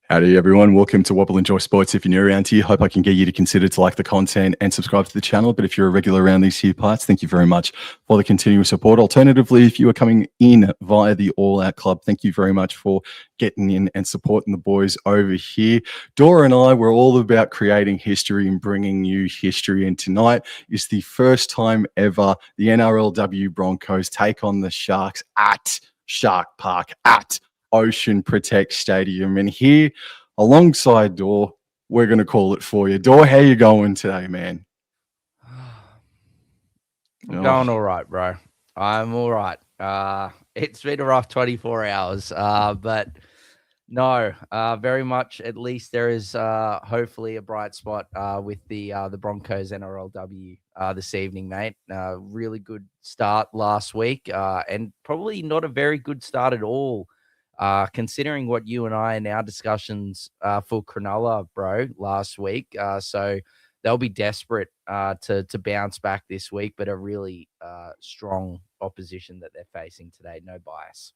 Howdy everyone, welcome to Wobble Enjoy Sports. If you're new around here, hope I can get you to consider to like the content and subscribe to the channel. But if you're a regular around these here parts, thank you very much for the continuous support. Alternatively, if you are coming in via the All Out Club, thank you very much for getting in and supporting the boys over here. Dora and I were all about creating history and bringing you history. And tonight is the first time ever the NRLW Broncos take on the Sharks at Shark Park, at Ocean Protect Stadium. And here alongside Dor, we're going to call it for you. Dor, how you going today, man? I'm going all right, bro. I'm all right. It's been a rough 24 hours, but no, very much. At least there is hopefully a bright spot with the Broncos NRLW this evening, mate. Really good start last week, and probably not a very good start at all. Considering what you and I in our discussions for Cronulla, bro, last week. So they'll be desperate to bounce back this week, but a really strong opposition that they're facing today. No bias.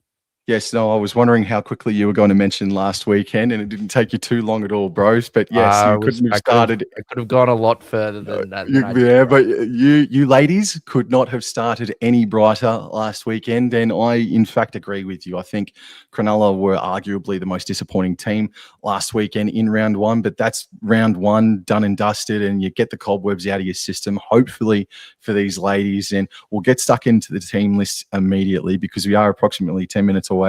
Yes, no, I was wondering how quickly you were going to mention last weekend, and it didn't take you too long at all, bros. But yes, you couldn't have started. I could have gone a lot further than that. But you ladies could not have started any brighter last weekend, and I, in fact, agree with you. I think Cronulla were arguably the most disappointing team last weekend in round one, but that's round one done and dusted, and you get the cobwebs out of your system, hopefully for these ladies, and we'll get stuck into the team list immediately because we are approximately 10 minutes away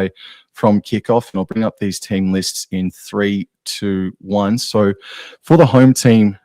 from kickoff, and I'll bring up these team lists in 3, 2, 1. So for the home team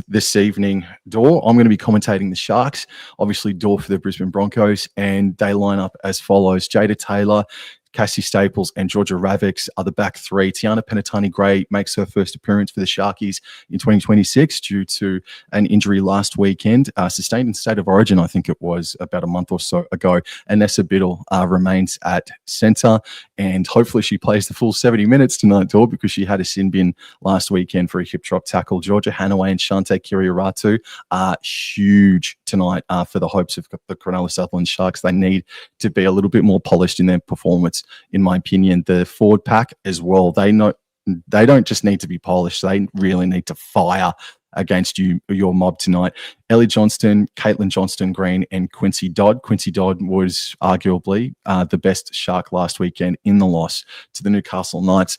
this evening, Dor, I'm going to be commentating the Sharks, obviously Dor for the Brisbane Broncos, and they line up as follows. Jada Taylor, Cassie Staples and Georgia Ravix are the back three. Tiana Penatani-Gray makes her first appearance for the Sharkies in 2026 due to an injury last weekend, sustained in State of Origin, I think it was about a month or so ago. Anessa Biddle remains at centre, and hopefully she plays the full 70 minutes tonight, Dor, because she had a sin bin last weekend for a hip drop tackle. Georgia Hanaway and Shante Kirioratu are huge tonight for the hopes of the Cronulla Sutherland Sharks. They need to be a little bit more polished in their performance, in my opinion. The forward pack as well, they don't just need to be polished, they really need to fire against your mob tonight. Ellie Johnston, Caitlin Johnston-Green and Quincy Dodd. Quincy Dodd was arguably the best Shark last weekend in the loss to the Newcastle Knights.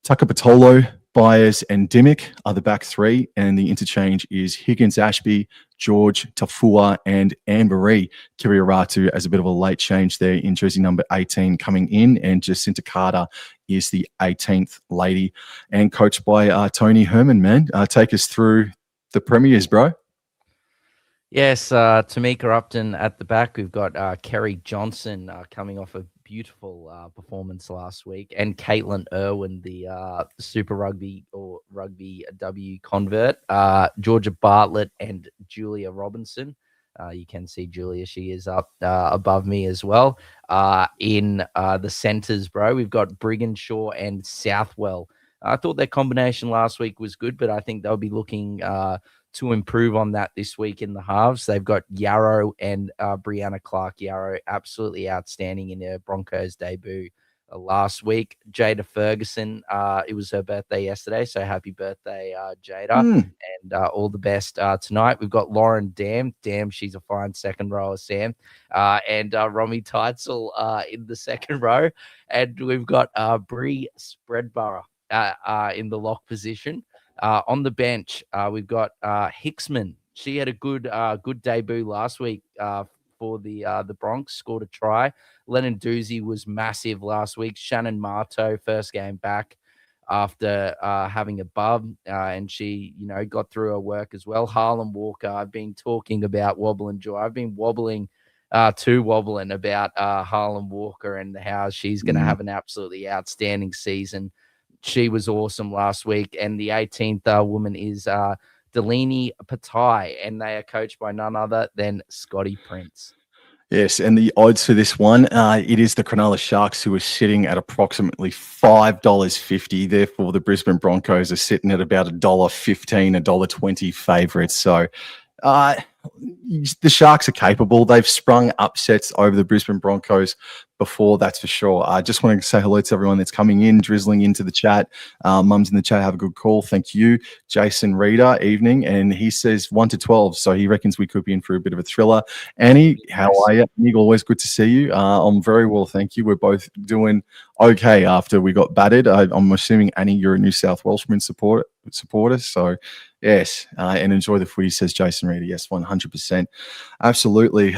Tucker Patolo, Byers and Dimmick are the back three, and the interchange is Higgins, Ashby, George, Tafua and Anne-Marie Kirioratu as a bit of a late change there in jersey number 18 coming in, and Jacinta Carter is the 18th lady, and coached by Tony Herman. Man, take us through the premiers, bro. Yes, Tamika Upton at the back. We've got Kerry Johnson coming off a beautiful performance last week, and Caitlin Irwin, the Super Rugby or Rugby W convert. Georgia Bartlett and Julia Robinson. You can see Julia; she is up above me as well. In the centers, bro, we've got Brigginshaw and Southwell. I thought their combination last week was good, but I think they'll be looking to improve on that this week in the halves. They've got Yarrow and Brianna Clark. Yarrow absolutely outstanding in their Broncos debut last week. Jada Ferguson, it was her birthday yesterday, so happy birthday, Jada, and all the best tonight. We've got Lauren Dam. She's a fine second rower, Sam, and Romy Teitzel in the second row, and we've got Bree Spreadborough in the lock position. On the bench, we've got Hicksman. She had a good debut last week for the Bronx, scored a try. Lennon Doozy was massive last week. Shannon Marto, first game back after having a bub, and she, got through her work as well. Harlan Walker, I've been talking about Wobble and Joy. I've been wobbling about Harlan Walker and how she's going to have an absolutely outstanding season. She was awesome last week. And the 18th woman is Delaney Patai, and they are coached by none other than Scotty Prince. Yes, and the odds for this one, it is the Cronulla Sharks who are sitting at approximately $5.50. Therefore, the Brisbane Broncos are sitting at about $1.15, $1.20 favourites. So the Sharks are capable. They've sprung upsets over the Brisbane Broncos before, that's for sure. I just want to say hello to everyone that's coming in, drizzling into the chat. Mum's in the chat. Have a good call. Thank you. Jason Reader, evening. And he says 1 to 12. So he reckons we could be in for a bit of a thriller. Annie, how are you? Annie, always good to see you. I'm very well, thank you. We're both doing okay after we got battered. I'm assuming, Annie, you're a New South Welshman supporter. So, yes, and enjoy the footy, says Jason Reader. Yes, 100%. Absolutely.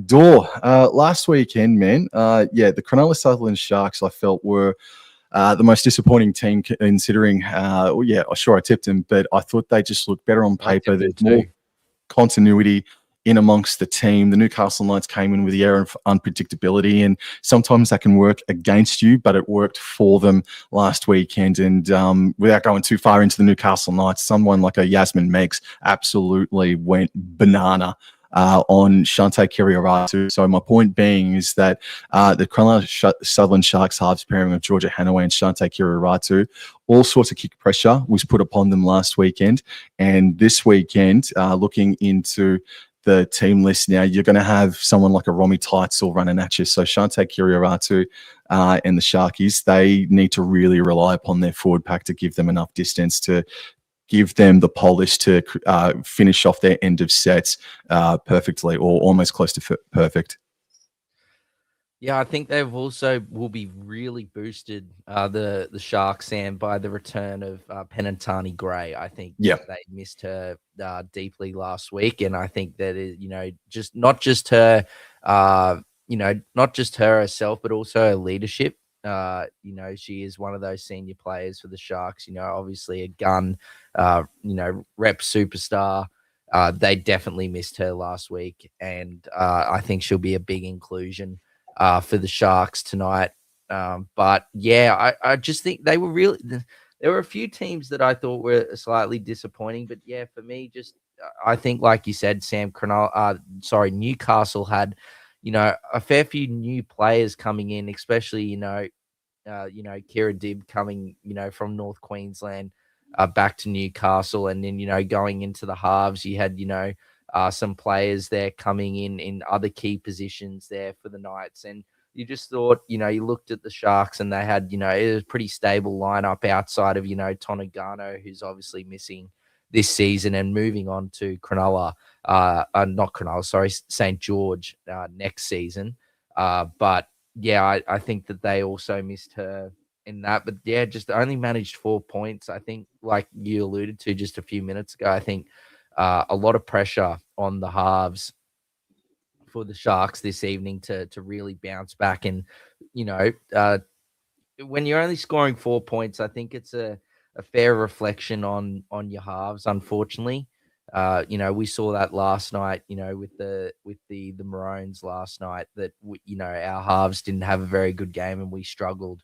Dor, last weekend, man, the Cronulla Sutherland Sharks, I felt, were the most disappointing team considering, sure, I tipped them, but I thought they just looked better on paper. There's more continuity in amongst the team. The Newcastle Knights came in with the air of unpredictability, and sometimes that can work against you, but it worked for them last weekend. And without going too far into the Newcastle Knights, someone like a Yasmin Meggs absolutely went banana on Shante Kirioratu. So my point being is that the Cronulla Sutherland Sharks halves pairing of Georgia Hanaway and Shante Kirioratu, all sorts of kick pressure was put upon them last weekend. And this weekend, looking into the team list now, you're going to have someone like a Romy Teitzel running at you. So Shante Kirioratu and the Sharkies, they need to really rely upon their forward pack to give them enough distance to give them the polish to finish off their end of sets perfectly, or almost close to perfect. Yeah, I think they've also will be really boosted the Sharks, Sam, by the return of Penatani Gray. I think they missed her deeply last week, and I think that just not just her, not just her herself, but also her leadership. She is one of those senior players for the Sharks. Obviously a gun, rep superstar. They definitely missed her last week, and I think she'll be a big inclusion for the Sharks tonight. But yeah, I just think they were really. There were a few teams that I thought were slightly disappointing, but yeah, for me, just I think, like you said, Sam, Newcastle had, a fair few new players coming in, especially Kira Dibb coming, from North Queensland back to Newcastle, and then going into the halves, you had some players there coming in other key positions there for the Knights, and you just thought, you looked at the Sharks and they had, it was a pretty stable lineup outside of, Tonegano, who's obviously missing this season and moving on to Cronulla, not Cronulla, sorry, St. George next season. But yeah, I think that they also missed her in that, but yeah, just only managed 4 points. I think, like you alluded to just a few minutes ago, I think a lot of pressure on the halves for the Sharks this evening to really bounce back. And, when you're only scoring 4 points, I think it's a fair reflection on your halves, unfortunately. We saw that last night, with the Maroons last night, that our halves didn't have a very good game and we struggled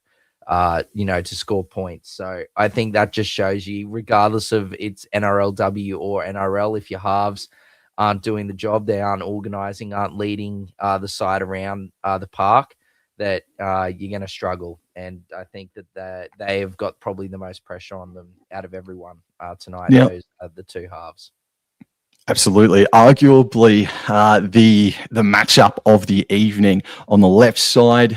to score points. So I think that just shows you, regardless of it's NRLW or NRL, if your halves aren't doing the job, they aren't organizing, aren't leading the side around the park, that you're going to struggle. And I think that they have got probably the most pressure on them out of everyone tonight. Yeah. Those are the two halves. Absolutely. Arguably, the matchup of the evening on the left side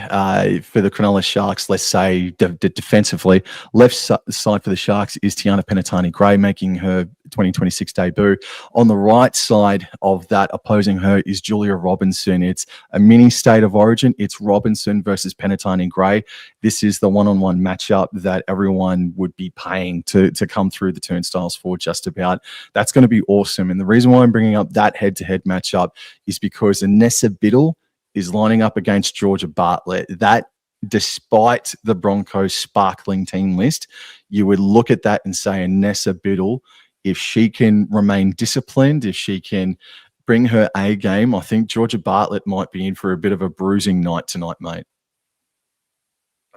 for the Cronulla Sharks, let's say defensively, left side for the Sharks is Tiana Penatani Gray making her 2026 debut. On the right side of that, opposing her, is Julia Robinson. It's a mini state of origin. It's Robinson versus Penatani Gray. This is the one-on-one matchup that everyone would be paying to come through the turnstiles for, just about. That's going to be awesome. And the reason why I'm bringing up that head-to-head matchup is because Anessa Biddle is lining up against Georgia Bartlett. That, despite the Broncos' sparkling team list, you would look at that and say Anessa Biddle, if she can remain disciplined, if she can bring her A game, I think Georgia Bartlett might be in for a bit of a bruising night tonight, mate.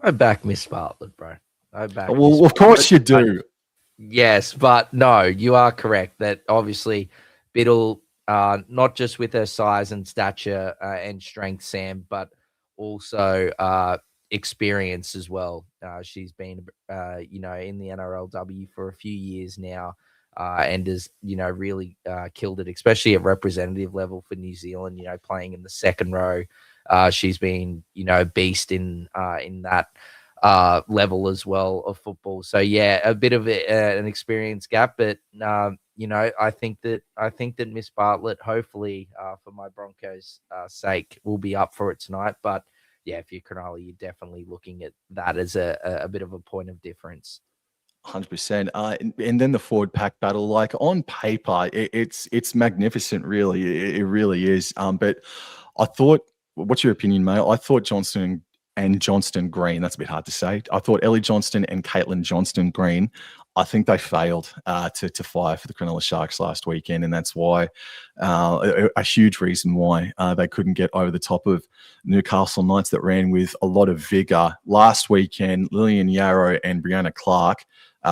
I back Miss Bartlett, bro. Well, of course you do. Yes, but no, you are correct that obviously Biddle, not just with her size and stature and strength, Sam, but also experience as well. She's been, in the NRLW for a few years now, and has, really killed it, especially at representative level for New Zealand, playing in the second row she's been, a beast in that level as well of football. So yeah, a bit of an experience gap, but I think that Miss Bartlett, hopefully, for my Broncos' sake, will be up for it tonight. But yeah, if you're Cronulla, you're definitely looking at that as a bit of a point of difference. 100%. And then the forward pack battle, like on paper, it's magnificent, really. It really is. But I thought, what's your opinion, mate? I thought Johnston and Johnston Green, that's a bit hard to say. I thought Ellie Johnston and Caitlin Johnston Green, I think they failed to fire for the Cronulla Sharks last weekend. And that's why, a huge reason why they couldn't get over the top of Newcastle Knights that ran with a lot of vigor. Last weekend, Lillian Yarrow and Brianna Clark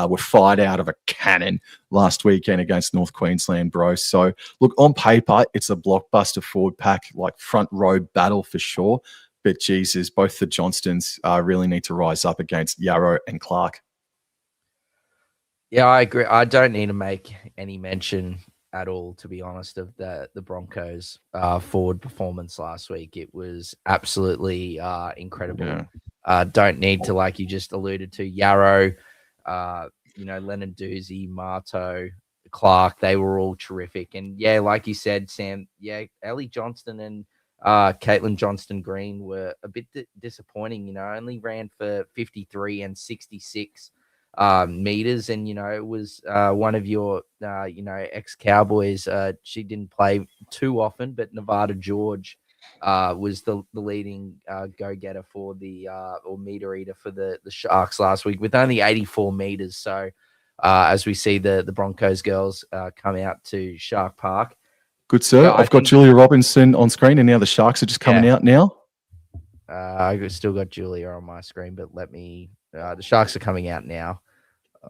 were fired out of a cannon last weekend against North Queensland, bro. So, look, on paper, it's a blockbuster forward pack, like front row battle for sure. But Jesus, both the Johnstons really need to rise up against Yarrow and Clark. Yeah, I agree. I don't need to make any mention at all, to be honest, of the Broncos' forward performance last week. It was absolutely incredible. Yeah. Don't need to, like you just alluded to, Yarrow, Lennon Doozy, Marto, Clark, they were all terrific. And yeah, like you said, Sam, yeah, Ellie Johnston and Caitlin Johnston Green were a bit disappointing, only ran for 53 and 66 meters. And, it was one of your, ex-Cowboys. She didn't play too often, but Nevada George was the leading go-getter for the or meter eater for the Sharks last week with only 84 meters. So as we see the Broncos girls come out to Shark Park. Good, sir. Yeah, I've got Julia Robinson on screen, and now the Sharks are just coming out now. I've still got Julia on my screen, but let me. The Sharks are coming out now.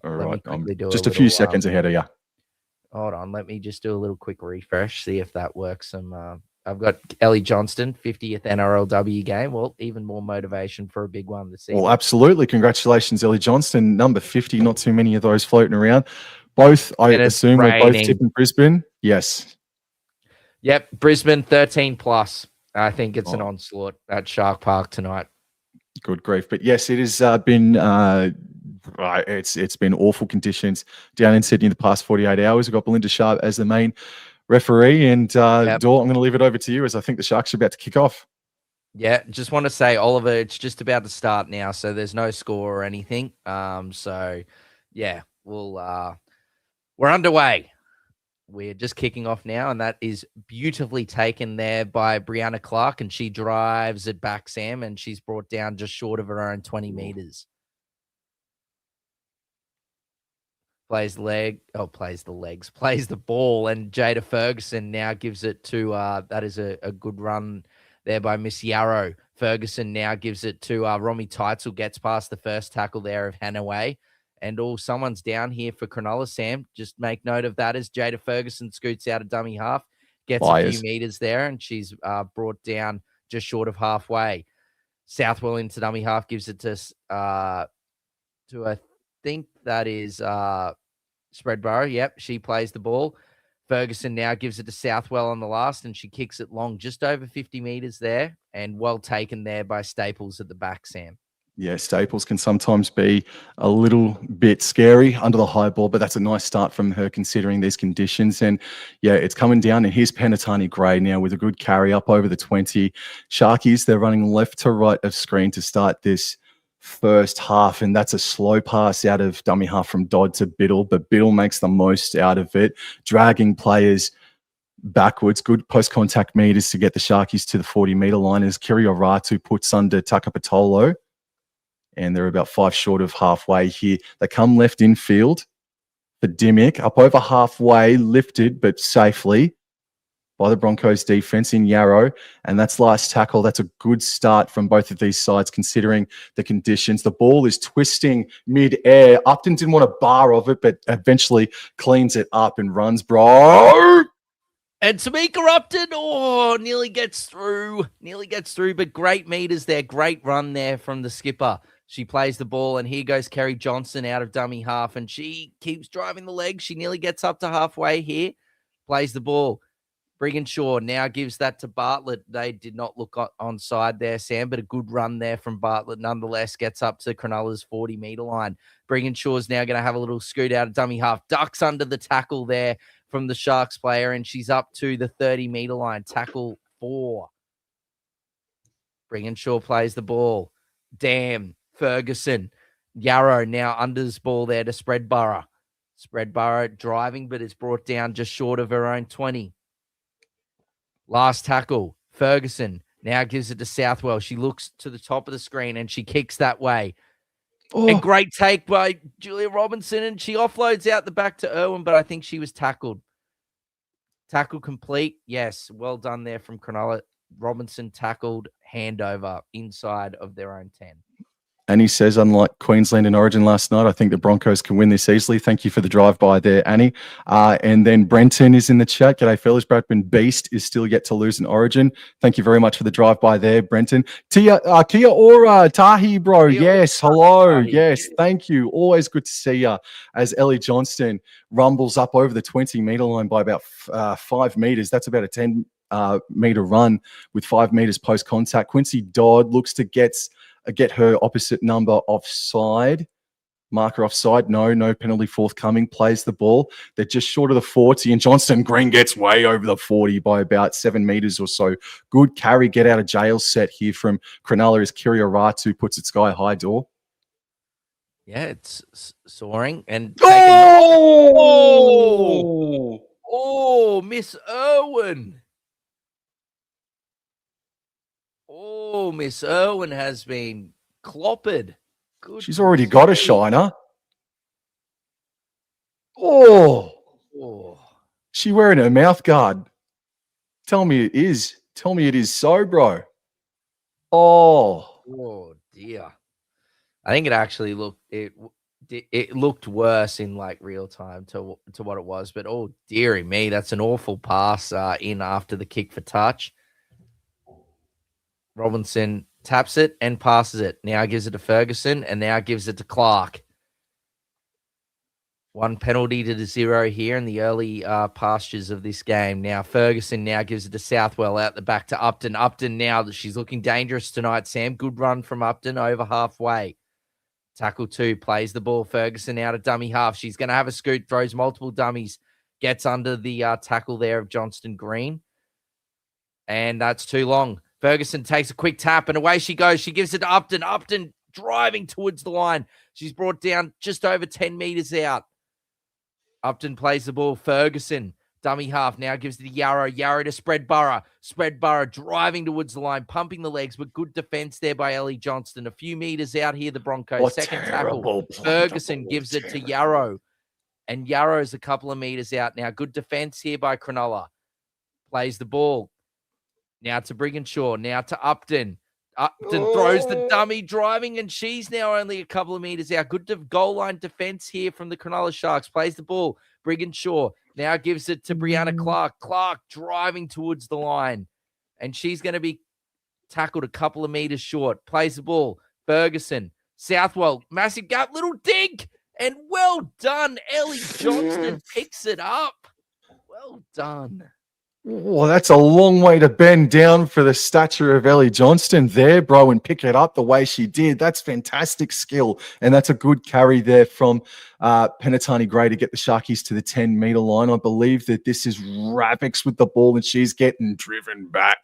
All right, I'm do just a few seconds ahead of you. Hold on, let me just do a little quick refresh, see if that works. I've got Ellie Johnston, 50th NRLW game. Well, even more motivation for a big one this season. Well, absolutely. Congratulations, Ellie Johnston, number 50. Not too many of those floating around. Both, I assume, are both tipping Brisbane. Yes. Yep, Brisbane 13 plus. I think it's an onslaught at Shark Park tonight. Good grief. But yes, it has been it's been awful conditions down in Sydney the past 48 hours. We've got Belinda Sharp as the main referee. And Dor, I'm going to leave it over to you as I think the Sharks are about to kick off. Yeah, just want to say, Oliver, it's just about to start now, so there's no score or anything. So yeah, we're underway. We're just kicking off now, and that is beautifully taken there by Brianna Clark, and she drives it back, Sam, and she's brought down just short of her own 20 meters. Plays the ball, and Jada Ferguson now gives it to, that is a good run there by Miss Yarrow. Ferguson now gives it to Romy Teitzel, gets past the first tackle there of Hanaway. And someone's down here for Cronulla, Sam. Just make note of that as Jada Ferguson scoots out a dummy half, gets a few meters there, and she's brought down just short of halfway. Southwell into dummy half, gives it to I think that is Spreadborough. Yep, she plays the ball. Ferguson now gives it to Southwell on the last, and she kicks it long, just over 50 meters there, and well taken there by Staples at the back, Sam. Yeah, Staples can sometimes be a little bit scary under the high ball, but that's a nice start from her considering these conditions. And yeah, it's coming down. And here's Penatani Gray now with a good carry up over the 20. Sharkies, they're running left to right of screen to start this first half, and that's a slow pass out of dummy half from Dodd to Biddle, but Biddle makes the most out of it, dragging players backwards. Good post-contact meters to get the Sharkies to the 40-meter line as Kirioratu puts under Takapatolo. And they're about 5 short of halfway here. They come left in field for Dimmick, up over halfway, lifted but safely by the Broncos defense in Yarrow. And that's last tackle. That's a good start from both of these sides considering the conditions. The ball is twisting mid-air. Upton didn't want a bar of it, but eventually cleans it up and runs, bro. And Tamika Upton, nearly gets through, but great meters there. Great run there from the skipper. She plays the ball, and here goes Kerry Johnson out of dummy half, and she keeps driving the leg. She nearly gets up to halfway here, plays the ball. Brigginshaw now gives that to Bartlett. They did not look onside there, Sam, but a good run there from Bartlett nonetheless. Gets up to Cronulla's 40-metre line. Brigginshaw's now going to have a little scoot out of dummy half. Ducks under the tackle there from the Sharks player, and she's up to the 30-metre line. Tackle 4. Brigginshaw plays the ball. Damn, Ferguson. Yarrow now unders ball there to Spreadborough. Spreadborough driving, but it's brought down just short of her own 20. Last tackle, Ferguson now gives it to Southwell. She looks to the top of the screen and she kicks that way. Oh. And great take by Julia Robinson, and she offloads out the back to Irwin, but I think she was tackled. Tackle complete. Yes, well done there from Cronulla. Robinson tackled, handover inside of their own 10. Annie says, unlike Queensland and Origin last night, I think the Broncos can win this easily. Thank you for the drive-by there, Annie. And then Brenton is in the chat. G'day, fellas. Bradman Beast is still yet to lose in Origin. Thank you very much for the drive-by there, Brenton. Kia ora, Tahi, bro. Yes, hello. Yes, thank you. Always good to see you as Ellie Johnston rumbles up over the 20-metre line by about 5 metres. That's about a 10-metre run with 5 metres post-contact. Quincy Dodd looks to get her opposite number offside. Marker offside. No penalty forthcoming. Plays the ball. They're just short of the 40, and Johnston Green gets way over the 40 by about 7 metres or so. Good carry, get out of jail set here from Cronulla as Kirioratu puts it sky high door. Yeah, it's soaring and Miss Irwin. Oh, Miss Irwin has been cloppered. Good. She's already got a shiner. Oh. She wearing her mouth guard. Tell me it is. Tell me it is so, bro. Oh dear. I think it actually looked it looked worse in like real time to what it was, but oh dearie me, that's an awful pass in after the kick for touch. Robinson taps it and passes it. Now gives it to Ferguson and now gives it to Clark. 1 penalty to the 0 here in the early pastures of this game. Now Ferguson now gives it to Southwell out the back to Upton. Upton now that she's looking dangerous tonight, Sam. Good run from Upton over halfway. Tackle 2, plays the ball. Ferguson out of dummy half. She's going to have a scoot, throws multiple dummies, gets under the tackle there of Johnston Green. And that's too long. Ferguson takes a quick tap and away she goes. She gives it to Upton. Upton driving towards the line. She's brought down just over 10 metres out. Upton plays the ball. Ferguson, dummy half, now gives it to Yarrow. Yarrow to Spreadborough. Spreadborough driving towards the line, pumping the legs, but good defence there by Ellie Johnston. A few metres out here, the Broncos. Second tackle. Ferguson gives it to Yarrow. And Yarrow's a couple of metres out now. Good defence here by Cronulla. Plays the ball. Now to Brigginshaw. Now to Upton. Upton throws the dummy driving, and she's now only a couple of metres out. Good goal line defence here from the Cronulla Sharks. Plays the ball. Brigginshaw now gives it to Brianna Clark. Clark driving towards the line, and she's going to be tackled a couple of metres short. Plays the ball. Ferguson. Southwell. Massive gap. Little dig. And well done. Ellie Johnston picks it up. Well done. Well, that's a long way to bend down for the stature of Ellie Johnston there, bro, and pick it up the way she did. That's fantastic skill. And that's a good carry there from Penatani Gray to get the Sharkies to the 10-metre line. I believe that this is Ravix with the ball, and she's getting driven back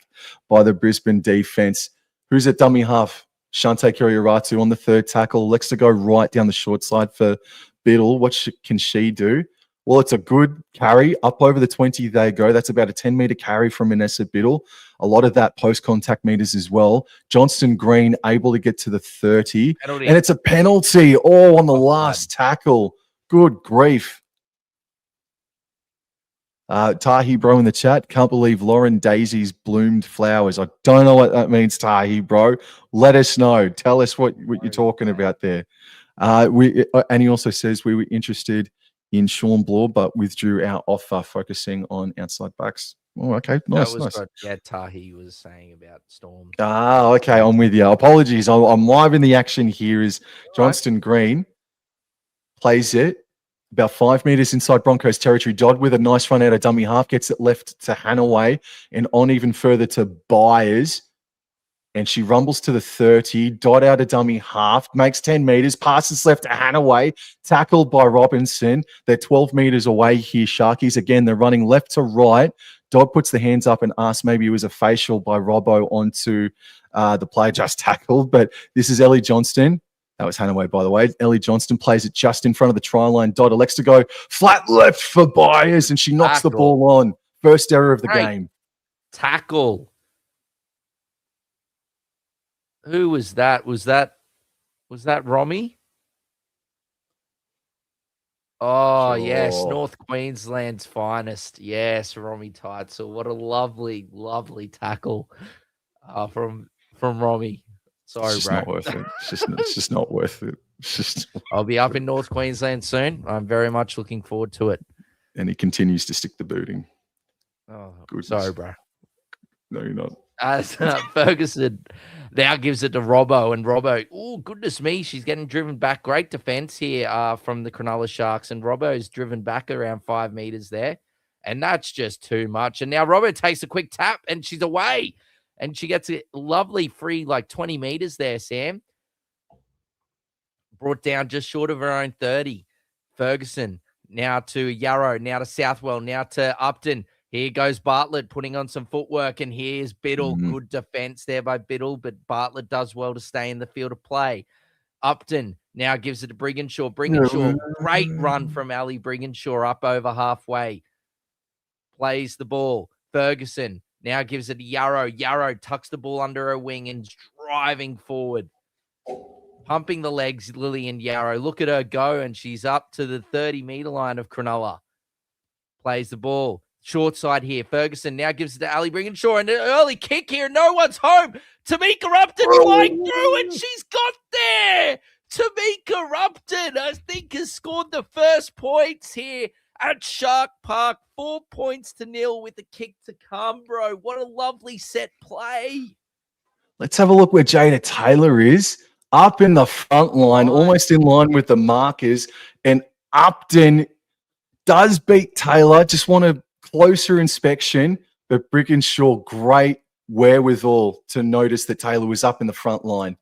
by the Brisbane defense. Who's at dummy half? Shante Kirioratu on the third tackle. Looks to go right down the short side for Biddle. What can she do? Well, it's a good carry. Up over the 20 they go. That's about a 10-metre carry from Vanessa Biddle. A lot of that post-contact meters as well. Johnston Green able to get to the 30. Penalty. And it's a penalty. Oh, on the last tackle. Good grief. Tahi bro in the chat. Can't believe Lauren Daisy's bloomed flowers. I don't know what that means, Tahi bro. Let us know. Tell us what you're talking about there. And he also says we were interested in Sean Bloor, but withdrew our offer, focusing on outside backs. Oh, okay. Nice. What, Tahi was saying about Storm. Okay. I'm with you. Apologies. I'm live in the action here. Is Johnston Green plays it, about 5 meters inside Broncos territory. Dodd with a nice run out of dummy half, gets it left to Hanaway and on even further to Byers. And she rumbles to the 30. Dodd out of dummy half, makes 10 meters, passes left to Hanaway, tackled by Robinson. They're 12 meters away here, Sharkies. Again, they're running left to right. Dodd puts the hands up and asks maybe it was a facial by Robbo onto the player just tackled. But this is Ellie Johnston. That was Hanaway, by the way. Ellie Johnston plays it just in front of the try line. Dodd elects to go flat left for Byers, and she knocks the ball on. First error of the game. Tackle. Who was that? Was that Romy? Oh, sure. Yes, North Queensland's finest. Yes, Romy Teitzel. What a lovely, lovely tackle from Romy. Sorry, it's bro. Not worth it. It's just not worth it. I'll be up in North Queensland soon. I'm very much looking forward to it. And he continues to stick the booting. Oh, goodness. Sorry, bro. No, you're not. As Ferguson now gives it to Robbo, and Robbo, oh, goodness me, she's getting driven back. Great defense here from the Cronulla Sharks, and Robbo's driven back around 5 meters there, and that's just too much. And now Robbo takes a quick tap, and she's away, and she gets a lovely free, 20 meters there, Sam. Brought down just short of her own 30. Ferguson now to Yarrow, now to Southwell, now to Upton. Here goes Bartlett putting on some footwork, and here's Biddle. Mm-hmm. Good defense there by Biddle, but Bartlett does well to stay in the field of play. Upton now gives it to Brigginshaw. Brigginshaw, great run from Ali Brigginshaw up over halfway. Plays the ball. Ferguson now gives it to Yarrow. Yarrow tucks the ball under her wing and driving forward. Pumping the legs, Lillian Yarrow. Look at her go, and she's up to the 30-meter line of Cronulla. Plays the ball. Short side here. Ferguson now gives it to Ali Brigginshaw, and an early kick here. No one's home. Tamika Upton flying through, and she's got there. Tamika Upton, I think, has scored the first points here at Shark Park. 4 points to nil with the kick to come, bro. What a lovely set play. Let's have a look where Jada Taylor is. Up in the front line, almost in line with the markers, and Upton does beat Taylor. Just want a closer inspection, but Brigginshaw, great wherewithal to notice that Taylor was up in the front line.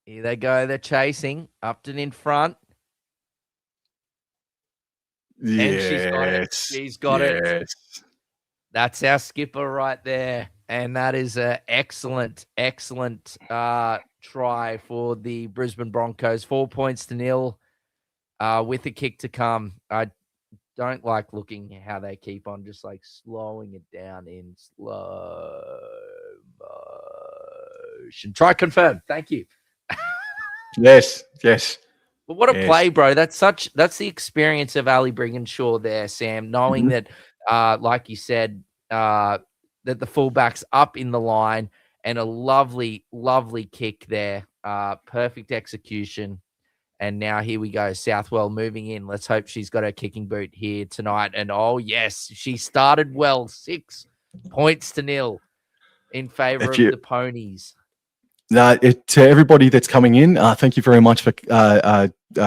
Here they go. They're chasing. Upton in front. Yes. And she's got it. She's got it. That's our skipper right there. And that is an excellent, excellent try for the Brisbane Broncos. 4 points to nil with a kick to come. I don't like looking how they keep on just slowing it down in slow motion. Try confirm. Thank you. Yes. But what a play, bro. That's the experience of Ali Brigginshaw there, Sam, knowing that, like you said, that the fullback's up in the line, and a lovely, lovely kick there. Perfect execution. And now here we go. Southwell moving in. Let's hope she's got her kicking boot here tonight. And oh, yes, she started well. 6 points to nil in favor of the Ponies. To everybody that's coming in, thank you very much for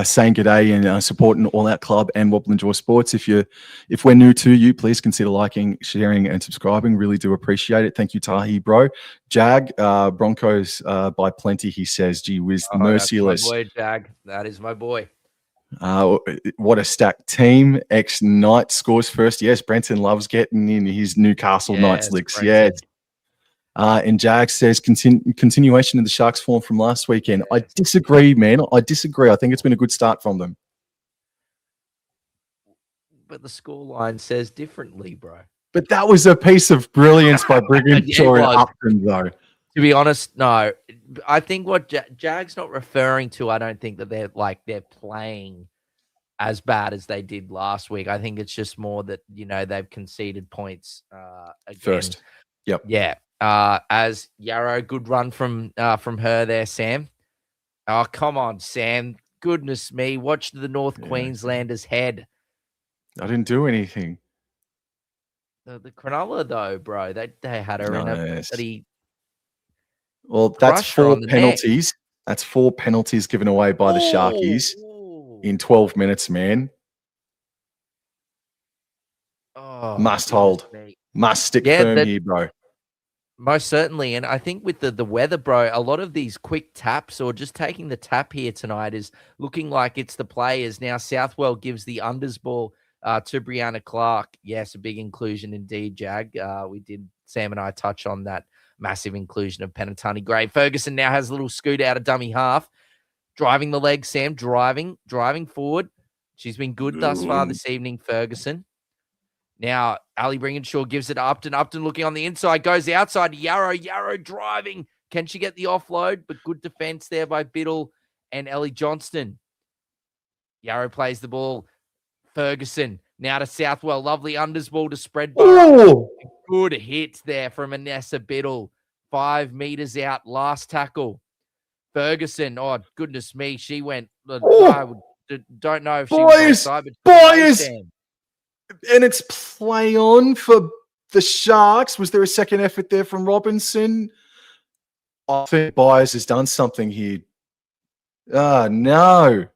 saying good day and supporting All Out Club and Wobble and Jaw Sports. If we're new to you, please consider liking, sharing, and subscribing. Really do appreciate it. Thank you, Tahi, bro. Jag, Broncos by plenty, he says. Gee whiz, merciless. That's my boy, Jag. That is my boy. What a stacked team. Ex-Knight scores first. Yes, Brenton loves getting in his Newcastle Knights licks. Brenton. Yes. And Jag says continuation of the Sharks form from last weekend. I disagree, man. I disagree. I think it's been a good start from them. But the scoreline says differently, bro. But that was a piece of brilliance by Brigginshaw and Upton, though. To be honest, no. I think what Jag's not referring to, I don't think that they're playing as bad as they did last week. I think it's just more that, they've conceded points again. First. Yep. Yeah. As Yarrow, good run from her there, Sam. Oh, come on, Sam. Goodness me. Watch the North Queenslanders head. I didn't do anything. The Cronulla, though, bro, they had her in a bloody. Well, that's 4 penalties. That's 4 penalties given away by the Sharkies. in 12 minutes, man. Oh, Must goodness hold. me. Must stick Yeah, firm here, bro. most certainly. And I think with the weather, bro, a lot of these quick taps or just taking the tap here tonight is looking like it's the players. Now, Southwell gives the unders ball to Brianna Clark. Yes, a big inclusion indeed, Jag. Sam and I touch on that massive inclusion of Penatani Gray. Ferguson now has a little scoot out of dummy half. Driving the leg, Sam, driving forward. She's been good thus far this evening, Ferguson. Now, Ali Bringenshaw gives it to Upton. Upton looking on the inside, goes outside to Yarrow. Yarrow driving. Can she get the offload? But good defense there by Biddle and Ellie Johnston. Yarrow plays the ball. Ferguson now to Southwell. Lovely unders ball to Spreadborough. Good hit there from Anessa Biddle. 5 meters out, last tackle. Ferguson, oh, goodness me, she went. I don't know if she was offside, but and it's play on for the Sharks. Was there a second effort there from Robinson? I think Byers has done something here. No.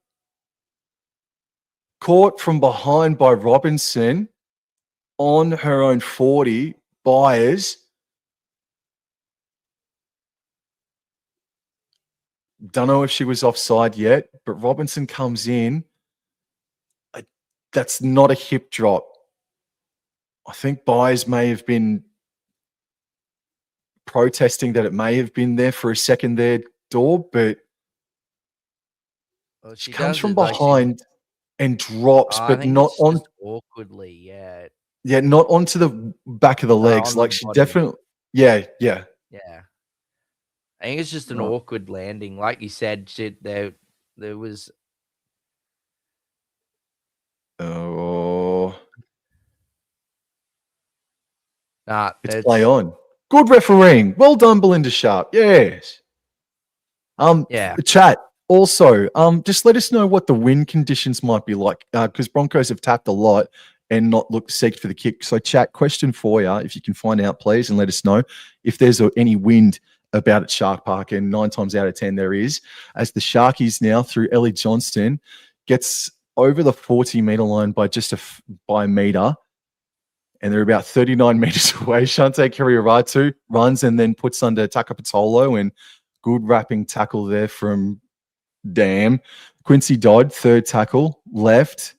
Caught from behind by Robinson on her own 40. Byers. Don't know if she was offside yet, but Robinson comes in. That's not a hip drop. I think Byers may have been protesting that it may have been there for a second there, Daub, but she comes from behind and drops, but not on awkwardly, yeah. Yeah, not onto the back of the legs. Like she definitely, yeah. I think it's just an awkward landing. Like you said, there was. Oh. It's It's play on. Good refereeing. Well done, Belinda Sharp. Yes. Chat. Also, just let us know what the wind conditions might be like, because Broncos have tapped a lot and not seeked for the kick. So, chat, question for you, if you can find out, please, and let us know if there's any wind about at Shark Park, and 9 times out of 10 there is, as the Sharkies now through Ellie Johnston gets over the 40-meter line by by a meter, and they're about 39 meters away. Shante Kirioratu runs and then puts under Taka Patolo, and good wrapping tackle there from Quincy Dodd, third tackle, left,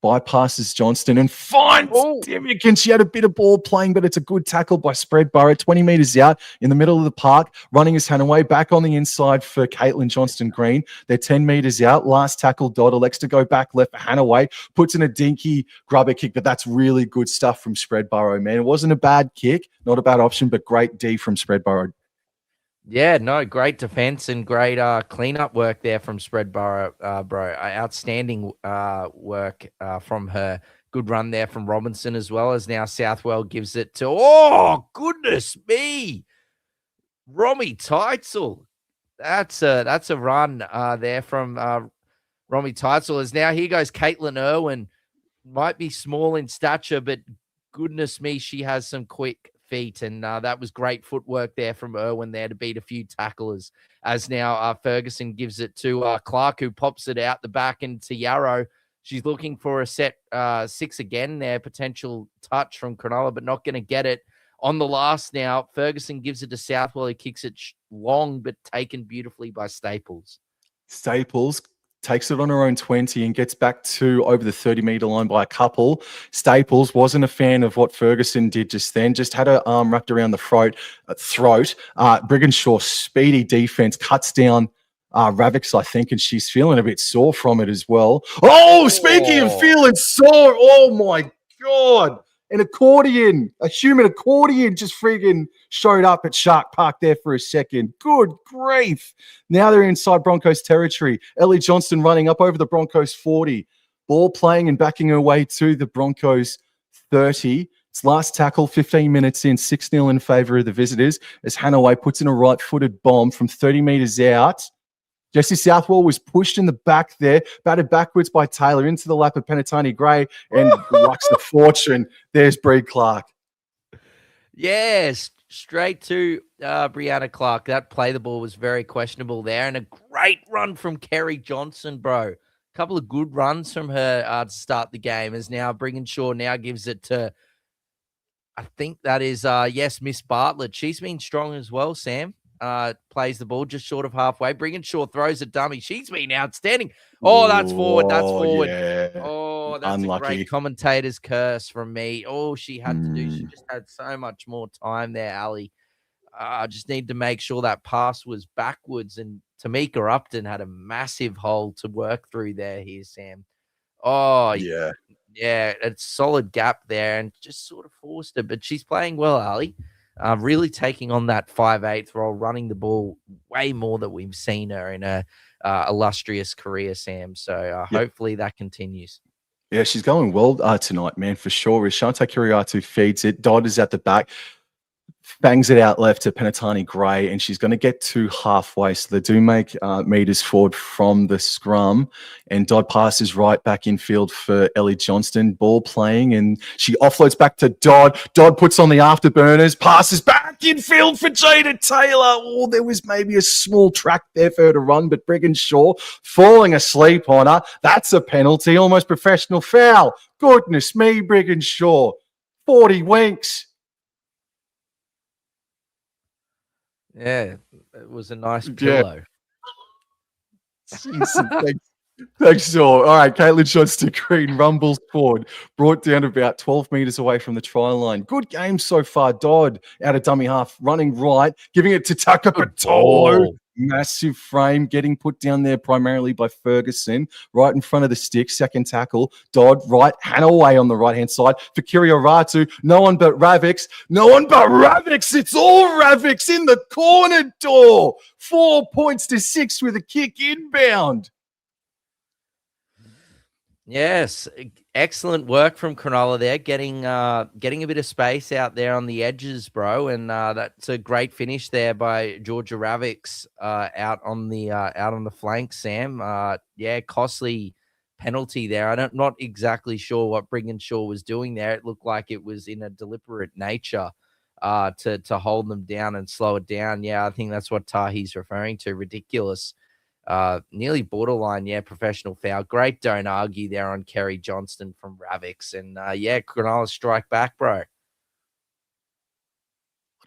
bypasses Johnston and finds Dimick. She had a bit of ball playing, but it's a good tackle by Spreadborough. 20 meters out in the middle of the park, running his Hanaway back on the inside for Caitlin Johnston-Green. They're 10 meters out. Last tackle, Dodd elects to go back left for Hanaway, puts in a dinky grubber kick, but that's really good stuff from Spreadborough, man. It wasn't a bad kick, not a bad option, but great D from Spreadborough. Yeah, no, great defense and great cleanup work there from Spreadborough, bro. Outstanding work from her. Good run there from Robinson, as well as now Southwell gives it to, oh, goodness me, Romy Teitzel. That's a run there from Romy Teitzel. As now here goes Caitlin Irwin. Might be small in stature, but goodness me, she has some quick feet, and that was great footwork there from Irwin there to beat a few tacklers. As now Ferguson gives it to Clark, who pops it out the back into Yarrow. She's looking for a set 6 again there, potential touch from Cronulla, but not going to get it. On the last now, Ferguson gives it to Southwell. He kicks it long, but taken beautifully by Staples. Staples takes it on her own 20 and gets back to over the 30-meter line by a couple. Staples wasn't a fan of what Ferguson did just then, just had her arm wrapped around the throat. Brigginshaw's speedy defense cuts down Ravix, I think, and she's feeling a bit sore from it as well. Speaking of feeling sore, oh my God. A human accordion just friggin' showed up at Shark Park there for a second. Good grief. Now they're inside Broncos territory. Ellie Johnston running up over the Broncos 40. Ball playing and backing her way to the Broncos 30. It's last tackle, 15 minutes in, 6-0 in favour of the visitors, as Hanaway puts in a right-footed bomb from 30 metres out. Jesse Southwell was pushed in the back there, batted backwards by Taylor into the lap of Penatani Gray, and lucks the fortune. There's Bree Clark. Yes, straight to Brianna Clark. That play the ball was very questionable there, and a great run from Kerry Johnson, bro. couple of good runs from her to start the game. As now Brigginshaw now gives it to, I think that is, yes, Miss Bartlett. She's been strong as well, Sam. Plays the ball just short of halfway. Brigginshaw throws a dummy. She's been outstanding. Oh, that's forward. That's forward. Yeah. Oh, that's Unlucky. a great commentator's curse from me. All she had to do, she just had so much more time there, Ali. Just need to make sure that pass was backwards, and Tamika Upton had a massive hole to work through there here, Sam. Oh, Yeah. Yeah, it's solid gap there and just sort of forced it, but she's playing well, Ali. Really taking on that 5'8" role, running the ball way more than we've seen her in a illustrious career, Sam. So hopefully that continues. Yeah, she's going well tonight, man, for sure. As Shante Kiriatu feeds it, Dodd is at the back, bangs it out left to Penatani Gray, and she's going to get to halfway. So they do make meters forward from the scrum, and Dodd passes right back infield for Ellie Johnston. Ball playing, and she offloads back to Dodd. Dodd puts on the afterburners, passes back infield for Jada Taylor. Oh, there was maybe a small track there for her to run, but Brigginshaw falling asleep on her. That's a penalty, almost professional foul. Goodness me, Brigginshaw. 40 winks. Yeah, it was a nice pillow. Yeah. Thanks, Shaw. All right, Caitlin shots to green, rumbles forward, brought down about 12 metres away from the try line. Good game so far. Dodd out of dummy half, running right, giving it to Tucker Patolo. Massive frame, getting put down there primarily by Ferguson, right in front of the stick. Second tackle, Dodd right, Hanaway on the right-hand side for Kirioratu. No one but Ravix. No one but Ravix. It's all Ravix in the corner door. 4 points to 6 with a kick inbound. Yes, excellent work from Cronulla there, getting a bit of space out there on the edges, bro, and that's a great finish there by Georgia Ravix out on the flank, Sam. Yeah, costly penalty there. I'm not exactly sure what Brigginshaw was doing there. It looked like it was in a deliberate nature to hold them down and slow it down. Yeah, I think that's what Tahi's referring to. Ridiculous. Nearly borderline, professional foul. Great don't argue there on Kerry Johnston from Ravix. And Cronulla strike back, bro. I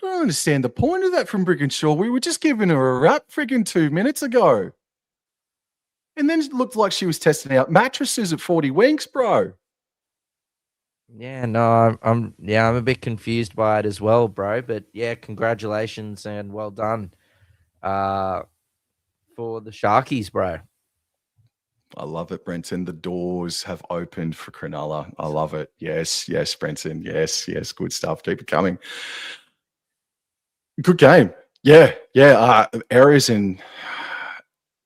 don't understand the point of that from Brigginshaw. We were just giving her a rap friggin' 2 minutes ago. And then it looked like she was testing out mattresses at 40 winks, bro. Yeah, no, I'm a bit confused by it as well, bro. But yeah, congratulations and well done. For the Sharkies, bro. I love it, Brenton. The doors have opened for Cronulla. I love it. Yes, Brenton. Yes. Good stuff. Keep it coming. Good game. Yeah. Errors and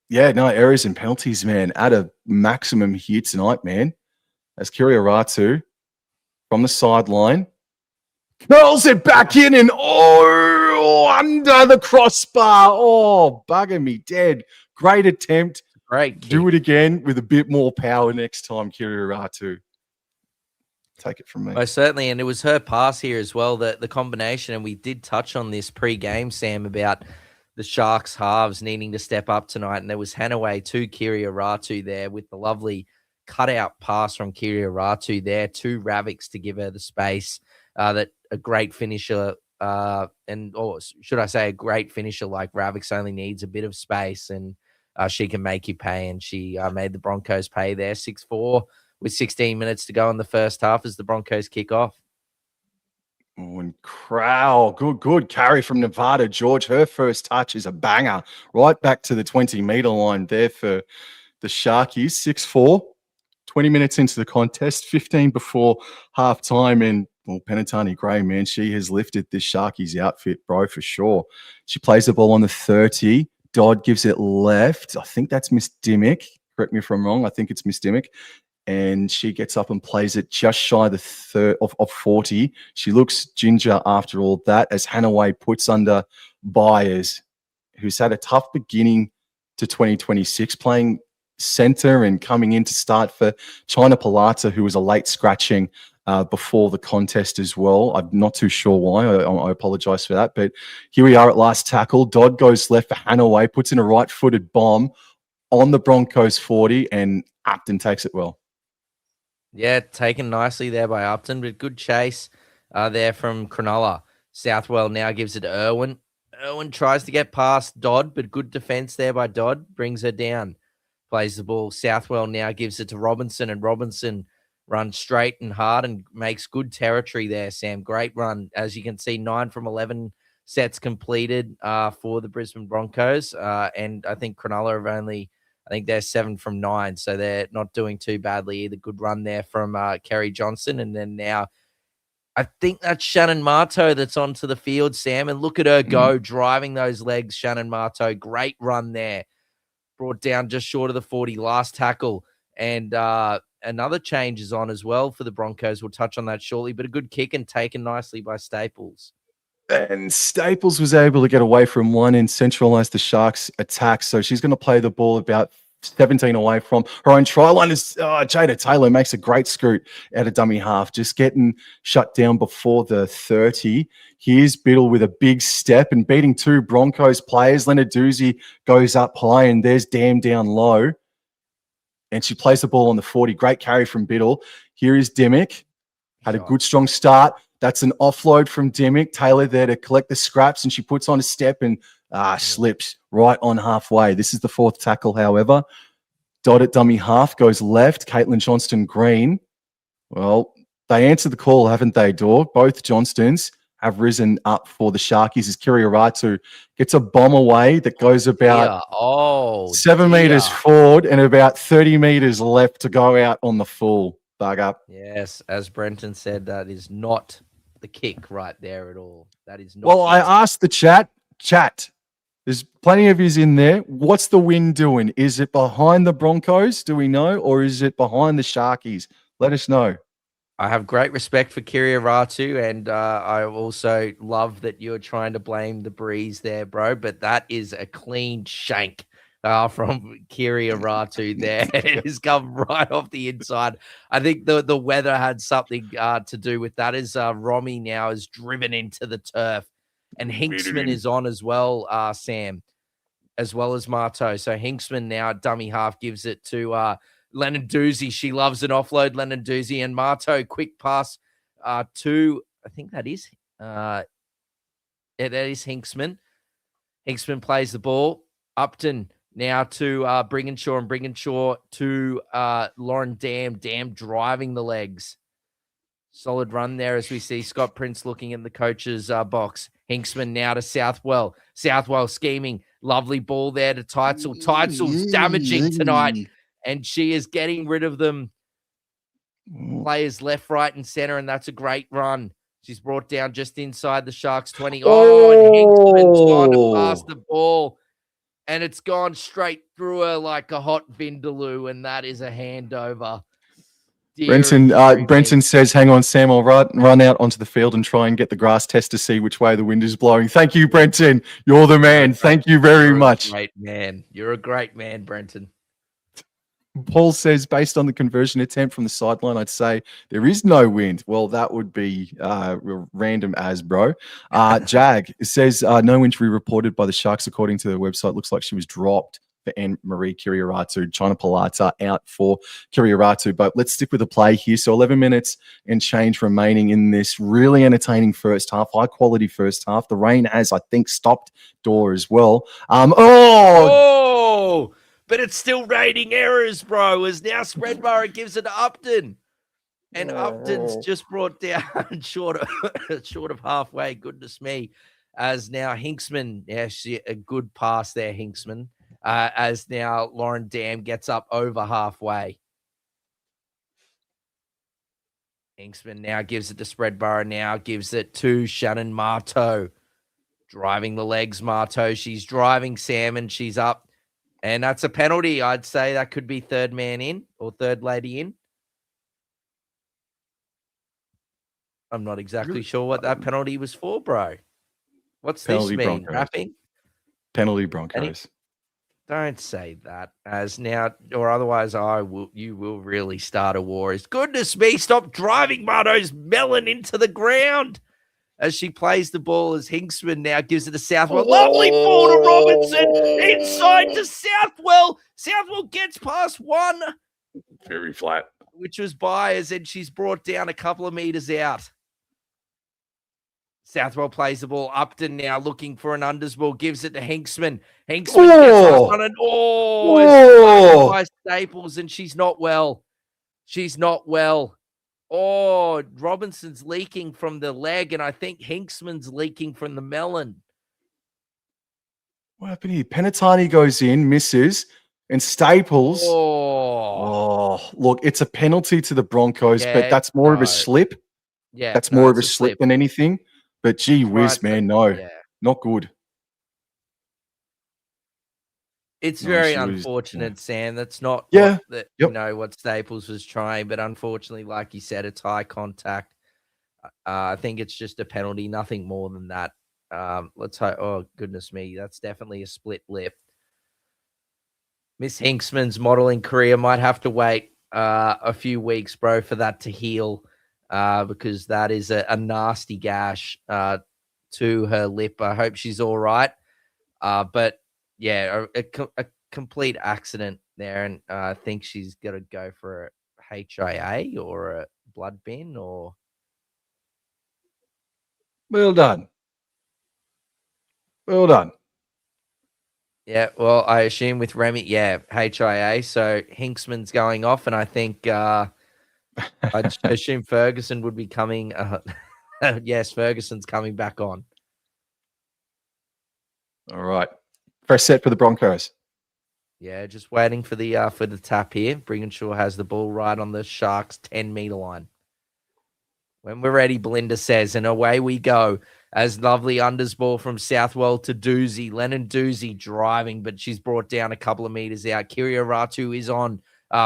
penalties, man. At a maximum here tonight, man. As Kirioratu from the sideline curls it back in and under the crossbar. Oh, bugger me dead. Great attempt. Great kick. Do it again with a bit more power next time, Kirioratu. Take it from me. Most certainly, and it was her pass here as well, the combination, and we did touch on this pre-game, Sam, about the Sharks halves needing to step up tonight, and there was Hanaway to Kirioratu there with the lovely cutout pass from Kirioratu there to Ravix to give her the space that a great finisher should I say a great finisher like Ravix only needs a bit of space, and she can make you pay, and she made the Broncos pay there 6-4 with 16 minutes to go in the first half as the Broncos kick off. Oh, and Crowell, good carry from Nevada, George. Her first touch is a banger, right back to the 20-meter line there for the Sharkies. 6-4, 20 minutes into the contest, 15 before halftime, and Penatani Gray, man, she has lifted this Sharkies outfit, bro, for sure. She plays the ball on the 30. Dodd gives it left. I think that's Miss Dimmick. Correct me if I'm wrong. I think it's Miss Dimmick. And she gets up and plays it just shy of 40. She looks ginger after all that as Hanaway puts under Byers, who's had a tough beginning to 2026, playing center and coming in to start for China Palata, who was a late scratching before the contest as well. I'm not too sure why. I apologize for that. But here we are at last tackle. Dodd goes left for Hanaway, puts in a right-footed bomb on the Broncos 40, and Upton takes it well. Yeah, taken nicely there by Upton, but good chase there from Cronulla. Southwell now gives it to Irwin. Irwin tries to get past Dodd, but good defense there by Dodd. Brings her down. Plays the ball. Southwell now gives it to Robinson, and Robinson runs straight and hard and makes good territory there, Sam. Great run. As you can see, 9 from 11 sets completed for the Brisbane Broncos. And I think Cronulla have only... I think they're 7 from 9, so they're not doing too badly either. Good run there from Kerry Johnson. And then now I think that's Shannon Marto that's onto the field, Sam. And look at her go, driving those legs, Shannon Marto. Great run there. Brought down just short of the 40, last tackle. And another change is on as well for the Broncos. We'll touch on that shortly, but a good kick and taken nicely by Staples. And Staples was able to get away from one and centralize the Sharks' attack. So she's going to play the ball about 17 away from her own try line. Jada Taylor makes a great scoot out of dummy half, just getting shut down before the 30. Here's Biddle with a big step and beating 2 Broncos players. Leonard Doozy goes up high, and there's Dam down low. And she plays the ball on the 40. Great carry from Biddle. Here is Dimmick. Had a good, strong start. That's an offload from Dimmick. Taylor there to collect the scraps, and she puts on a step and slips right on halfway. This is the 4th tackle, however. Dodd at dummy half goes left. Caitlin Johnston-Green. Well, they answered the call, haven't they, Dor? Both Johnstons have risen up for the Sharkies as Kiriaratu gets a bomb away that goes about 7 meters forward and about 30 meters left to go out on the full. Bug up. Yes, as Brenton said, that is not the kick right there at all. That is not. Well, I asked the chat, there's plenty of yous in there. What's the wind doing? Is it behind the Broncos? Do we know? Or is it behind the Sharkies? Let us know. I have great respect for Kiriaratu, and I also love that you're trying to blame the breeze there, bro. But that is a clean shank from Kiriaratu there. It has come right off the inside. I think the weather had something to do with that, as Romy now is driven into the turf. And Hinksman is on as well, Sam, as well as Marto. So Hinksman now, dummy half, gives it to Lennon Doozy. She loves an offload, Lennon Doozy. And Marto, quick pass to, I think that is Hinksman. Hinksman plays the ball. Upton now to Brigginshaw, and Brigginshaw to Lauren Dam. Dam driving the legs. Solid run there as we see Scott Prince looking in the coach's box. Hinksman now to Southwell. Southwell scheming. Lovely ball there to Teitzel. Teitzel's damaging tonight, and she is getting rid of them. Players left, right, and center, and that's a great run. She's brought down just inside the Sharks 20. Oh, and Hinksman's gone to pass the ball, and it's gone straight through her like a hot vindaloo, and that is a handover. Brenton says, hang on, Sam, I'll run out onto the field and try and get the grass test to see which way the wind is blowing. Thank you, Brenton. You're the man. Thank you very much. Great man. You're a great man, Brenton. Paul says, based on the conversion attempt from the sideline, I'd say there is no wind. Well, that would be random as, bro. Jag says, no injury reported by the Sharks according to the website. Looks like she was dropped for Anne-Marie Kiriaratu. China Palata out for Kiriaratu. But let's stick with the play here. So 11 minutes and change remaining in this really entertaining first half, high-quality first half. The rain has, I think, stopped Door as well. But it's still raining errors, bro, as now Spreadborough gives it to Upton. And Upton's just brought down short of halfway. Goodness me. As now Hinksman, a good pass there, Hinksman. As now Lauren Dam gets up over halfway. Hinksman now gives it to Spreadborough, now gives it to Shannon Marto. Driving the legs, Marto. She's driving Sam, and she's up. And that's a penalty. I'd say that could be third man in or third lady in. I'm not exactly sure what that penalty was for, bro. What's penalty this mean? Wrapping? Penalty Broncos. Don't say that, as now, or otherwise you will really start a war. Goodness me, stop driving Marto's melon into the ground. as she plays the ball as Hinksman now gives it to Southwell. Lovely ball to Robinson. Inside to Southwell. Southwell gets past one. Very flat. Which was Byers, and she's brought down a couple of meters out. Southwell plays the ball. Upton now looking for an unders ball. Gives it to Hinksman. Hinksman gets past one and it's by Staples, and she's not well. She's not well. Oh, Robinson's leaking from the leg, and I think Hinksman's leaking from the melon. What happened here? Penatani goes in, misses, and Staples. Look, it's a penalty to the Broncos, but that's more of a slip. Yeah, that's more of a slip than anything. But gee whiz, man, not good. It's very unfortunate, Sam. That's not what Staples was trying, but unfortunately, like you said, it's high contact. I think it's just a penalty, nothing more than that. Let's hope. Oh, goodness me, that's definitely a split lip. Miss Hinksman's modeling career might have to wait a few weeks, bro, for that to heal, because that is a nasty gash to her lip. I hope she's all right. But yeah, a complete accident there, and I think she's got to go for a HIA or a blood bin or. Well done. Well done. Yeah, well, I assume with Remy, HIA. So Hinksman's going off, and I think I assume Ferguson would be coming. Yes, Ferguson's coming back on. All right, fresh set for the Broncos. Yeah, just waiting for the tap here. Brigginshaw has the ball right on the Sharks' 10-meter line. When we're ready, Belinda says, and away we go. As lovely unders ball from Southwell to Doozy. Lennon Doozy driving, but she's brought down a couple of meters out. Kiria Ratu is on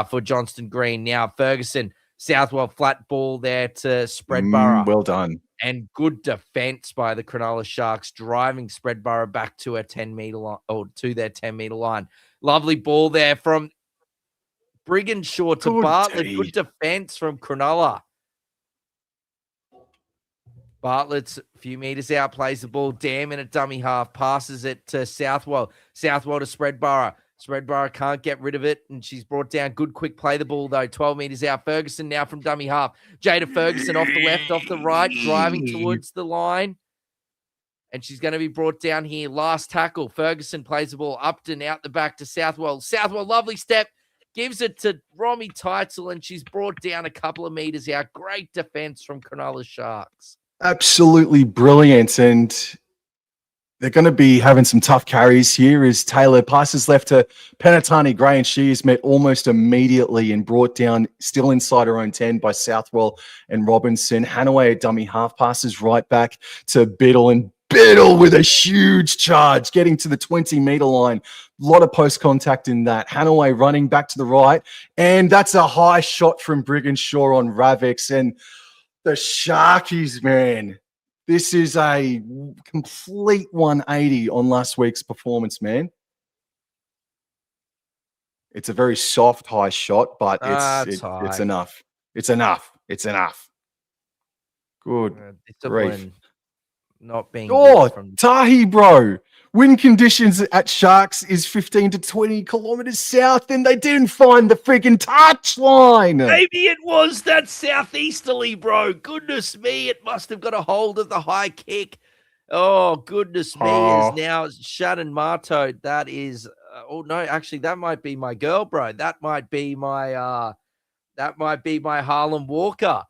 for Johnston Green. Now Ferguson, Southwell flat ball there to Spreadborough. Well done. And good defense by the Cronulla Sharks, driving Spreadborough back to her 10-meter line, or to their 10-meter line. Lovely ball there from Brigginshaw to Bartlett. Good defense from Cronulla. Bartlett's a few meters out, plays the ball, damn in a dummy half, passes it to Southwell. Southwell to Spreadborough. Spreadborough can't get rid of it, and she's brought down. Good quick play the ball, though. 12 meters out. Ferguson now from dummy half. Jada Ferguson off the left, off the right, driving towards the line. And she's going to be brought down here. Last tackle. Ferguson plays the ball. Upton out the back to Southwell. Southwell, lovely step. Gives it to Romy Teitzel, and she's brought down a couple of meters out. Great defense from Cronulla Sharks. Absolutely brilliant, and they're going to be having some tough carries here as Taylor passes left to Penatani Gray, and she is met almost immediately and brought down still inside her own 10 by Southwell and Robinson. Hanaway at dummy half passes right back to Biddle, and Biddle with a huge charge getting to the 20-meter line. A lot of post contact in that. Hanaway running back to the right, and that's a high shot from Brigginshaw on Ravix, and the Sharkies, man. This is a complete 180 on last week's performance, man. It's a very soft, high shot, but it's enough. It's enough. It's enough. Good grief. Not being Tahi, bro. Wind conditions at Sharks is 15 to 20 kilometers south, and they didn't find the friggin' touch line. Maybe it was that southeasterly, bro. Goodness me, it must have got a hold of the high kick. Oh, goodness me, is now Shannon Marto. That is, actually, that might be my girl, bro. That might be my Harlem Walker.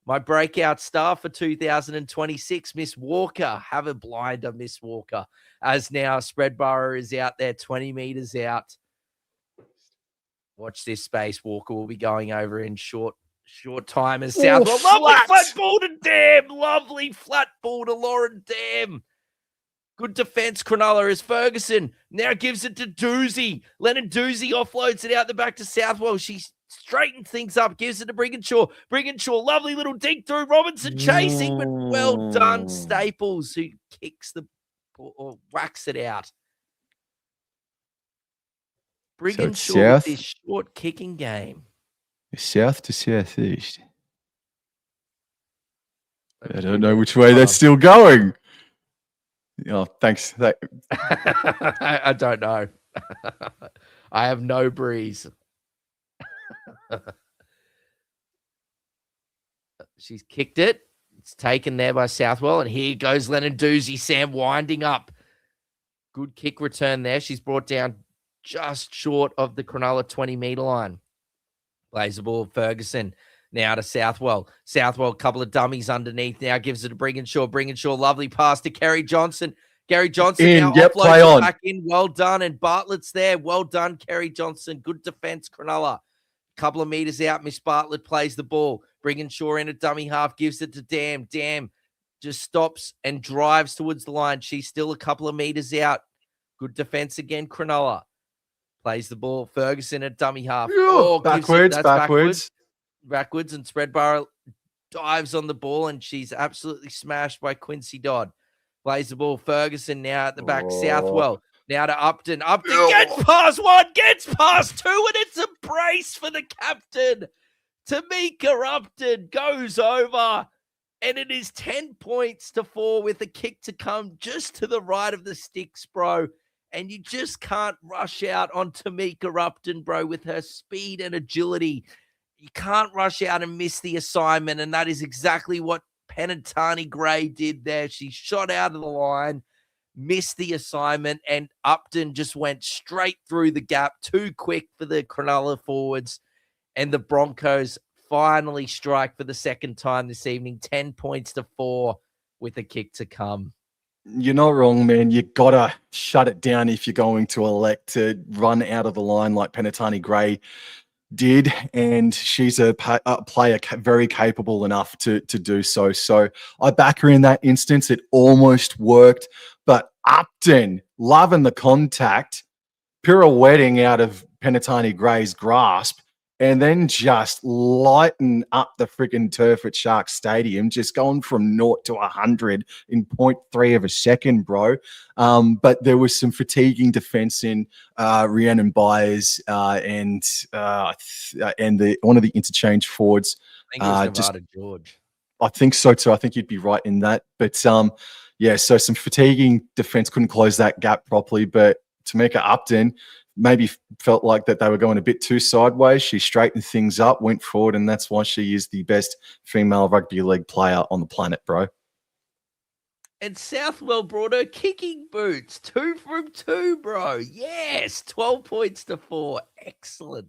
My breakout star for 2026, Miss Walker. Have a blinder, Miss Walker. As now Spreadborough is out there, 20 meters out. Watch this space. Walker will be going over in short time as Southwell. Lovely flat ball to Dam. Lovely flat ball to Lauren Dam. Good defense, Cronulla, as Ferguson now gives it to Doozy. Lennon Doozy offloads it out the back to Southwell. She's straightened things up, gives it to Brigginshaw. Brigginshaw, lovely little dig through. Robinson chasing, but well done, Staples, who kicks the ball or whacks it out. Brigginshaw with this short kicking game. South to southeast. I don't know which way that's still going. Oh, thanks. I don't know. I have no breeze. She's kicked it. It's taken there by Southwell. And here goes Lennon-Doozy. Sam winding up. Good kick return there. She's brought down just short of the Cronulla 20-meter line. Plays the ball. Ferguson now to Southwell. Southwell, a couple of dummies underneath. Now gives it to Brigginshaw. Brigginshaw, lovely pass to Kerry Johnson. Kerry Johnson now offloads it back in. Well done. And Bartlett's there. Well done, Kerry Johnson. Good defense, Cronulla. Couple of meters out. Miss Bartlett plays the ball. Brigginshaw in a dummy half. Gives it to Dam. Dam just stops and drives towards the line. She's still a couple of meters out. Good defense again, Cronulla. Plays the ball. Ferguson at dummy half. Backwards. Backwards. And Spreadborough dives on the ball, and she's absolutely smashed by Quincy Dodd. Plays the ball. Ferguson now at the back. Southwell. Now to Upton. Upton gets past one, gets past two, and it's a brace for the captain. Tamika Upton goes over, and it is 10 points to 4 with a kick to come just to the right of the sticks, bro. And you just can't rush out on Tamika Upton, bro, with her speed and agility. You can't rush out and miss the assignment, and that is exactly what Penatani Gray did there. She shot out of the line, missed the assignment, and Upton just went straight through the gap, too quick for the Cronulla forwards, and the Broncos finally strike for the second time this evening, 10 points to 4 with a kick to come. You're not wrong, man. You gotta shut it down if you're going to elect to run out of the line like Penatani Gray did, and she's a player very capable enough to do so. So I back her in that instance. It almost worked, but Upton, loving the contact, pirouetting out of Penatani Gray's grasp, and then just lighten up the freaking turf at Shark Stadium, just going from 0 to 100 in 0.3 of a second, bro. But there was some fatiguing defense in Rhiannon Byers and one of the interchange forwards. I think it was Nevada George. I think so too. I think you'd be right in that. But yeah, so some fatiguing defense, couldn't close that gap properly. But Tamika Upton maybe felt like that they were going a bit too sideways. She straightened things up, went forward, and that's why she is the best female rugby league player on the planet, bro. And Southwell brought her kicking boots. 2 from 2, bro. Yes, 12 points to 4. Excellent.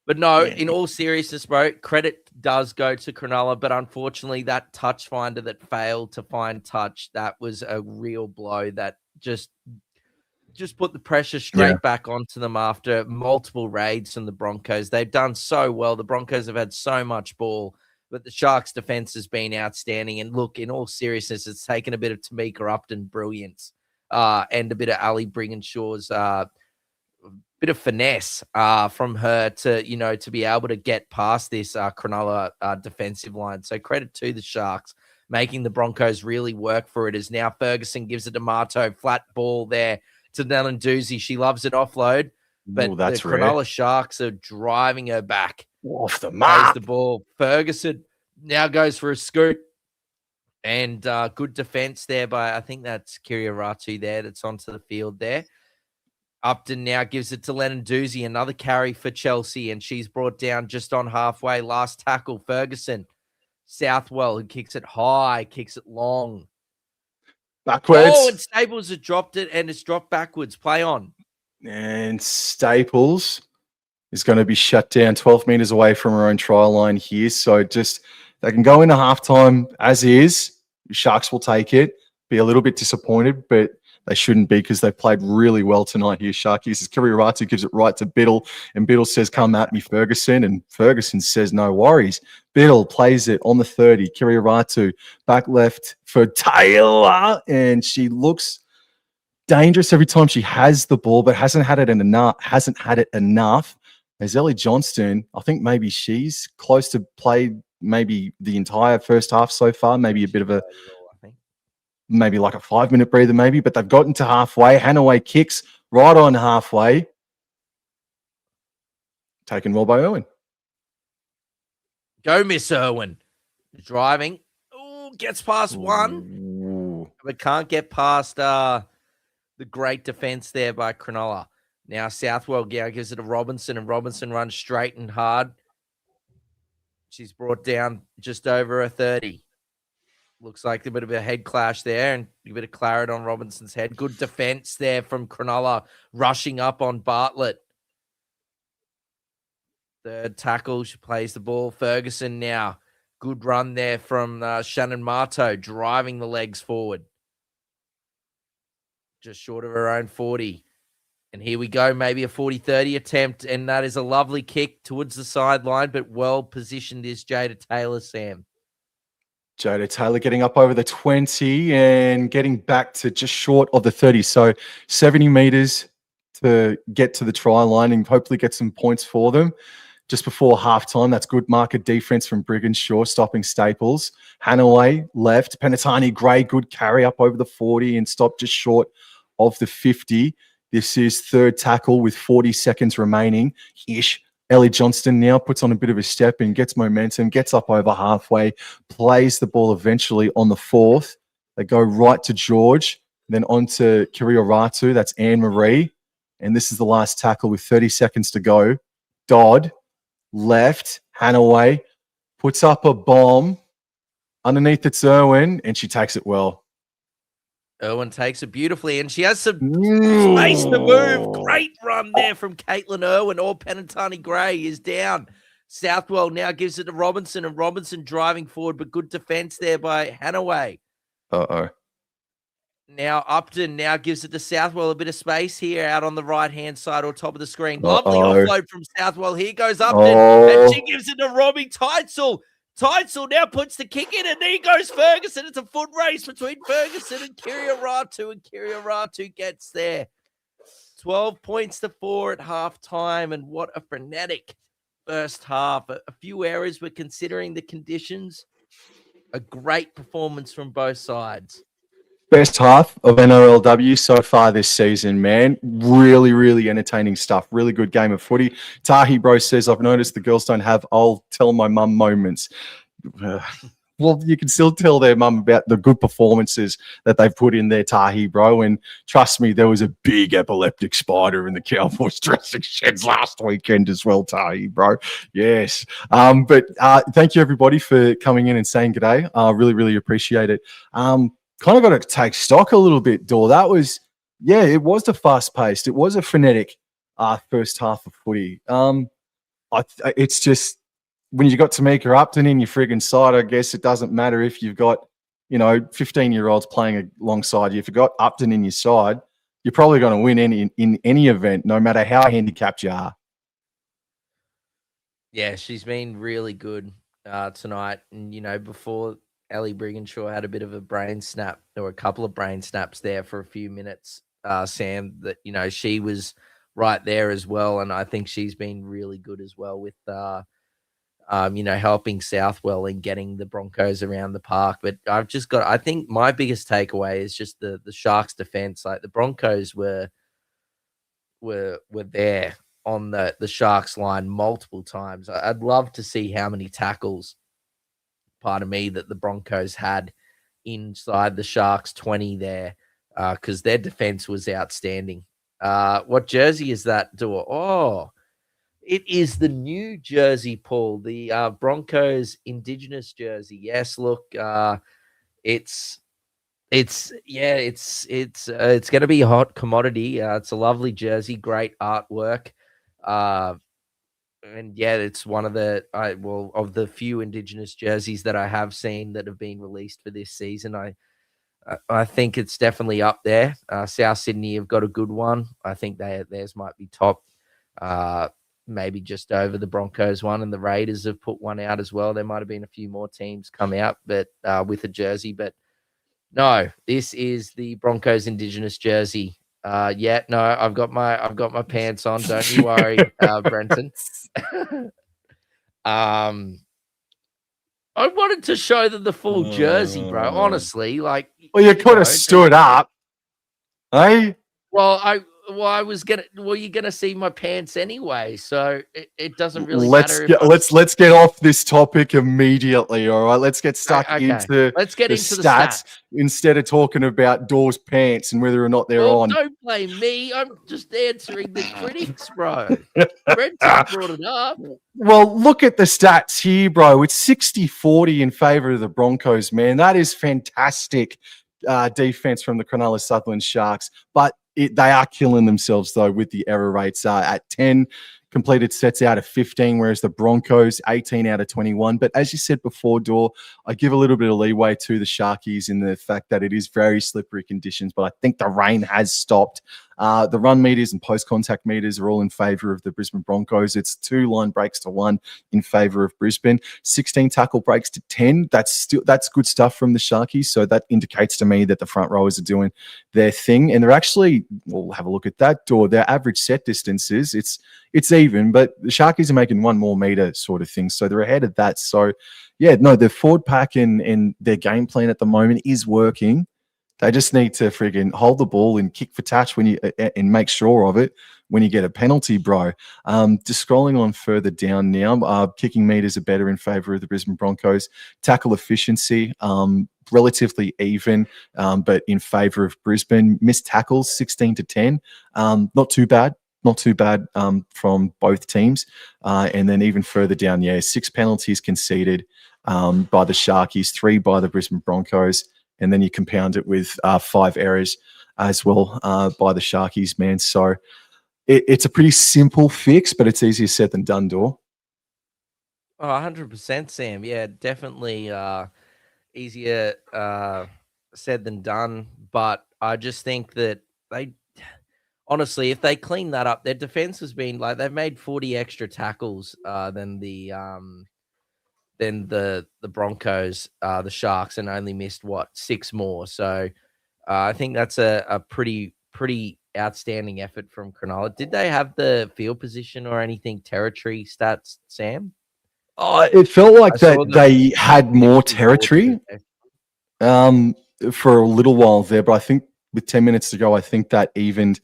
But no, in all seriousness, bro, credit does go to Cronulla, but unfortunately that touch finder that failed to find touch, that was a real blow that just put the pressure straight back onto them after multiple raids from the Broncos. They've done so well. The Broncos have had so much ball, but the Sharks' defense has been outstanding. And look, in all seriousness, it's taken a bit of Tamika Upton brilliance and a bit of Ali Brigginshaw's bit of finesse from her to be able to get past this Cronulla defensive line. So credit to the Sharks, making the Broncos really work for it. As now Ferguson gives it to Marto, flat ball there to Lennon-Doozy. She loves an offload, but the Cronulla Sharks are driving her back. Off the mark. The ball. Ferguson now goes for a scoot. And good defense there by, I think that's Kiriaratu there that's onto the field there. Upton now gives it to Lennon-Doozy, another carry for Chelsea, and she's brought down just on halfway. Last tackle, Ferguson. Southwell, who kicks it high, kicks it long. Backwards. Oh, and Staples has dropped it, and it's dropped backwards. Play on. And Staples is going to be shut down 12 meters away from her own try line here. So just, they can go into halftime as is. Sharks will take it. Be a little bit disappointed, but they shouldn't be because they played really well tonight here. Sharkies, as Kiriaratu gives it right to Biddle, and Biddle says, "Come at me, Ferguson." And Ferguson says, "No worries." Biddle plays it on the 30. Kiriaratu back left for Taylor, and she looks dangerous every time she has the ball, but hasn't had it enough. As Ellie Johnston, I think maybe she's close to play maybe the entire first half so far, maybe a bit of maybe like a 5-minute breather maybe, but they've gotten to halfway. Hanaway kicks right on halfway. Taken well by Irwin. Go, Miss Irwin. Driving. gets past one, Ooh. but can't get past the great defense there by Cronulla. Now Southwell gives it to Robinson, and Robinson runs straight and hard. She's brought down just over a 30. Looks like a bit of a head clash there, and a bit of claret on Robinson's head. Good defense there from Cronulla, rushing up on Bartlett. Third tackle, she plays the ball. Ferguson now. Good run there from Shannon Marto, driving the legs forward. Just short of her own 40. And here we go, maybe a 40-30 attempt, and that is a lovely kick towards the sideline, but well positioned is Jada Taylor, Sam. Jada Taylor getting up over the 20 and getting back to just short of the 30. So 70 meters to get to the try line and hopefully get some points for them. Just before halftime, that's good market defense from Brigginshaw, stopping Staples. Hanaway left. Penatani Gray, good carry up over the 40 and stopped just short of the 50. This is third tackle with 40 seconds remaining. Ish. Ellie Johnston now puts on a bit of a step and gets momentum, gets up over halfway, plays the ball eventually on the fourth. They go right to George, then on to Kirioratu. That's Anne-Marie. And this is the last tackle with 30 seconds to go. Dodd, left, Hanaway, puts up a bomb. Underneath it's Irwin, and she takes it well. Irwin takes it beautifully, and she has some space to move. Great run there from Caitlin Irwin. All Penatani Gray is down. Southwell now gives it to Robinson, and Robinson driving forward, but good defense there by Hanaway. Uh-oh. Now Upton now gives it to Southwell. A bit of space here out on the right-hand side or top of the screen. Lovely offload from Southwell. Here goes Upton, and she gives it to Robbie Teitzel. Teitzel now puts the kick in, and there goes Ferguson. It's a foot race between Ferguson and Kirioratu, and Kirioratu gets there. 12 points to 4 at halftime, and what a frenetic first half. A few errors, but considering the conditions, a great performance from both sides. Best half of NRLW so far this season, man. Really, really entertaining stuff. Really good game of footy. Tahi Bro says, I've noticed the girls don't have I'll tell my mum moments. Well, you can still tell their mum about the good performances that they've put in their Tahi Bro. And trust me, there was a big epileptic spider in the Cowboys dressing sheds last weekend as well, Tahi Bro. Yes. But thank you, everybody, for coming in and saying good day. Really, really appreciate it. Kind of got to take stock a little bit, Dor. That was, yeah, it was the fast-paced. It was a frenetic first half of footy. It's just, when you got Tamika Upton in your friggin' side, I guess it doesn't matter if you've got, 15-year-olds playing alongside you. If you've got Upton in your side, you're probably going to win in any event, no matter how handicapped you are. Yeah, she's been really good tonight. And, before Ellie Brigginshaw had a bit of a brain snap. There were a couple of brain snaps there for a few minutes, Sam, that, she was right there as well. And I think she's been really good as well with, helping Southwell and getting the Broncos around the park. But I think my biggest takeaway is just the Sharks defense. Like the Broncos were there on the Sharks line multiple times. I'd love to see how many tackles, pardon me, that the Broncos had inside the Sharks 20 there, because their defense was outstanding. What jersey is that, Dor? Oh, it is the new jersey, Paul, the Broncos Indigenous jersey. Yes, look, it's going to be a hot commodity. It's a lovely jersey, great artwork. And yeah, it's one of of the few Indigenous jerseys that I have seen that have been released for this season. I think it's definitely up there. South Sydney have got a good one. I think theirs might be top, maybe just over the Broncos one, and the Raiders have put one out as well. There might have been a few more teams come out, but with a jersey. But no, this is the Broncos Indigenous jersey. No, I've got my pants on. Don't you worry, Brenton. I wanted to show them the full jersey, bro. Honestly, like, well, you could have stood up, hey. Well, Well, you're gonna see my pants anyway, so it doesn't really Let's matter if get I'm. let's get off this topic immediately. All right, let's get stuck Okay, into let's get the into the stats stats. instead of talking about Dawes pants and whether or not they're Well, on. don't blame me. I'm just answering the critics, bro. Brenton's brought it up. Well, look at the stats here, bro. It's 60-40 in favor of the Broncos, man. That is fantastic defense from the Cronulla Sutherland Sharks. But they are killing themselves, though, with the error rates at 10 completed sets out of 15, whereas the Broncos, 18 out of 21. But as you said before, Dor, I give a little bit of leeway to the Sharkies in the fact that it is very slippery conditions, but I think the rain has stopped. The run meters and post-contact meters are all in favour of the Brisbane Broncos. It's 2 line breaks to 1 in favour of Brisbane. 16 tackle breaks to 10. That's good stuff from the Sharkies. So that indicates to me that the front rowers are doing their thing, and they're actually. We'll have a look at that. Or their average set distances. It's even, but the Sharkies are making 1 more meter sort of thing, so they're ahead of that. So yeah, no, the forward pack and their game plan at the moment is working. They just need to friggin' hold the ball and kick for touch when you and make sure of it when you get a penalty, bro. Just scrolling on further down now, kicking meters are better in favour of the Brisbane Broncos. Tackle efficiency, relatively even, but in favour of Brisbane. Missed tackles, 16 to 10. Not too bad. Not too bad from both teams. And then even further down, 6 penalties conceded by the Sharkies, 3 by the Brisbane Broncos. And then you compound it with 5 errors as well by the Sharkies, man. So it's a pretty simple fix, but it's easier said than done, Dor. Oh, 100%, Sam. Yeah, definitely easier said than done. But I just think that honestly, if they clean that up, their defense has been like they've made 40 extra tackles than the Broncos, the Sharks, and only missed 6 more. So I think that's a pretty outstanding effort from Cronulla. Did they have the field position or anything territory stats, Sam? It felt like I saw that they had more 54 to territory for a little while there, but I think with 10 minutes to go, I think that evened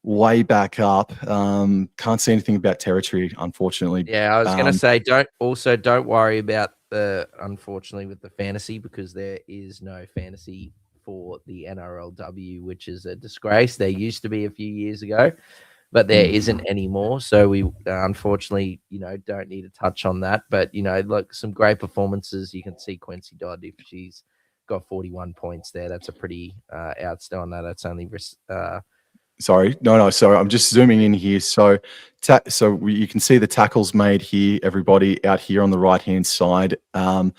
way back up. Can't see anything about territory, unfortunately. Yeah, I was gonna say don't worry about unfortunately with the fantasy, because there is no fantasy for the NRLW, which is a disgrace. There used to be a few years ago, but there isn't anymore. So we unfortunately, don't need to touch on that. But look, some great performances. You can see Quincy Dodd, if she's got 41 points there, that's a pretty outstanding. That's only Sorry, no. So I'm just zooming in here. So, you can see the tackles made here. Everybody out here on the right hand side, and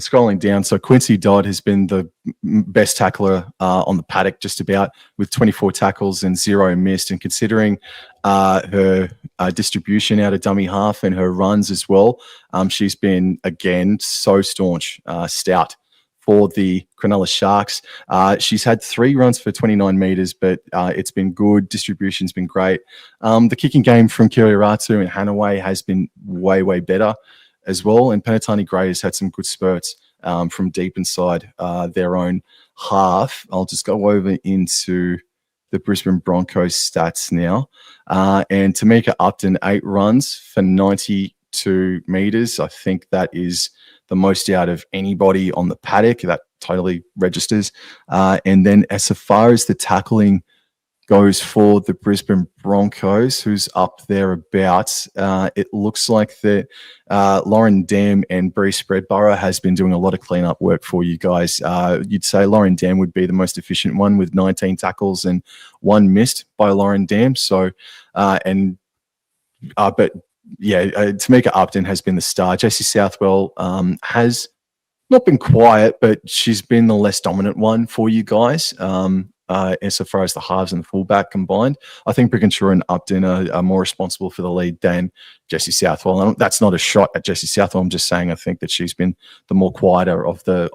scrolling down. So Quincy Dodd has been the best tackler on the paddock, just about, with 24 tackles and 0 missed. And considering her distribution out of dummy half and her runs as well, she's been again so staunch, stout for the Cronulla Sharks. She's had 3 runs for 29 metres, but it's been good. Distribution's been great. The kicking game from Kiriaratu and Hanaway has been way, way better as well. And Penatani Gray has had some good spurts from deep inside their own half. I'll just go over into the Brisbane Broncos stats now. And Tamika Upton, 8 runs for 92 metres. I think that is the most out of anybody on the paddock. That totally registers. And then as far as the tackling goes for the Brisbane Broncos, who's up thereabouts, it looks like that Lauren Dam and Bree Spreadborough has been doing a lot of cleanup work for you guys. You'd say Lauren Dam would be the most efficient one, with 19 tackles and 1 missed by Lauren Dam. So, but yeah, Tamika Upton has been the star. Jessie Southwell has not been quiet, but she's been the less dominant one for you guys. Insofar as the halves and the fullback combined, I think Brickenshaw and Upton are more responsible for the lead than Jessie Southwell. And that's not a shot at Jessie Southwell. I'm just saying I think that she's been the more quieter of the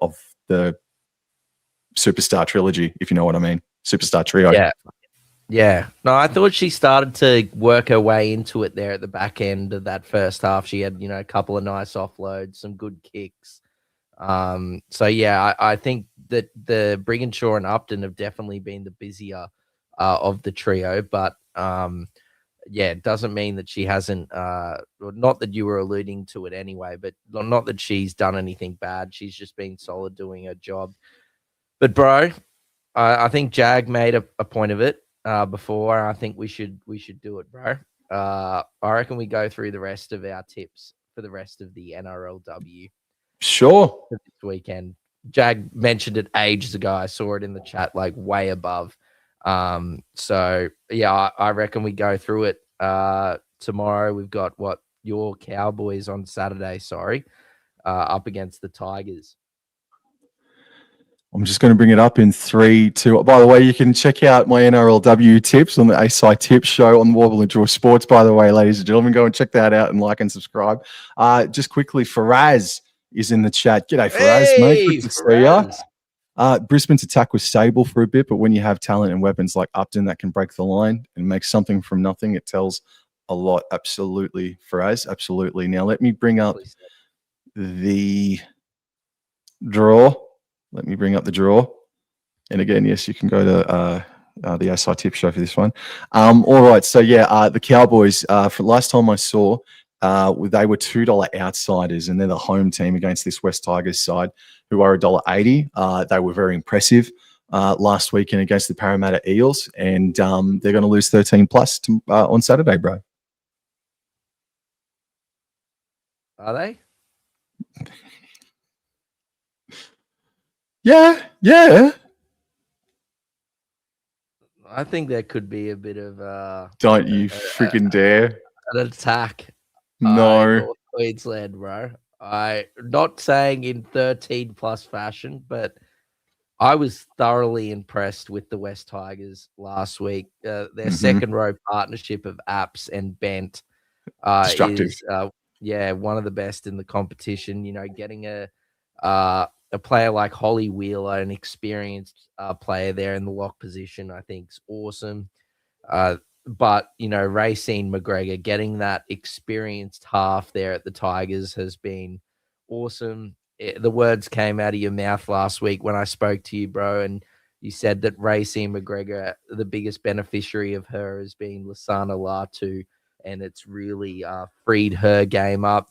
superstar trilogy, if you know what I mean. Superstar trio. Yeah. No, I thought she started to work her way into it there at the back end of that first half. She had, a couple of nice offloads, some good kicks. So yeah, I think that the Brigginshaw and Upton have definitely been the busier of the trio. But yeah, it doesn't mean that she hasn't. Well, not that you were alluding to it anyway, but not that she's done anything bad. She's just been solid doing her job. But bro, I think Jag made a point of it before. I think we should do it, bro. I reckon we go through the rest of our tips for the rest of the NRLW Sure. this weekend. Jag mentioned it ages ago. I saw it in the chat, like way above. So yeah, I reckon we go through it. Tomorrow we've got your Cowboys on Saturday. Sorry, up against the Tigers. I'm just going to bring it up in 3, 2. By the way, you can check out my NRLW tips on the ASI Tips show on Wobble and Draw Sports, by the way, ladies and gentlemen. Go and check that out and like and subscribe. Just quickly, Faraz is in the chat. G'day, Faraz, mate. Good to see ya. Brisbane's attack was stable for a bit, but when you have talent and weapons like Upton that can break the line and make something from nothing, it tells a lot. Absolutely, Faraz. Absolutely. Now, let me bring up the draw. Let me bring up the draw. And again, yes, you can go to the SI Tip show for this one. All right. So, yeah, the Cowboys, for last time I saw, they were $2 outsiders, and they're the home team against this West Tigers side, who are $1.80. They were very impressive last weekend against the Parramatta Eels, and they're going to lose 13 plus on Saturday, bro. Are they? Yeah. I think there could be a bit of don't you freaking dare an attack. No, Queensland, bro. I not saying in 13 plus fashion, but I was thoroughly impressed with the West Tigers last week. Their second row partnership of Apps and Bent is one of the best in the competition. You know, getting a player like Holly Wheeler, an experienced player there in the lock position, I think is awesome. But, you know, Racine McGregor getting that experienced half there at the Tigers has been awesome. The words came out of your mouth last week when I spoke to you, bro, and you said that Racine McGregor, the biggest beneficiary of her has been Lasana Latu, and it's really freed her game up.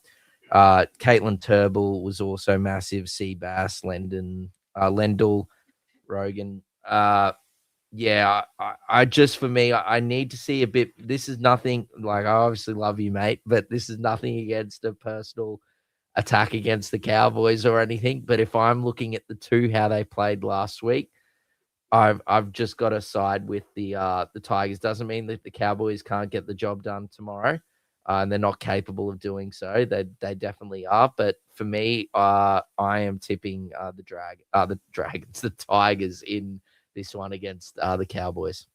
Caitlin Turnbull was also massive. Seabass, Lendl, Rogan. I just, for me, I need to see a bit. This is nothing, like, I obviously love you, mate, but this is nothing against a personal attack against the Cowboys or anything. But if I'm looking at the two, how they played last week, I've just got to side with the Tigers. Doesn't mean that the Cowboys can't get the job done tomorrow, and they're not capable of doing so. They definitely are. But for me, I am tipping the Tigers in this one against the Cowboys.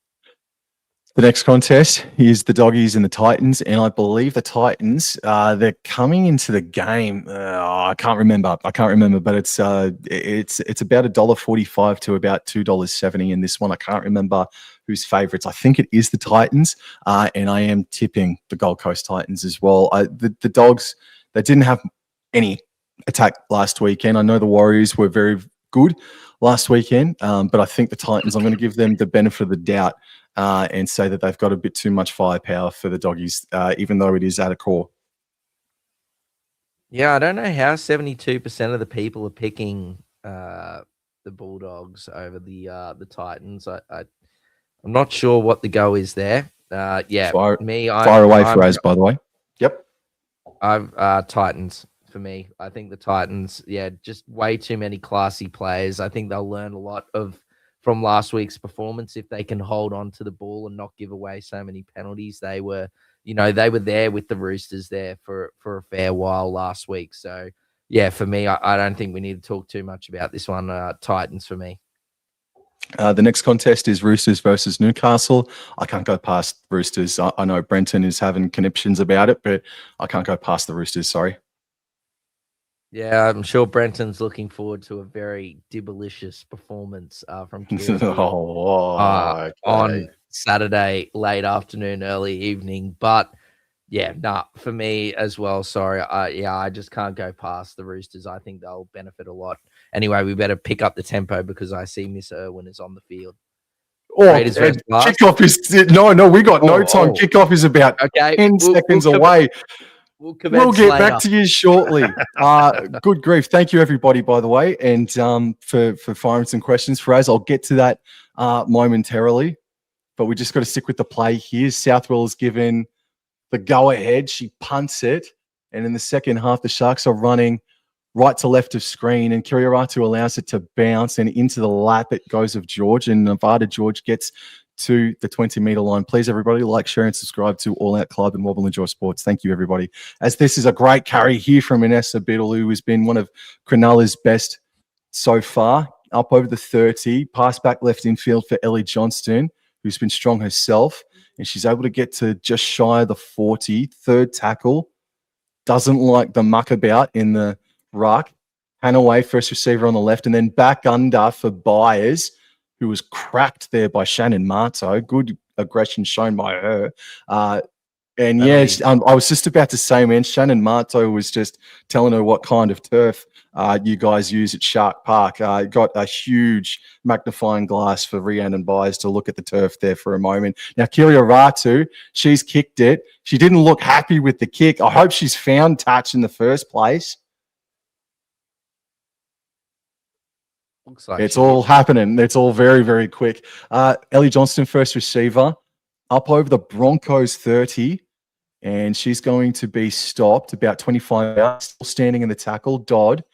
The next contest is the Doggies and the Titans, and I believe the Titans, they're coming into the game. I can't remember, but it's about $1.45 to about $2.70 in this one. I can't remember who's favourites. I think it is the Titans, and I am tipping the Gold Coast Titans as well. The Dogs, they didn't have any attack last weekend. I know the Warriors were very good last weekend, but I think the Titans, I'm going to give them the benefit of the doubt and say that they've got a bit too much firepower for the Doggies, even though it is at a core. Yeah, I don't know how 72% of the people are picking the Bulldogs over the Titans. I'm not sure what the go is there. Fire away for us, by the way. Yep. I've Titans for me. I think the Titans, just way too many classy players. I think they'll learn a lot from last week's performance if they can hold on to the ball and not give away so many penalties. They were there with the Roosters there for a fair while last week. So, yeah, for me, I don't think we need to talk too much about this one. Titans for me. The next contest is Roosters versus Newcastle. I can't go past Roosters. I know Brenton is having conniptions about it, but I can't go past the Roosters, sorry. Yeah, I'm sure Brenton's looking forward to a very dibbalicious performance from Kieran on Saturday, late afternoon, early evening. But for me as well, sorry. I just can't go past the Roosters. I think they'll benefit a lot. Anyway, we better pick up the tempo because I see Miss Irwin is on the field. Oh, Raiders versus Blast? kickoff is no. We got no time. Oh. Kickoff is about Okay, 10 seconds away. We'll We'll commence get later. back to you shortly. Good grief. Thank you, everybody, by the way, and for firing some questions for us. I'll get to that momentarily, but we just got to stick with the play here. Southwell is given the go-ahead. She punts it, and in the second half, the Sharks are running right to left of screen, and Kirioratu allows it to bounce and into the lap it goes of George, and Nevada George gets to the 20-meter line. Please, everybody, like, share, and subscribe to All Out Club and Wobble Enjoy Sports. Thank you, everybody. As this is a great carry here from Inessa Biddle, who has been one of Cronulla's best so far. Up over the 30, pass back left infield for Ellie Johnston, who's been strong herself, and she's able to get to just shy of the 40. Third tackle. Doesn't like the muck about in the ruck. Hanaway, first receiver on the left, and then back under for Byers, who was cracked there by Shannon Marto. Good aggression shown by her. And yes, I was just about to say, man, Shannon Marto was just telling her what kind of turf you guys use at Shark Park. Got a huge magnifying glass for Rhiannon Byers to look at the turf there for a moment. Now, Kirioratu, she's kicked it. She didn't look happy with the kick. I hope she's found touch in the first place. Looks like it's all happening. It's all very, very quick. Ellie Johnston, first receiver, up over the Broncos 30. And she's going to be stopped about 25 yards, still standing in the tackle. Dodd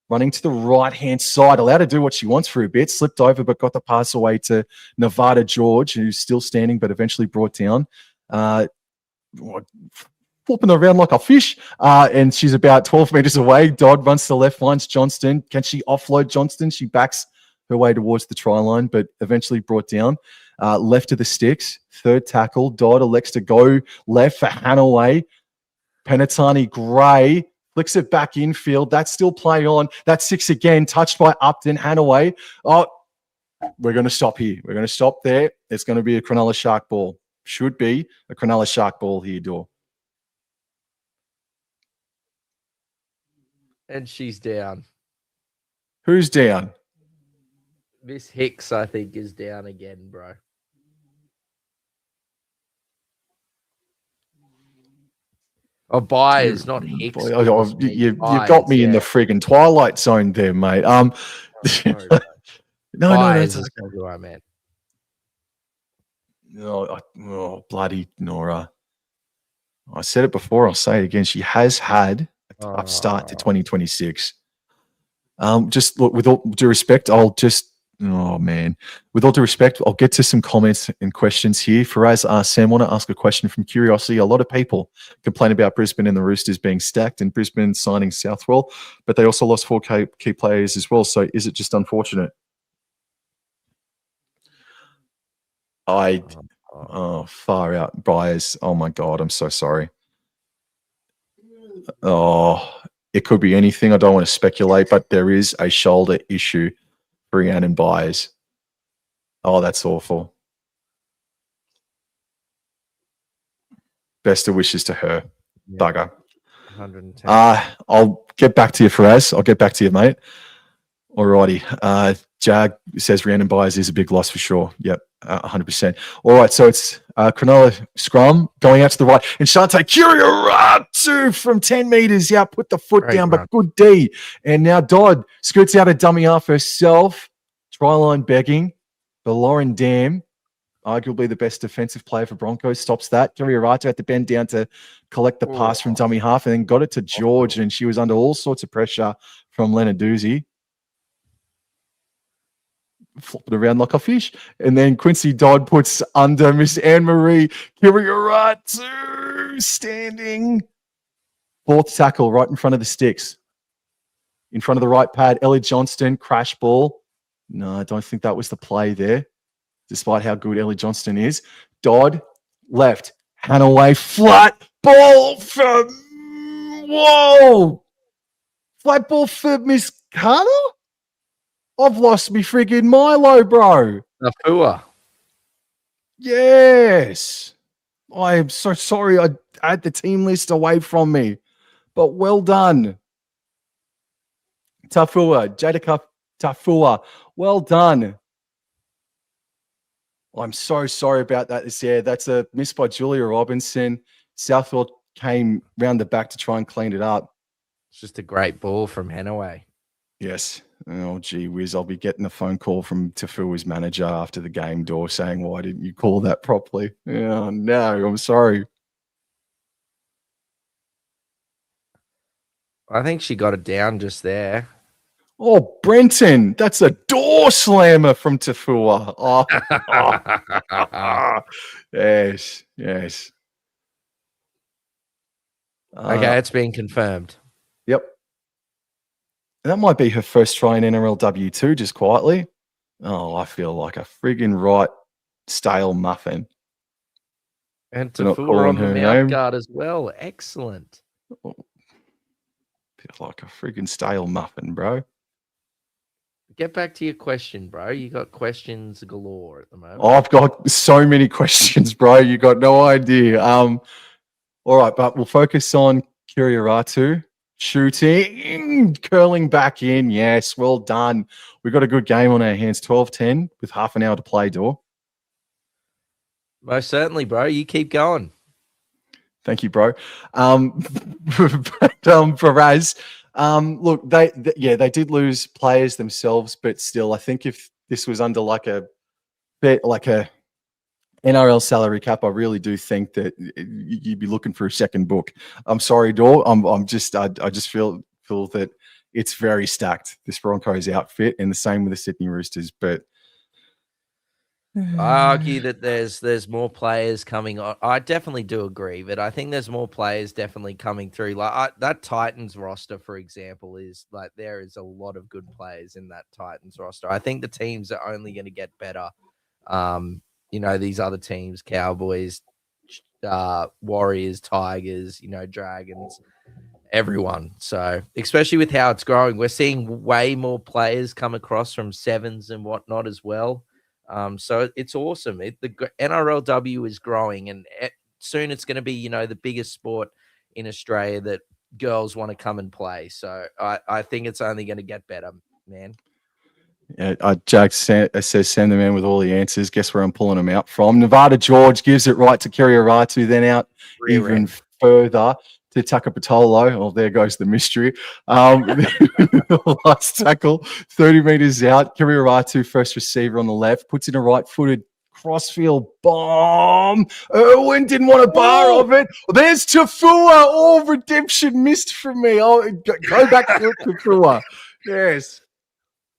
running to the right-hand side, allowed to do what she wants for a bit, slipped over but got the pass away to Nevada George, who's still standing but eventually brought down. Flipping around like a fish, and she's about 12 meters away. Dodd runs to the left, finds Johnston. Can she offload Johnston? She backs her way towards the try line, but eventually brought down. Left of the sticks, third tackle. Dodd elects to go left for Hanaway. Penatani Gray flicks it back infield. That's still play on. That's 6 again, touched by Upton. Hanaway. Oh, we're going to stop here. We're going to stop there. It's going to be a Cronulla Shark ball. Should be a Cronulla Shark ball here, Dor. And she's down. Who's down? Miss Hicks, I think, is down again, bro. Oh, Byers, not Hicks. You've got me in the friggin' twilight zone there, mate. Sorry, no, that's exactly what I meant. Oh, bloody Nora. I said it before, I'll say it again. She has had a tough start to 2026. Just look, with all due respect, with all due respect, I'll get to some comments and questions here. Faraz Sam, want to ask a question from curiosity. A lot of people complain about Brisbane and the Roosters being stacked and Brisbane signing Southwell, but they also lost 4 key players as well. So is it just unfortunate? Far out. Byers. Oh my God, I'm so sorry. It could be anything. I don't want to speculate, but there is a shoulder issue for Rhiannon Byers. Oh, that's awful. Best of wishes to her. Yeah. Bugger. 110. I'll get back to you, Faraz. I'll get back to you, mate. Alrighty. Jag says Rhiannon Byers is a big loss for sure. Yep, 100%. All right, so it's Cronulla scrum going out to the right. And Shante Kirioratu from 10 meters. Yeah, put the foot down, but good D. And now Dodd scoots out a dummy half herself. Try line begging for Lauren Dam, arguably the best defensive player for Broncos. Stops that. Kirioratu had to bend down to collect the pass from dummy half and then got it to George. And she was under all sorts of pressure from Lenarduzzi. Flopping around like a fish. And then Quincy Dodd puts under Miss Anne-Marie Kirioratu standing. Fourth tackle right in front of the sticks. In front of the right pad, Ellie Johnston, crash ball. No, I don't think that was the play there, despite how good Ellie Johnston is. Dodd, left. Hanaway, flat ball for... Whoa! Flat ball for Miss Carter? I've lost me friggin' Milo, bro. Nafua. Yes. I am so sorry I had the team list away from me. But well done. Tafua, Jadika Tafua. Well done. I'm so sorry about that. That's a miss by Julia Robinson. Southwell came round the back to try and clean it up. It's just a great ball from Henaway. Yes. Oh, gee whiz. I'll be getting a phone call from Tafua's manager after the game door saying, why didn't you call that properly? Oh, no, I'm sorry. I think she got it down just there. Oh, Brenton, that's a door slammer from Tafua. Yes, yes. Okay, it's been confirmed. Yep. That might be her first try in NRLW too, just quietly. Oh, I feel like a friggin' right stale muffin. And For not Tafua calling on the her mouth name. guard as well. Excellent. Feel like a friggin' stale muffin, bro. Get back to your question, bro. You got questions galore at the moment. I've got so many questions, bro. You got no idea. All right, but we'll focus on Kiriaratu shooting, curling back in. Yes, well done. We've got a good game on our hands. 12-10 with half an hour to play, Door. Most certainly, bro. You keep going. Thank you, bro. For Raz, look, they did lose players themselves, but still, I think if this was under like a NRL salary cap, I really do think that you'd be looking for a second book. I'm sorry, Dor. I just feel that it's very stacked, this Broncos outfit, and the same with the Sydney Roosters. But I argue that there's more players coming on. I definitely do agree, but I think there's more players definitely coming through. That Titans roster, for example, is like there is a lot of good players in that Titans roster. I think the teams are only going to get better. These other teams, Cowboys, Warriors, Tigers, Dragons, everyone. So especially with how it's growing, we're seeing way more players come across from sevens and whatnot as well. So it's awesome. The NRLW is growing, and soon it's going to be, the biggest sport in Australia that girls want to come and play. So I think it's only going to get better, man. Yeah, Jack says, send the man with all the answers. Guess where I'm pulling them out from? Nevada George gives it right to Kiriaratu, then out even further to Takapatolo. Oh, there goes the mystery. Last tackle, 30 meters out. Kiriaratu, first receiver on the left, puts in a right-footed crossfield bomb. Irwin didn't want a bar of it. There's Tafua. Oh, redemption missed from me. Oh, go back to Tafua. Yes.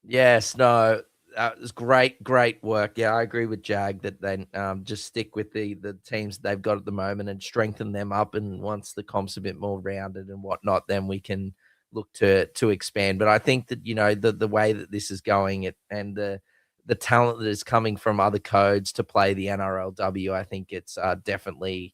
Yes, no, it was great work. Yeah, I agree with Jag that they just stick with the teams they've got at the moment and strengthen them up. And once the comp's a bit more rounded and whatnot, then we can look to expand. But I think that the way that this is going, and the talent that is coming from other codes to play the NRLW, I think it's definitely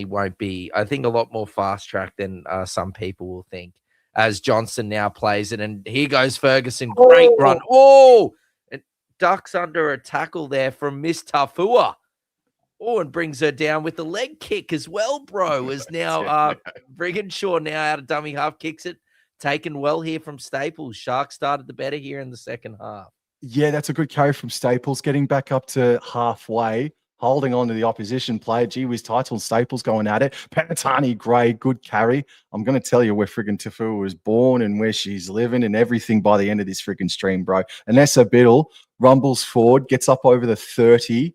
won't be. I think a lot more fast track than some people will think, as Johnson now plays it. And here goes Ferguson. Great run. Oh, it ducks under a tackle there from Miss Tafua. Oh, and brings her down with the leg kick as well, bro. Is now Brigginshaw now out of dummy half, kicks it. Taken well here from Staples. Sharks started the better here in the second half. Yeah, that's a good carry from Staples, getting back up to halfway, holding on to the opposition player. Gee whiz, Title Staples going at it. Panatani Gray, good carry. I'm going to tell you where friggin' Tafua was born and where she's living and everything by the end of this friggin' stream, bro. Anessa Biddle rumbles forward, gets up over the 30.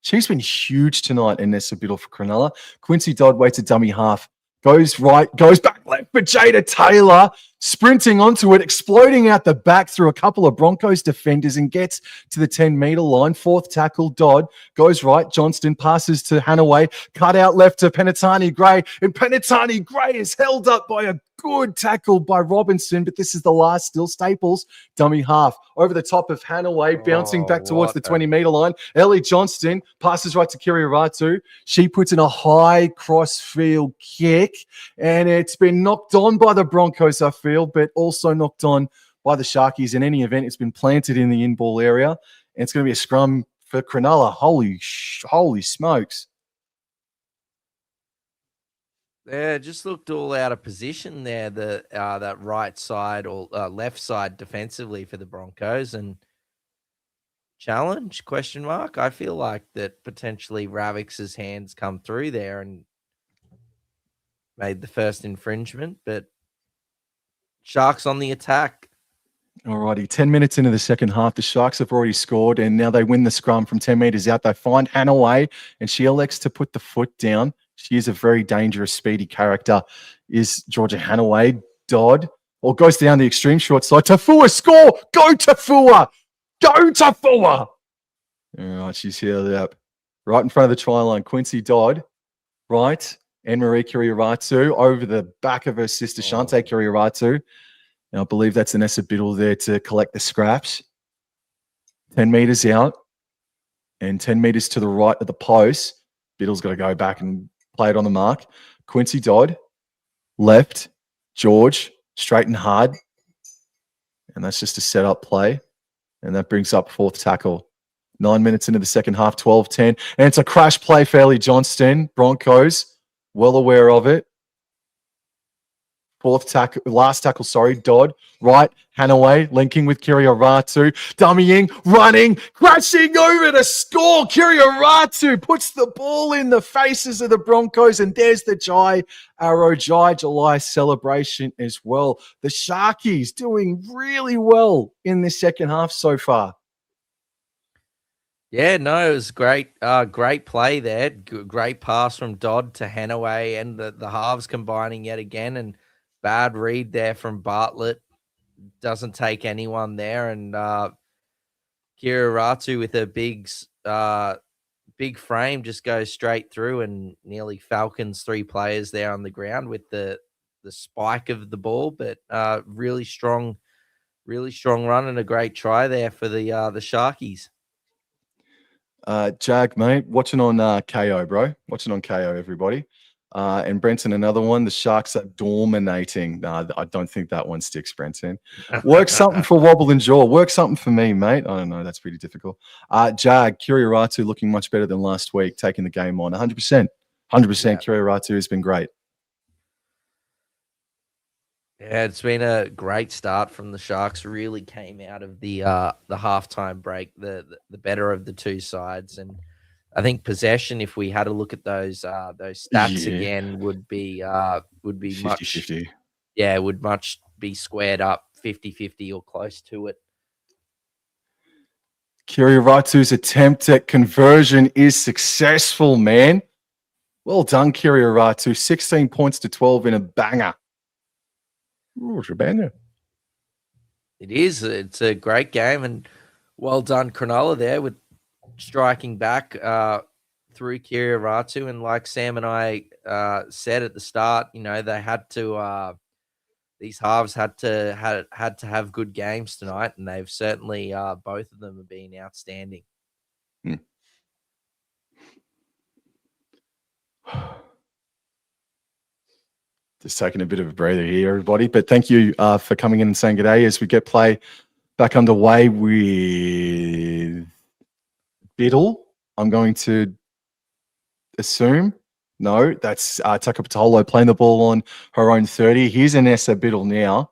She's been huge tonight, Anessa Biddle for Cronulla. Quincy Dodd waits a dummy half. Goes right, goes back left for Jada Taylor, sprinting onto it, exploding out the back through a couple of Broncos defenders and gets to the 10-meter line. Fourth tackle, Dodd goes right. Johnston passes to Hanaway, cut out left to Penatani Gray, and Penatani Gray is held up by a good tackle by Robinson, but this is the last still. Staples, dummy half, over the top of Hanaway, bouncing back towards the 20-meter line. Ellie Johnston passes right to Kiriaratu. She puts in a high cross-field kick, and it's been knocked on by the Broncos, I feel, but also knocked on by the Sharkies. In any event, it's been planted in the in-ball area, and it's going to be a scrum for Cronulla. Holy smokes. Yeah, just looked all out of position there, that right side or left side defensively for the Broncos. And challenge? Question mark. I feel like that potentially Ravix's hands come through there and made the first infringement, but Sharks on the attack. Alrighty, 10 minutes into the second half, the Sharks have already scored, and now they win the scrum from 10 metres out. They find Hanaway, and she elects to put the foot down. She is a very dangerous, speedy character, is Georgia Hanaway. Dodd, or goes down the extreme short side. Tafua, score! Go Tafua! Go Tafua! All right, she's healed up. Right in front of the try line, Quincy Dodd, right? Anne-Marie Kiriaratu over the back of her sister, Shante Kiriaratu. And I believe that's Anessa Biddle there to collect the scraps. 10 metres out and 10 metres to the right of the post. Biddle's got to go back and play it on the mark. Quincy Dodd, left. George, straight and hard. And that's just a set-up play. And that brings up fourth tackle. 9 minutes into the second half, 12-10. And it's a crash play for Ellie Johnston. Broncos, well aware of it. Last tackle, Dodd, right, Hanaway, linking with Kiriaratu, dummying, running, crashing over to score. Kiriaratu puts the ball in the faces of the Broncos, and there's the July celebration as well. The Sharkies doing really well in the second half so far. Yeah, no, it was great. Great play there. Great pass from Dodd to Hanaway, and the halves combining yet again, and bad read there from Bartlett. Doesn't take anyone there. And Kiriaratu with a big frame just goes straight through and nearly Falcons 3 players there on the ground with the spike of the ball. But really strong run and a great try there for the Sharkies. Jag, mate, watching on KO, bro. Watching on KO, everybody. And Brenton, another one. The Sharks are dominating. I don't think that one sticks, Brenton. Work something for Wobble and Jaw. Work something for me, mate. I don't know. That's pretty difficult. Jag, Kiriaratu looking much better than last week, taking the game on. 100%. 100%. Yeah. Kiriaratu has been great. Yeah, it's been a great start from the Sharks. Really came out of the halftime break, the better of the two sides, and I think possession, if we had a look at those stats again, would be 50, much 50. Yeah, would much be squared up 50-50 or close to it. Kiriaratu's attempt at conversion is successful, man. Well done, Kiriaratu. 16 points to 12 in a banger. Ooh, it's a banger. It is. It's a great game, and well done, Cronulla there with striking back through Kiriaratu. And like Sam and I said at the start, they had to these halves had to have good games tonight, and they've certainly both of them have been outstanding. Just taking a bit of a breather here, everybody. But thank you for coming in and saying good day as we get play back underway with Biddle. I'm going to assume. No, that's Tucker Patolo playing the ball on her own 30. Here's Anessa Biddle now.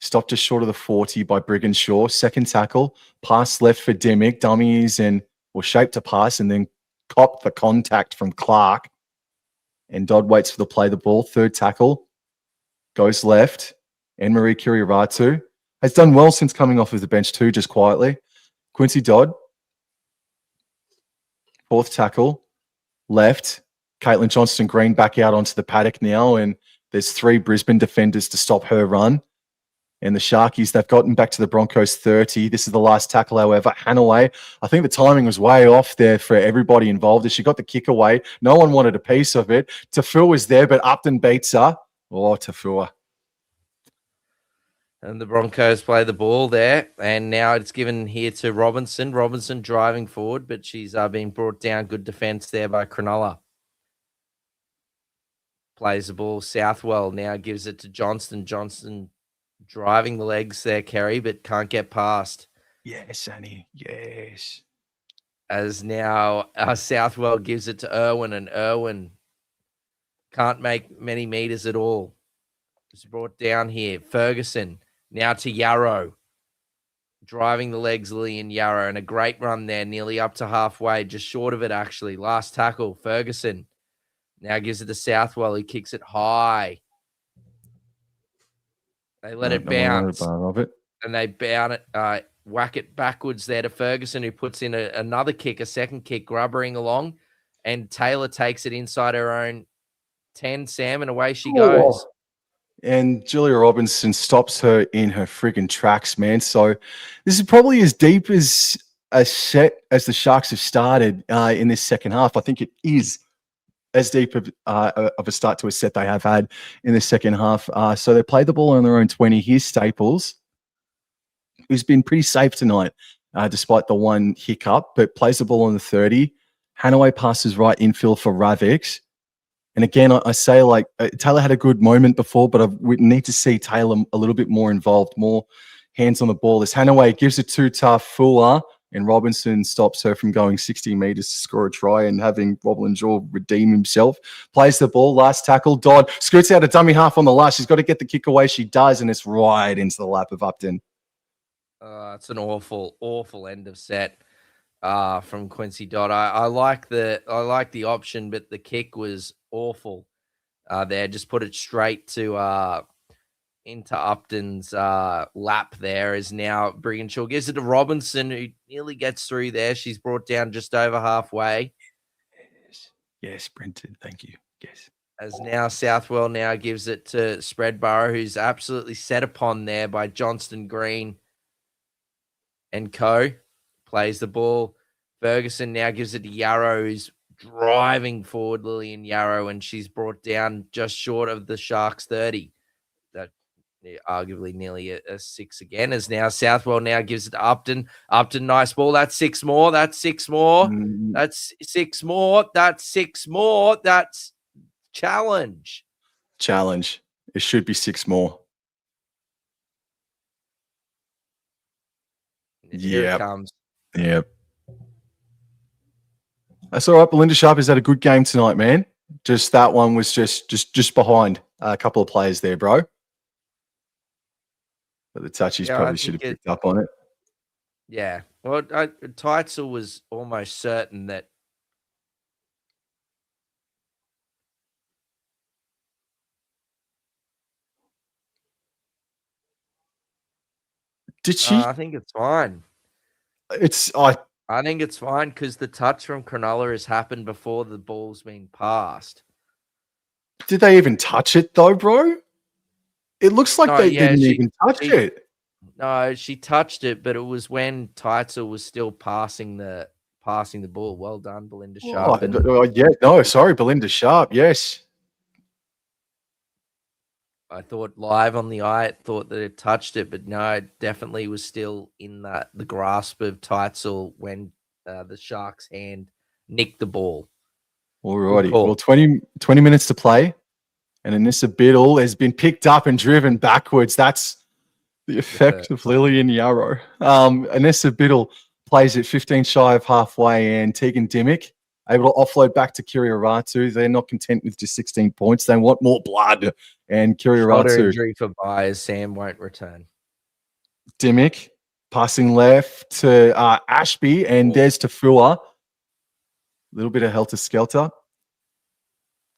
Stopped just short of the 40 by Brigginshaw. Second tackle. Pass left for Dimick. Dummies and shaped to pass and then copped the contact from Clark. And Dodd waits for the play the ball. Third tackle. Goes left. Anne-Marie Kiriaratu has done well since coming off of the bench too, just quietly. Quincy Dodd. Fourth tackle. Left. Caitlin Johnston-Green back out onto the paddock now, and there's 3 Brisbane defenders to stop her run. And the Sharkies, they've gotten back to the Broncos 30. This is the last tackle, however. Hanaway, I think the timing was way off there for everybody involved as she got the kick away. No one wanted a piece of it. Tafua was there, but Upton beats her. Oh, Tafua. And the Broncos play the ball there. And now it's given here to Robinson. Robinson driving forward, but she's been brought down. Good defense there by Cronulla. Plays the ball. Southwell now gives it to Johnston. Johnston driving the legs there, Kerry, but can't get past. Yes, Annie. Yes. As now Southwell gives it to Irwin, and Irwin can't make many meters at all. It's brought down here. Ferguson now to Yarrow. driving the legs, Lillian Yarrow, and a great run there, nearly up to halfway, just short of it, actually. Last tackle, Ferguson. Now gives it to Southwell, who kicks it high. They let it bounce, and they whack it backwards there to Ferguson, who puts in another kick, a second kick, grubbering along, and Taylor takes it inside her own 10, Sam, and away she goes. And Julia Robinson stops her in her friggin' tracks, man. So this is probably as deep as a set as the Sharks have started in this second half. I think it is as deep of a start to a set they have had in the second half. So they played the ball on their own 20. Here's Staples, who's been pretty safe tonight, despite the one hiccup, but plays the ball on the 30. Hanaway passes right infield for Ravix. And again, I say, like, Taylor had a good moment before, but we need to see Taylor a little bit more involved, more hands on the ball. As Hanaway gives it too tough, Fuller, and Robinson stops her from going 60 meters to score a try and having Roblin Jaw redeem himself. Plays the ball, last tackle. Dodd scoots out a dummy half on the last. She's got to get the kick away. She does, and it's right into the lap of Upton. It's an awful, awful end of set from Quincy Dodd. I like the option, but the kick was awful. There, just put it straight to into Upton's lap. There is now Brigginshaw gives it to Robinson, who nearly gets through there. She's brought down just over halfway. Yes, Brenton, thank you. Yes. As now Southwell now gives it to Spreadborough, who's absolutely set upon there by Johnston Green and co. Plays the ball. Ferguson now gives it to Yarrow, who's driving forward, Lillian Yarrow, and she's brought down just short of the Sharks 30. That arguably nearly a 6 again. As now Southwell now gives it to Upton. Upton, nice ball. That's 6 more. That's 6 more. That's 6 more. That's 6 more. That's challenge. Challenge. It should be 6 more. Here it comes. Yep. That's all right. Belinda Sharp has had a good game tonight, man. Just that one was just behind a couple of players there, bro. But the touchies probably should have picked up on it. Yeah. Well, Teitzel was almost certain that. Did she? I think it's fine. I think it's fine because the touch from Cronulla has happened before the ball's been passed. Did they even touch it though, bro? It looks like they didn't even touch it. No, she touched it, but it was when Teitzel was still passing the ball. Well done, Belinda Sharp. Belinda Sharp. Yes. I thought live on the eye, thought that it touched it, but no, it definitely was still in the grasp of Teitzel when the Sharks' hand nicked the ball. Alrighty. Well, 20 minutes to play, and Anissa Biddle has been picked up and driven backwards. That's the effect of Lillian Yarrow. Anissa Biddle plays at 15 shy of halfway, and Tegan Dimmick able to offload back to Kirioratu. They're not content with just 16 points. They want more blood. And Kirioratu. Injury for buyers. Sam won't return. Dimmick passing left to Ashby, and there's Tafua. A little bit of helter-skelter.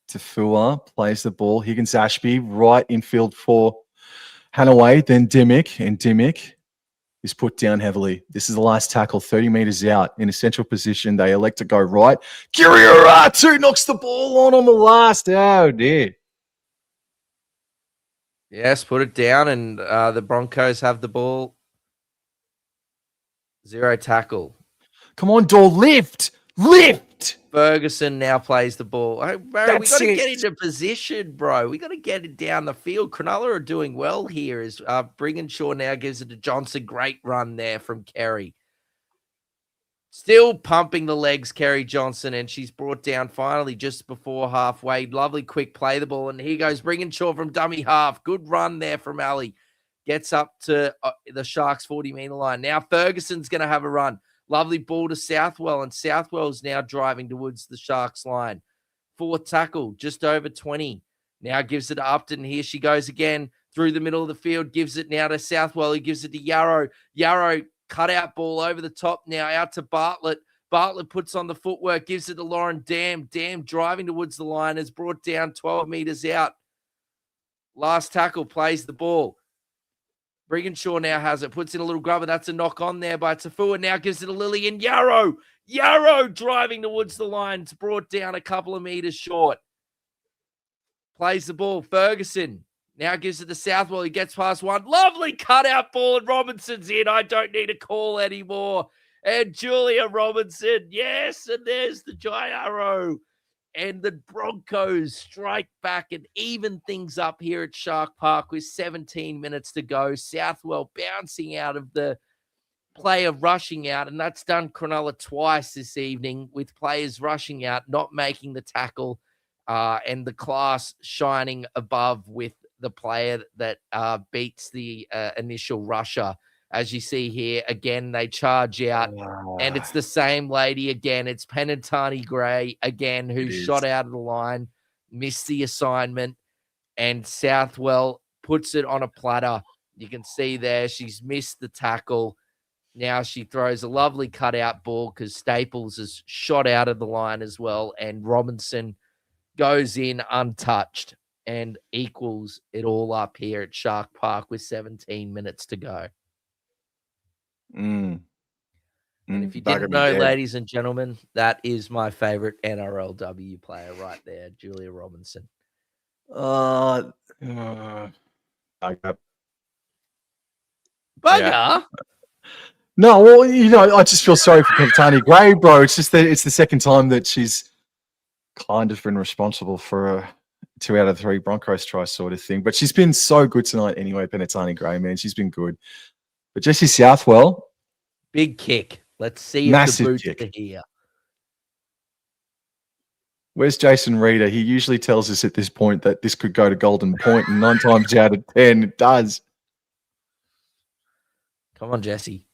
Tafua plays the ball. Higgins Ashby right infield for Hanaway, then Dimmick, and Dimmick is put down heavily. This is the last tackle, 30 meters out in a central position. They elect to go right. Kirioratu knocks the ball on the last. Oh, dear. Yes, put it down, and the Broncos have the ball. 0 tackle. Come on, Door, lift! Ferguson now plays the ball. Hey, bro, we got to get into position, bro. We got to get it down the field. Cronulla are doing well here. As Brigginshaw now gives it to Johnson. Great run there from Kerry. Still pumping the legs, Kerry Johnson, and she's brought down finally just before halfway. Lovely quick play the ball, and here goes Brigginshaw from dummy half. Good run there from Ali. Gets up to the Sharks' 40-meter line. Now Ferguson's going to have a run. Lovely ball to Southwell, and Southwell's now driving towards the Sharks line. 4th tackle, just over 20. Now gives it to Upton. Here she goes again through the middle of the field. Gives it now to Southwell. He gives it to Yarrow. Yarrow cutout ball over the top now, out to Bartlett. Bartlett puts on the footwork, gives it to Lauren Dam. Dam driving towards the line, is brought down 12 meters out. Last tackle, plays the ball. Brigginshaw now has it, puts in a little grubber. That's a knock on there by Tafua. Now gives it to Lillian Yarrow. Yarrow driving towards the line. It's brought down a couple of meters short. Plays the ball. Ferguson now gives it to Southwell. He gets past one. Lovely cutout ball, and Robinson's in. I don't need a call anymore. And Julia Robinson, yes, and there's the Yarrow. And the Broncos strike back and even things up here at Shark Park with 17 minutes to go. Southwell bouncing out of the player rushing out, and that's done Cronulla twice this evening with players rushing out, not making the tackle, and the class shining above with the player that beats the initial rusher. As you see here, again, they charge out, and it's the same lady again. It's Penatani Gray again, who shot out of the line, missed the assignment, and Southwell puts it on a platter. You can see there she's missed the tackle. Now she throws a lovely cutout ball because Staples is shot out of the line as well, and Robinson goes in untouched and equals it all up here at Shark Park with 17 minutes to go. And if you didn't know, ladies and gentlemen, that is my favorite NRLW player right there, Julia Robinson. Bugger. Yeah. No, well, I just feel sorry for Penatani Gray, bro. It's just that it's the second time that she's kind of been responsible for a 2 out of 3 Broncos try sort of thing. But she's been so good tonight anyway, Penatani Gray, man. She's been good. But Jesse Southwell. Big kick. Let's see massive if the kick. boot's here. Where's Jason Reeder? He usually tells us at this point that this could go to Golden Point, and 9 times out of 10, it does. Come on, Jesse.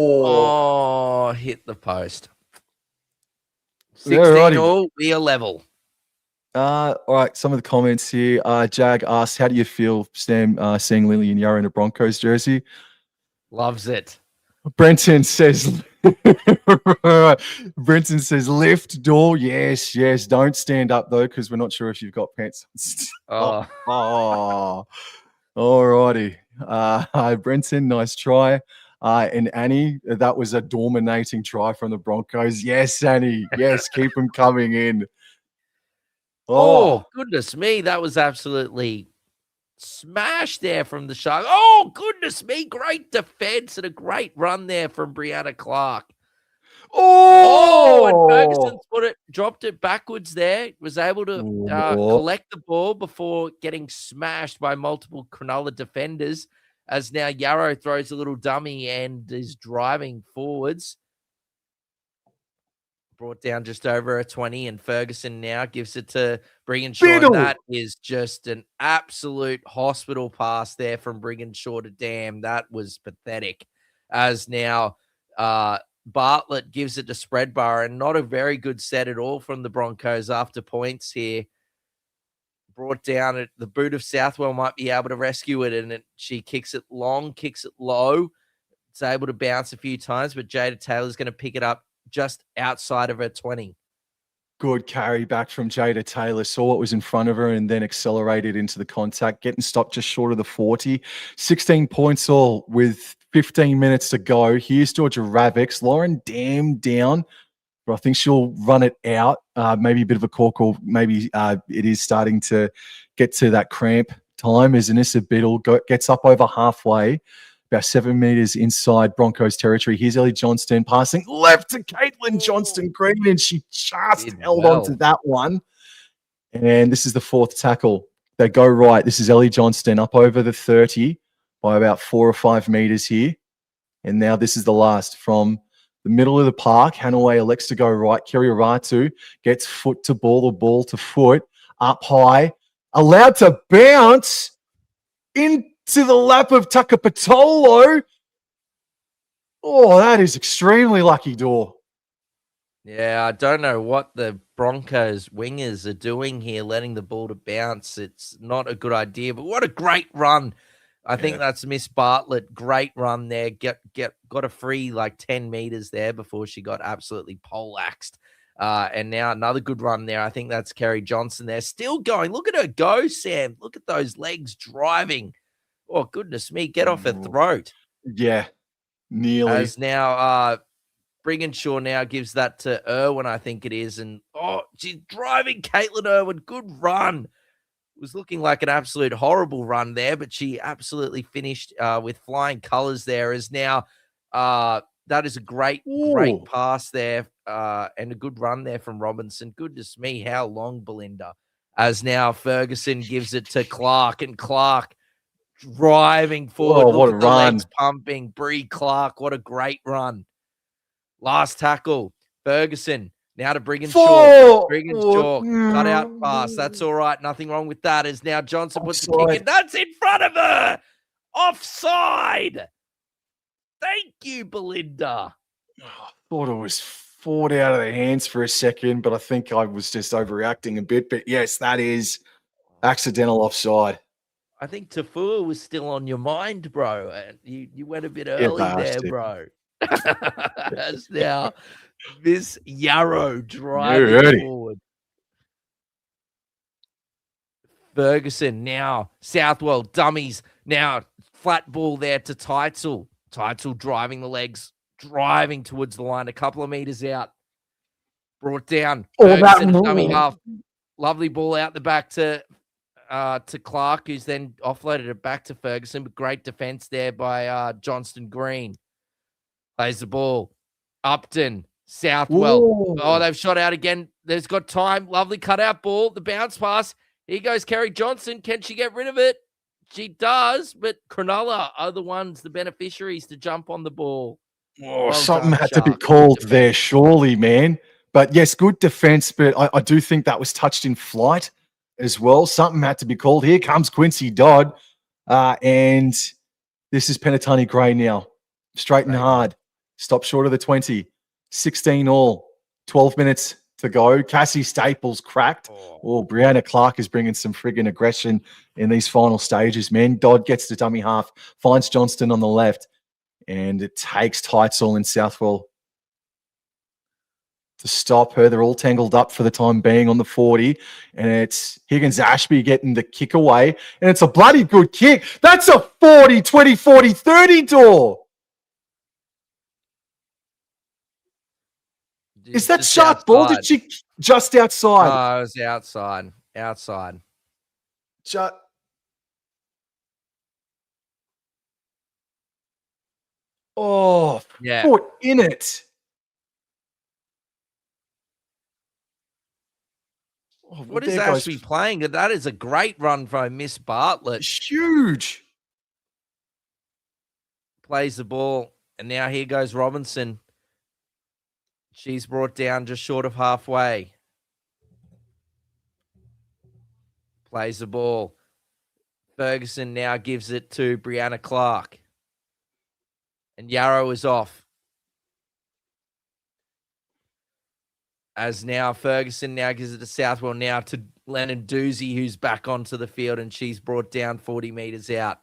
Oh, hit the post. 16 all, we are level. All right, some of the comments here. Jag asks, how do you feel, Sam, seeing Lillian Yarrow in a Broncos jersey? Loves it. Brenton says, lift door. Yes. Don't stand up, though, because we're not sure if you've got pants. Oh. All righty. Brenton, nice try. And Annie, that was a dominating try from the Broncos. Yes, Annie. Yes, keep them coming in. Oh, goodness me. That was absolutely smashed there from the Shark. Oh, goodness me. Great defense and a great run there from Brianna Clark. And Ferguson dropped it backwards there. Was able to collect the ball before getting smashed by multiple Cronulla defenders, as now Yarrow throws a little dummy and is driving forwards. Brought down just over a 20, and Ferguson now gives it to Brigginshaw. That is just an absolute hospital pass there from Brigginshaw to Dam. That was pathetic. As now Bartlett gives it to Spreadbar, and not a very good set at all from the Broncos after points here. Brought down at the boot of Southwell, might be able to rescue it, and she kicks it long, kicks it low. It's able to bounce a few times, but Jada Taylor's going to pick it up just outside of her 20. Good carry back from Jada Taylor. Saw what was in front of her and then accelerated into the contact, getting stopped just short of the 40. 16 points all with 15 minutes to go. Here's Georgia Ravix. Lauren Dam down. But I think she'll run it out. Maybe a bit of a cork, or maybe it is starting to get to that cramp time as Anissa Biddle gets up over halfway, about 7 meters inside Broncos territory. Here's Ellie Johnston passing left to Caitlin Johnston-Green, and she just held on to that one. And this is the 4th tackle. They go right. This is Ellie Johnston up over the 30 by about 4 or 5 meters here. And now this is the last from the middle of the park. Hanaway elects to go right. Kirioratu gets foot to ball, the ball to foot, up high, allowed to bounce into the lap of Tucker Patolo. Oh, that is extremely lucky, Door. Yeah, I don't know what the Broncos wingers are doing here, letting the ball to bounce. It's not a good idea, but what a great run I think Yeah. that's Miss Bartlett. Great run there. Got a free like 10 meters there before she got absolutely poleaxed. And now another good run there. I think that's Kerry Johnson there. Still going. Look at her go, Sam. Look at those legs driving. Oh, goodness me. Get off her throat. Yeah, nearly. As now Brigginshaw now gives that to Irwin, I think it is. And she's driving Caitlin Irwin. Good run. It was looking like an absolute horrible run there, but she absolutely finished with flying colors there. As now that is a great pass there and a good run there from Robinson. Goodness me, how long, Belinda? As now Ferguson gives it to Clark, and Clark driving forward. What Look a at the run. legs pumping. Bree Clark, what a great run. Last tackle, Ferguson. Now to Brigginshaw. Brigginshaw, cut out pass. That's all right. Nothing wrong with that. As now Johnson puts the kick in. That's in front of her. Offside. Thank you, Belinda. I thought it was fought out of their hands for a second, but I think I was just overreacting a bit. But yes, that is accidental offside. I think Tafua was still on your mind, bro. And you went a bit early there, bro. As now Miss Yarrow driving forward. Ferguson now, Southwell, dummies. Now, flat ball there to Teitzel. Teitzel driving the legs, driving towards the line, a couple of meters out. Brought down. Ferguson, dummy half. Lovely ball out the back to Clark, who's then offloaded it back to Ferguson. But great defense there by Johnston Green. Plays the ball. Upton, Southwell. Whoa. Oh, they've shot out again. There's got time. Lovely cutout ball. The bounce pass. Here goes Kerry Johnson. Can she get rid of it? She does, but Cronulla are the ones, the beneficiaries to jump on the ball. Oh, something had to be called there, surely, man. But yes, good defense, but I do think that was touched in flight as well. Something had to be called. Here comes Quincy Dodd, and this is Penatani Gray now. Straight and hard. Stop short of the 20. 16 all. 12 minutes to go. Cassie Staples cracked. Oh, Brianna Clark is bringing some friggin' aggression in these final stages, man. Dodd gets the dummy half, finds Johnston on the left, and it takes Teitzel and Southwell to stop her. They're all tangled up for the time being on the 40, and it's Higgins-Ashby getting the kick away, and it's a bloody good kick. That's a 40, 20, 40, 30 door. Is that sharp ball? Did she just outside? Oh, it was outside. Outside. Foot in it. What is Ashby playing? That is a great run from Miss Bartlett. Huge. Plays the ball, and now here goes Robinson. She's brought down just short of halfway. Plays the ball. Ferguson now gives it to Brianna Clark. And Yarrow is off. As now Ferguson now gives it to Southwell, now to Lennon Doozy, who's back onto the field, and she's brought down 40 meters out.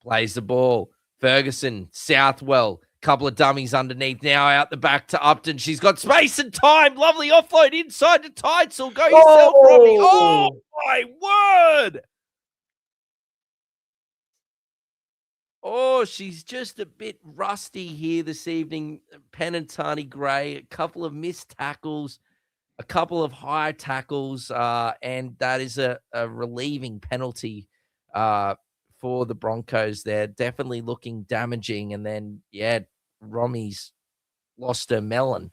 Plays the ball. Ferguson, Southwell, couple of dummies underneath, now out the back to Upton. She's got space and time. Lovely offload inside to Teitzel. Go yourself, Robbie. Oh, my word. Oh, she's just a bit rusty here this evening. Penatani Gray, a couple of missed tackles, a couple of high tackles, and that is a relieving penalty for the Broncos. They're definitely looking damaging. And then, Romy's lost her melon.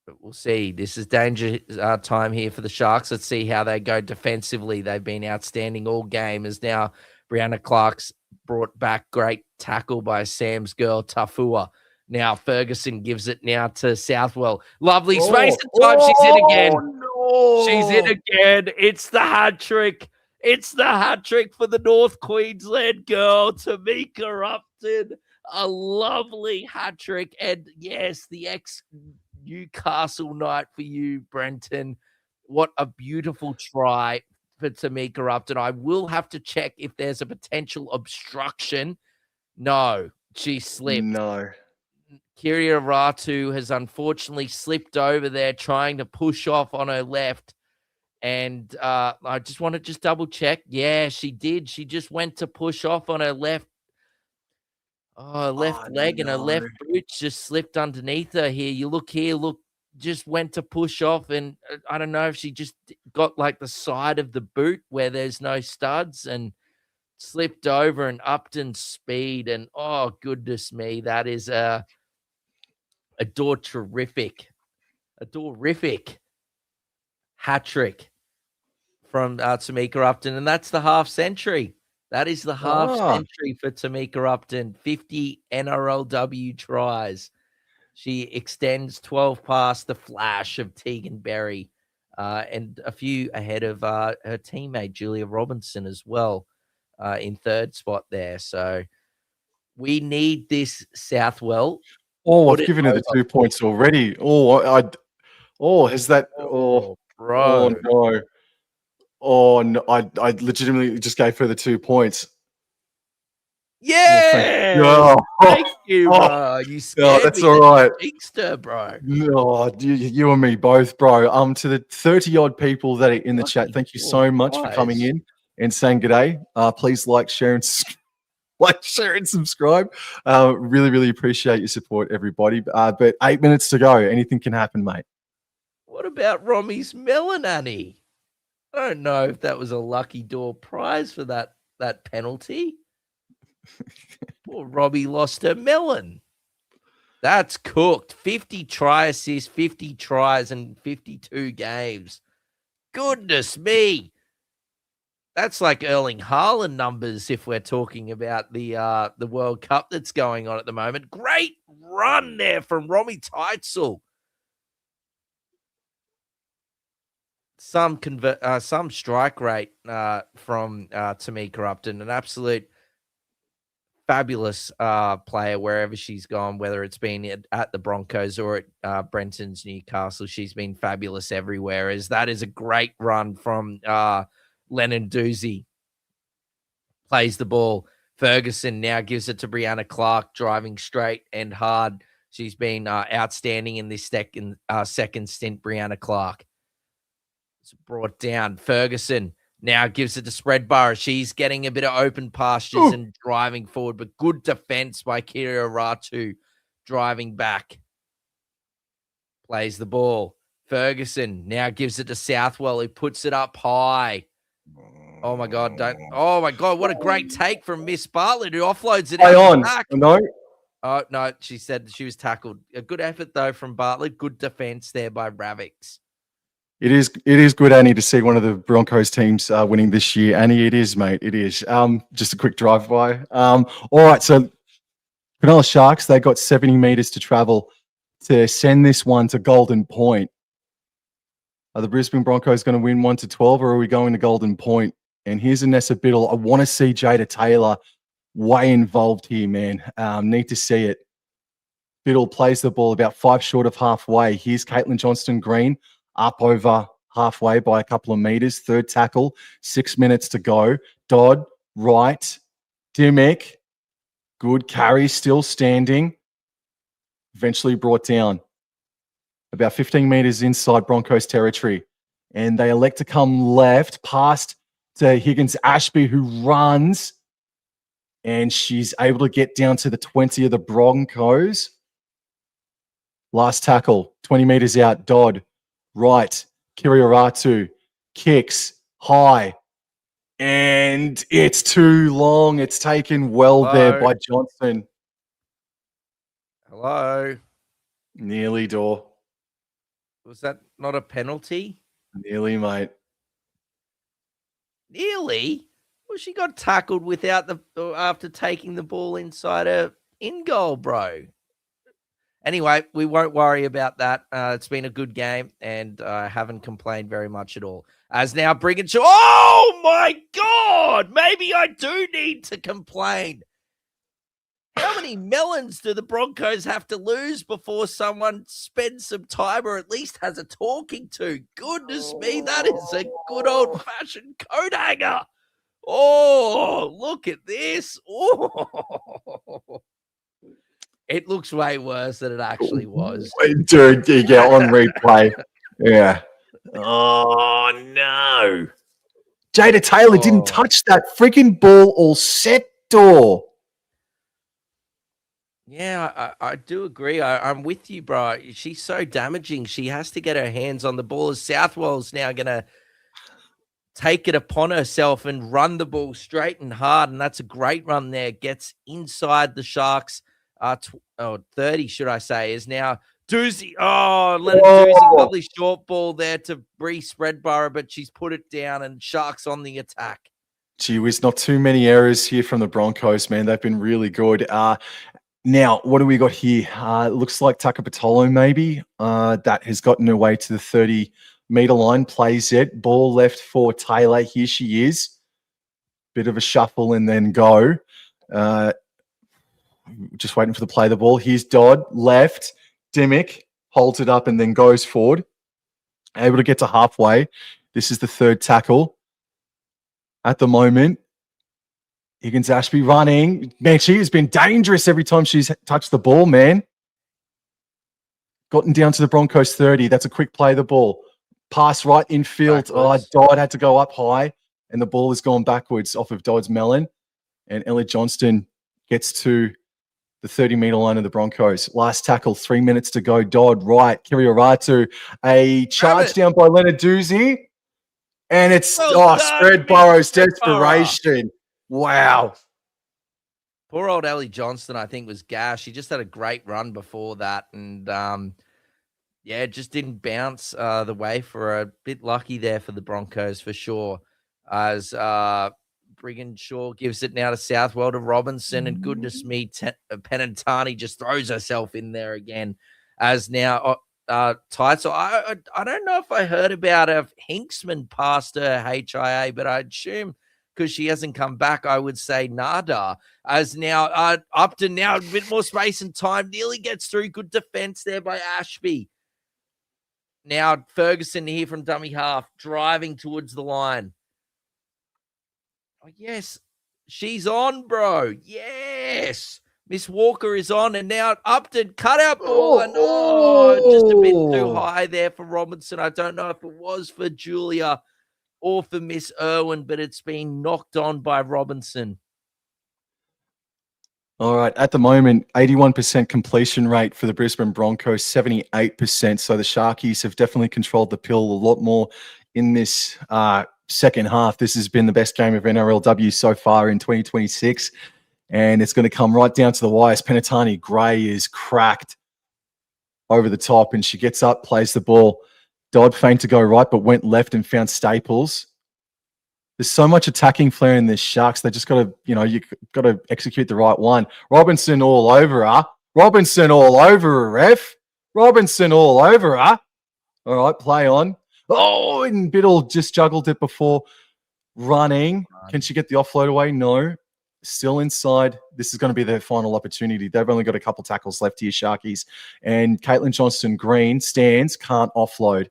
But we'll see. This is danger time here for the Sharks. Let's see how they go defensively. They've been outstanding all game. As now Brianna Clark's brought back. Great tackle by Sam's girl, Tafua. Now Ferguson gives it now to Southwell. Lovely space and time. She's in again. No. She's in again. It's the hat trick. It's the hat trick for the North Queensland girl, Tamika Upton. A lovely hat trick. And yes, the ex-Newcastle night for you, Brenton. What a beautiful try. for Tamika Upton. I will have to check if there's a potential obstruction. No, she slipped. No. Kiria Ratu has unfortunately slipped over there trying to push off on her left. And I just want to double check. Yeah, she did. She just went to push off on her left leg, and her left boot just slipped underneath her here. You look here, just went to push off. And I don't know if she just got like the side of the boot where there's no studs and slipped over, and Upton's speed. And oh, goodness me, that is a terrific hat trick from Tamika Upton. And that's the half century. That is the half century for Tamika Upton. 50 NRLW tries. She extends 12 past the flash of Tegan Berry and a few ahead of her teammate, Julia Robinson, as well, in third spot there. So we need this, Southwell. Oh, I've given her the 2 points already. Has that? Bro. Oh, no. Oh, no. I legitimately just gave her the 2 points. Yeah. Thank you, bro. You scared that's me. all right. Jinxed her, bro. No, you and me both, bro. To the 30-odd people that are in the chat, thank you so much for coming in and saying good day. Please like, share, and subscribe. Really, really appreciate your support, everybody. But 8 minutes to go. Anything can happen, mate. What about Romy's melon, Annie? I don't know if that was a lucky door prize for that penalty. Poor Robbie lost her melon. That's cooked. 50 try assists, 50 tries, and 52 games. Goodness me. That's like Erling Haaland numbers if we're talking about the World Cup that's going on at the moment. Great run there from Romy Teitzel. Some strike rate from Tamika Upton, an absolute fabulous player wherever she's gone, whether it's been at the Broncos or at Brenton's Newcastle. She's been fabulous everywhere. As that is a great run from Lennon Doozy. Plays the ball. Ferguson now gives it to Brianna Clark, driving straight and hard. She's been outstanding in this second stint, Brianna Clark. It's brought down. Ferguson now gives it to Spreadborough. She's getting a bit of open pastures and driving forward, but good defense by Kiria Ratu, driving back. Plays the ball. Ferguson now gives it to Southwell, who puts it up high. Oh my God! What a great take from Miss Bartlett, who offloads it out back. No. Oh no, she said she was tackled. A good effort though from Bartlett. Good defense there by Ravix. It is good, Annie, to see one of the Broncos teams winning this year. Annie, it is, mate. It is. Just a quick drive-by. All right, so Cronulla Sharks, they got 70 meters to travel to send this one to Golden Point. Are the Brisbane Broncos going to win 1-12, or are we going to Golden Point? And here's Anessa Biddle. I want to see Jada Taylor way involved here, man. Need to see it. Biddle plays the ball about 5 short of halfway. Here's Caitlin Johnston-Green. Up over halfway by a couple of meters. Third tackle, 6 minutes to go. Dodd, right. Dimmick, good carry, still standing. Eventually brought down. About 15 meters inside Broncos territory. And they elect to come left past to Higgins-Ashby, who runs. And she's able to get down to the 20 of the Broncos. Last tackle, 20 meters out. Dodd. Right, Kirioratu kicks high, and it's too long. It's taken well there by Johnson. Hello. Nearly, door. Was that not a penalty? Nearly, mate. Nearly? Well, she got tackled after taking the ball inside her in goal, bro. Anyway, we won't worry about that. It's been a good game, and I haven't complained very much at all. As now Brigginshaw. Oh, my God! Maybe I do need to complain. How many melons do the Broncos have to lose before someone spends some time or at least has a talking to? Goodness me, that is a good old-fashioned coat hanger. Oh, look at this. Oh. It looks way worse than it actually was. Dude, yeah, on replay. Yeah. Oh, no. Jada Taylor didn't touch that freaking ball all set, door. Yeah, I do agree. I'm with you, bro. She's so damaging. She has to get her hands on the ball. As Southwell's now going to take it upon herself and run the ball straight and hard. And that's a great run there. Gets inside the Sharks. 30, should I say, is now Doozy. Oh, Leonard Doozy. Lovely short ball there to Bree Spreadborough, but she's put it down and Sharks on the attack. Gee whiz, not too many errors here from the Broncos, man. They've been really good. Now, what do we got here? It looks like Tucker Patolo maybe. That has gotten her way to the 30-meter line. Plays it. Ball left for Taylor. Here she is. Bit of a shuffle and then go. Just waiting for the play of the ball. Here's Dodd. Left. Dimmick holds it up and then goes forward. Able to get to halfway. This is the third tackle. At the moment, Higgins-Ashby running. Man, she has been dangerous every time she's touched the ball, man. Gotten down to the Broncos 30. That's a quick play of the ball. Pass right in field. Dodd had to go up high, and the ball has gone backwards off of Dodd's melon. And Ellie Johnston gets to the 30-meter line of the Broncos. Last tackle, 3 minutes to go. Dodd, right. Kirioratu, a charge down by Leonard Doozy. And it's Spreadborough's desperation. Wow. Poor old Ellie Johnston, I think, was gash. She just had a great run before that. And, just didn't bounce the way for her. A bit lucky there for the Broncos, for sure. As Brigginshaw gives it now to Southwell to Robinson. And goodness me, Penantani just throws herself in there again. As now... tight. So I don't know if I heard about if Hinksman passed her HIA, but I assume because she hasn't come back, I would say nada. As now Upton now a bit more space and time, nearly gets through. Good defense there by Ashby. Now Ferguson here from dummy half, driving towards the line. Oh, yes, she's on, bro. Yes. Miss Walker is on, and now Upton cut out ball, and just a bit too high there for Robinson. I don't know if it was for Julia or for Miss Irwin, but it's been knocked on by Robinson. All right, at the moment, 81% completion rate for the Brisbane Broncos, 78%. So the Sharkies have definitely controlled the pill a lot more in this second half. This has been the best game of NRLW so far in 2026. And it's going to come right down to the wires. Penatani Gray is cracked over the top, and she gets up, plays the ball. Dodd feigned to go right, but went left and found Staples. There's so much attacking flair in this Sharks. They just got to, you got to execute the right one. Robinson all over her. Robinson all over her, ref. Robinson all over her. All right, play on. Oh, and Biddle just juggled it before running. Can she get the offload away? No. Still inside. This is going to be their final opportunity. They've only got a couple tackles left here, Sharkies. And Caitlin Johnston-Green stands, can't offload.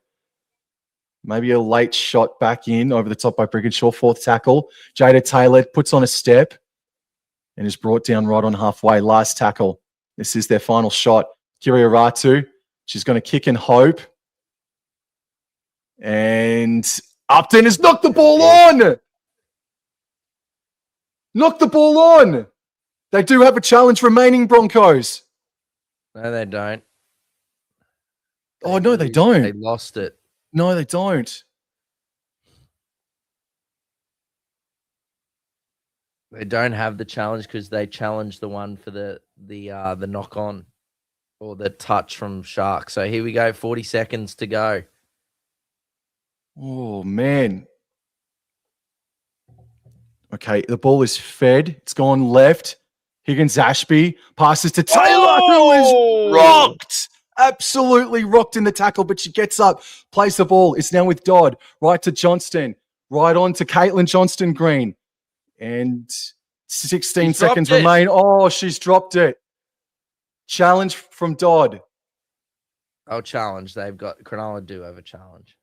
Maybe a late shot back in over the top by Brigginshaw. Fourth tackle. Jada Taylor puts on a step and is brought down right on halfway. Last tackle. This is their final shot. Kirioratu. She's going to kick and hope. And Upton has knocked the ball on. Knock the ball on. They do have a challenge remaining, Broncos. No, they don't. No, they don't. They lost it. No, they don't. They don't have the challenge because they challenged the one for the knock on or the touch from Shark. So here we go. 40 seconds to go. Oh, man. Okay, the ball is fed. It's gone left. Higgins-Ashby passes to Taylor, who is rocked. Absolutely rocked in the tackle, but she gets up, plays the ball. It's now with Dodd. Right to Johnston. Right on to Caitlin Johnston-Green. And 16 He's dropped seconds it. remain. Oh, she's dropped it. Challenge from Dodd. Oh, challenge. They've got Cronulla do have a challenge.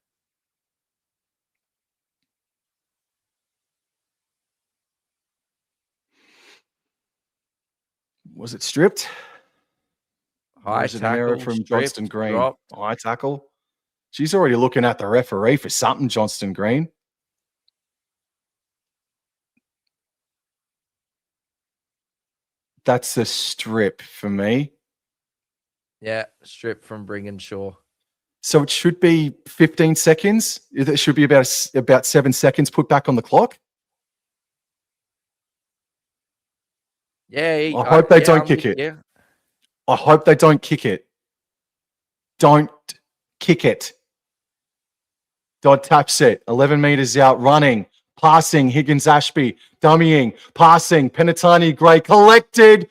Was it stripped? Or High was it an error tackle, from stripped, Johnston Green? dropped. High tackle. She's already looking at the referee for something, Johnston Green. That's a strip for me. Yeah, strip from Brigginshaw. So it should be 15 seconds. It should be about 7 seconds put back on the clock. Yeah, I hope they don't I'm kick with it. you. I hope they don't kick it. Don't kick it. Dodd taps it. 11 meters out, running, passing. Higgins Ashby, dummying, passing. Penatani Gray collected.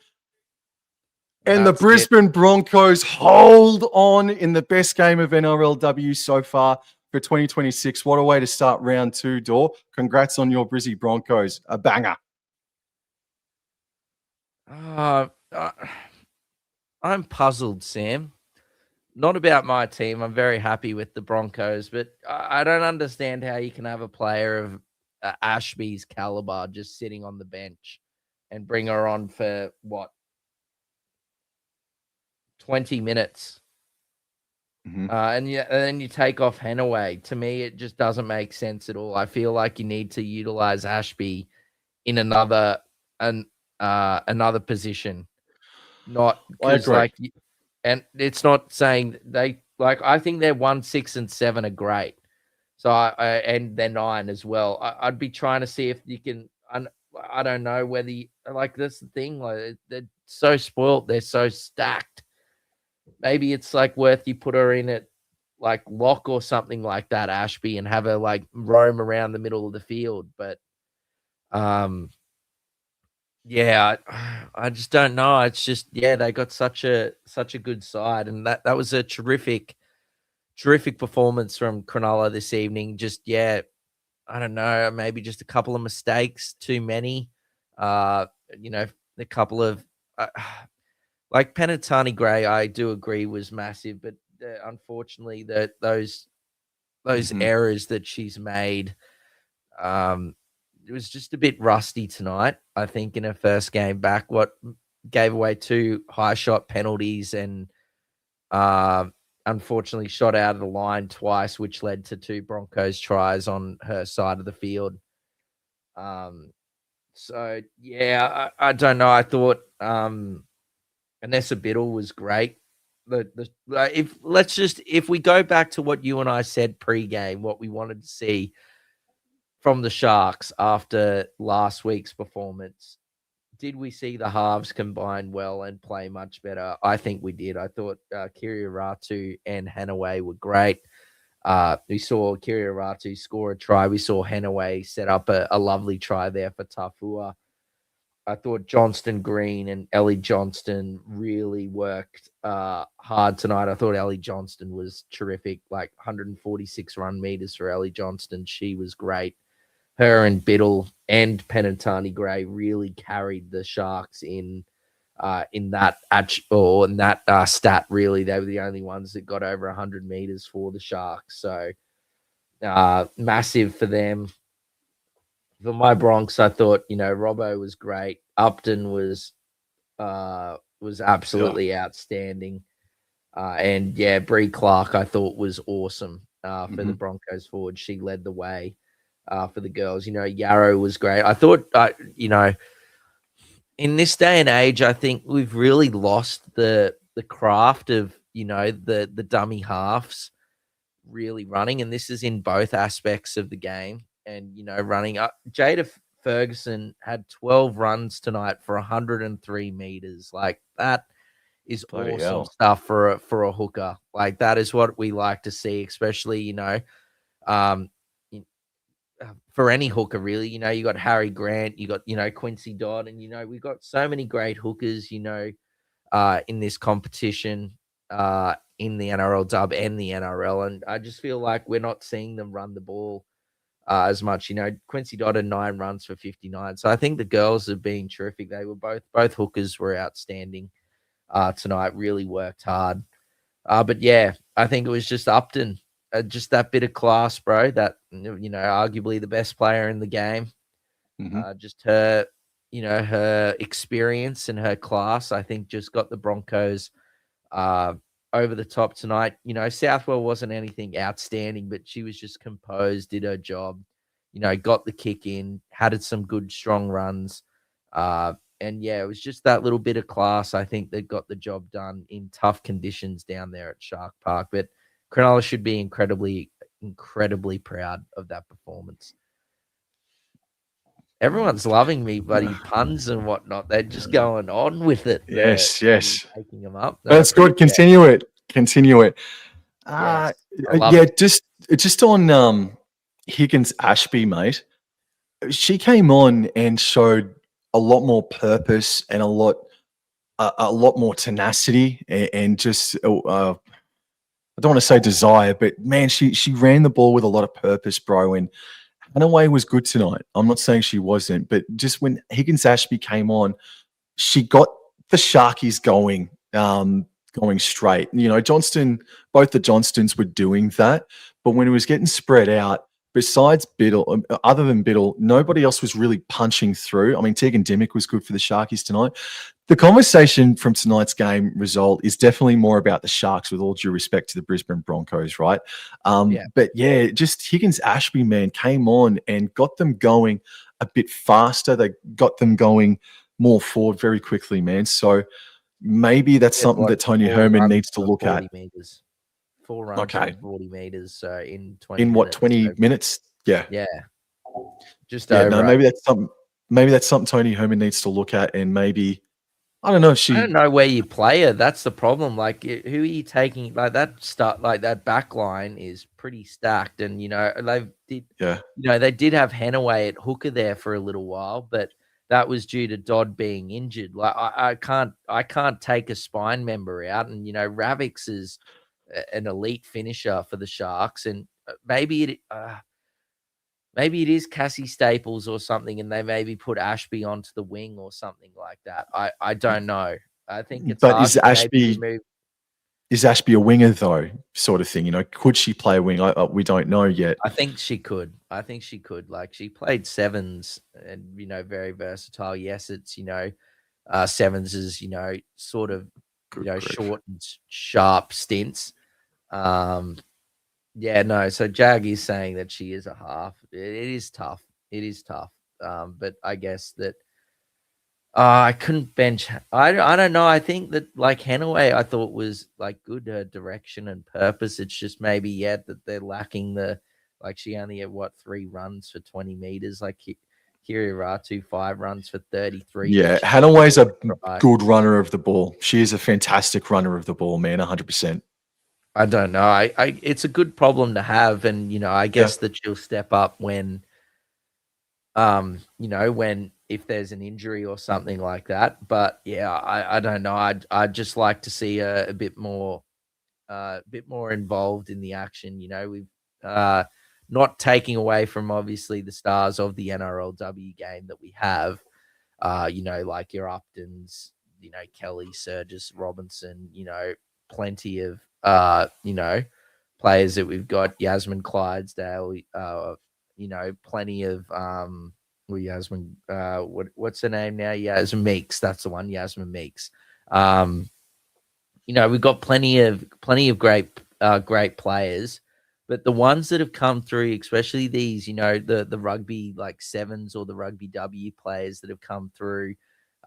And the Brisbane Broncos hold on in the best game of NRLW so far for 2026. What a way to start round 2, Dor. Congrats on your Brizzy Broncos. A banger. I'm puzzled, Sam. Not about my team. I'm very happy with the Broncos, but I don't understand how you can have a player of Ashby's caliber just sitting on the bench and bring her on for what, 20 minutes. Mm-hmm. And then you take off Henaway. To me, it just doesn't make sense at all. I feel like you need to utilize Ashby in another position, not because and it's not saying they like. I think their 1, 6, and 7 are great. So and they're 9 as well. I'd be trying to see if you can. I don't know whether that's the thing. Like they're so spoiled. They're so stacked. Maybe it's like worth you put her in at like lock or something like that, Ashby, and have her like roam around the middle of the field. But yeah, I just don't know. It's just they got such a good side, and that was a terrific performance from Cronulla this evening. Just I don't know, maybe just a couple of mistakes, too many. A couple of like Penatani Gray, I do agree was massive, but unfortunately, those errors that she's made, it was just a bit rusty tonight. I think in her first game back, what gave away 2 high shot penalties and unfortunately shot out of the line twice, which led to 2 Broncos tries on her side of the field. So I don't know. I thought Vanessa Biddle was great. If we go back to what you and I said pre-game, what we wanted to see from the Sharks after last week's performance, did we see the halves combine well and play much better? I think we did. I thought Kiria Ratu and Hanaway were great. We saw Kiria Ratu score a try. We saw Hanaway set up a lovely try there for Tafua. I thought Johnston Green and Ellie Johnston really worked hard tonight. I thought Ellie Johnston was terrific, like 146 run meters for Ellie Johnston. She was great. Her and Biddle and Penatani Gray really carried the Sharks in that stat. Really, they were the only ones that got over 100 meters for the Sharks. So massive for them. For my Bronx, I thought Robbo was great. Upton was absolutely outstanding, and Bree Clark I thought was awesome for the Broncos forward. She led the way for the girls. Yarrow was great. I thought in this day and age, I think we've really lost the craft of the dummy halves really running, and this is in both aspects of the game. And running up, Jada Ferguson had 12 runs tonight for 103 meters. Like that is Bloody awesome hell. stuff for a hooker. Like that is what we like to see, especially for any hooker really. You got Harry Grant, you got Quincy Dodd, and we've got so many great hookers. In this competition, in the NRL dub and the NRL, and I just feel like we're not seeing them run the ball as much. Quincy Dodd had 9 runs for 59. So I think the girls have been terrific. They were both hookers were outstanding tonight. Really worked hard. But yeah, I think it was just Upton, just that bit of class, bro. That arguably the best player in the game. Just her, her experience and her class, I think, just got the Broncos over the top tonight. Southwell wasn't anything outstanding, but she was just composed, did her job, got the kick in, had some good, strong runs. And yeah, it was just that little bit of class, I think, that got the job done in tough conditions down there at Shark Park. But Cronulla should be incredibly, incredibly proud of that performance. Everyone's loving me, buddy. Puns and whatnot. They're just going on with it. Yes, yes. Taking them up. That's good. Continue it. Continue it. Yes, I love yeah, it. just on Higgins Ashby, mate. She came on and showed a lot more purpose and a lot more tenacity and just I don't want to say desire, but man, she ran the ball with a lot of purpose, bro. And Hanaway was good tonight. I'm not saying she wasn't, but just when Higgins Ashby came on, she got the Sharkies going straight. Johnston, both the Johnstons were doing that, but when it was getting spread out, besides Biddle, other than Biddle, nobody else was really punching through. I mean, Tegan Dimmick was good for the Sharkies tonight. The conversation from tonight's game result is definitely more about the Sharks, with all due respect to the Brisbane Broncos, right? But yeah, just Higgins Ashby, man, came on and got them going a bit faster. They got them going more forward very quickly, man. So maybe that's something that Tony Herman needs to look at. 4 runs for 40 meters in 20 in minutes. What, 20 minutes? Yeah. Just over. No, maybe that's something Tony Herman needs to look at, and maybe I don't know. I don't know where you play her. That's the problem. Like, who are you taking? Like that back line is pretty stacked, and they did have Hanaway at hooker there for a little while, but that was due to Dodd being injured. Like, I can't take a spine member out, and Ravix is an elite finisher for the Sharks, and maybe it is Cassie Staples or something, and they maybe put Ashby onto the wing or something like that. I don't know. I think it's hard is Ashby a winger though, sort of thing? Could she play a wing? We don't know yet. I think she could. Like, she played sevens and very versatile. Yes, it's sevens is sort of short and sharp stints. Yeah, no. So Jag is saying that she is a half. It is tough. But I guess that I couldn't bench. I don't know. I think that, like, Hanaway, I thought was like good, her direction and purpose. It's just maybe that they're lacking she only had 3 runs for 20 meters. Like Kiraratu 5 runs for 33. Yeah, Hanaway's a good runner of the ball. She is a fantastic runner of the ball, man. 100%. I don't know. It's a good problem to have, and I guess that she'll step up when, if there's an injury or something like that. But yeah, I don't know. I'd just like to see a bit more involved in the action. We've not taking away from obviously the stars of the NRLW game that we have. Like your Uptons, Kelly, Surges, Robinson. Plenty of players that we've got. Yasmin Clydesdale, plenty of Yasmin, what's her name now? Yasmin Meeks, that's the one. Yasmin Meeks. We've got plenty of great players, but the ones that have come through, especially these, the rugby like sevens or the rugby W players that have come through,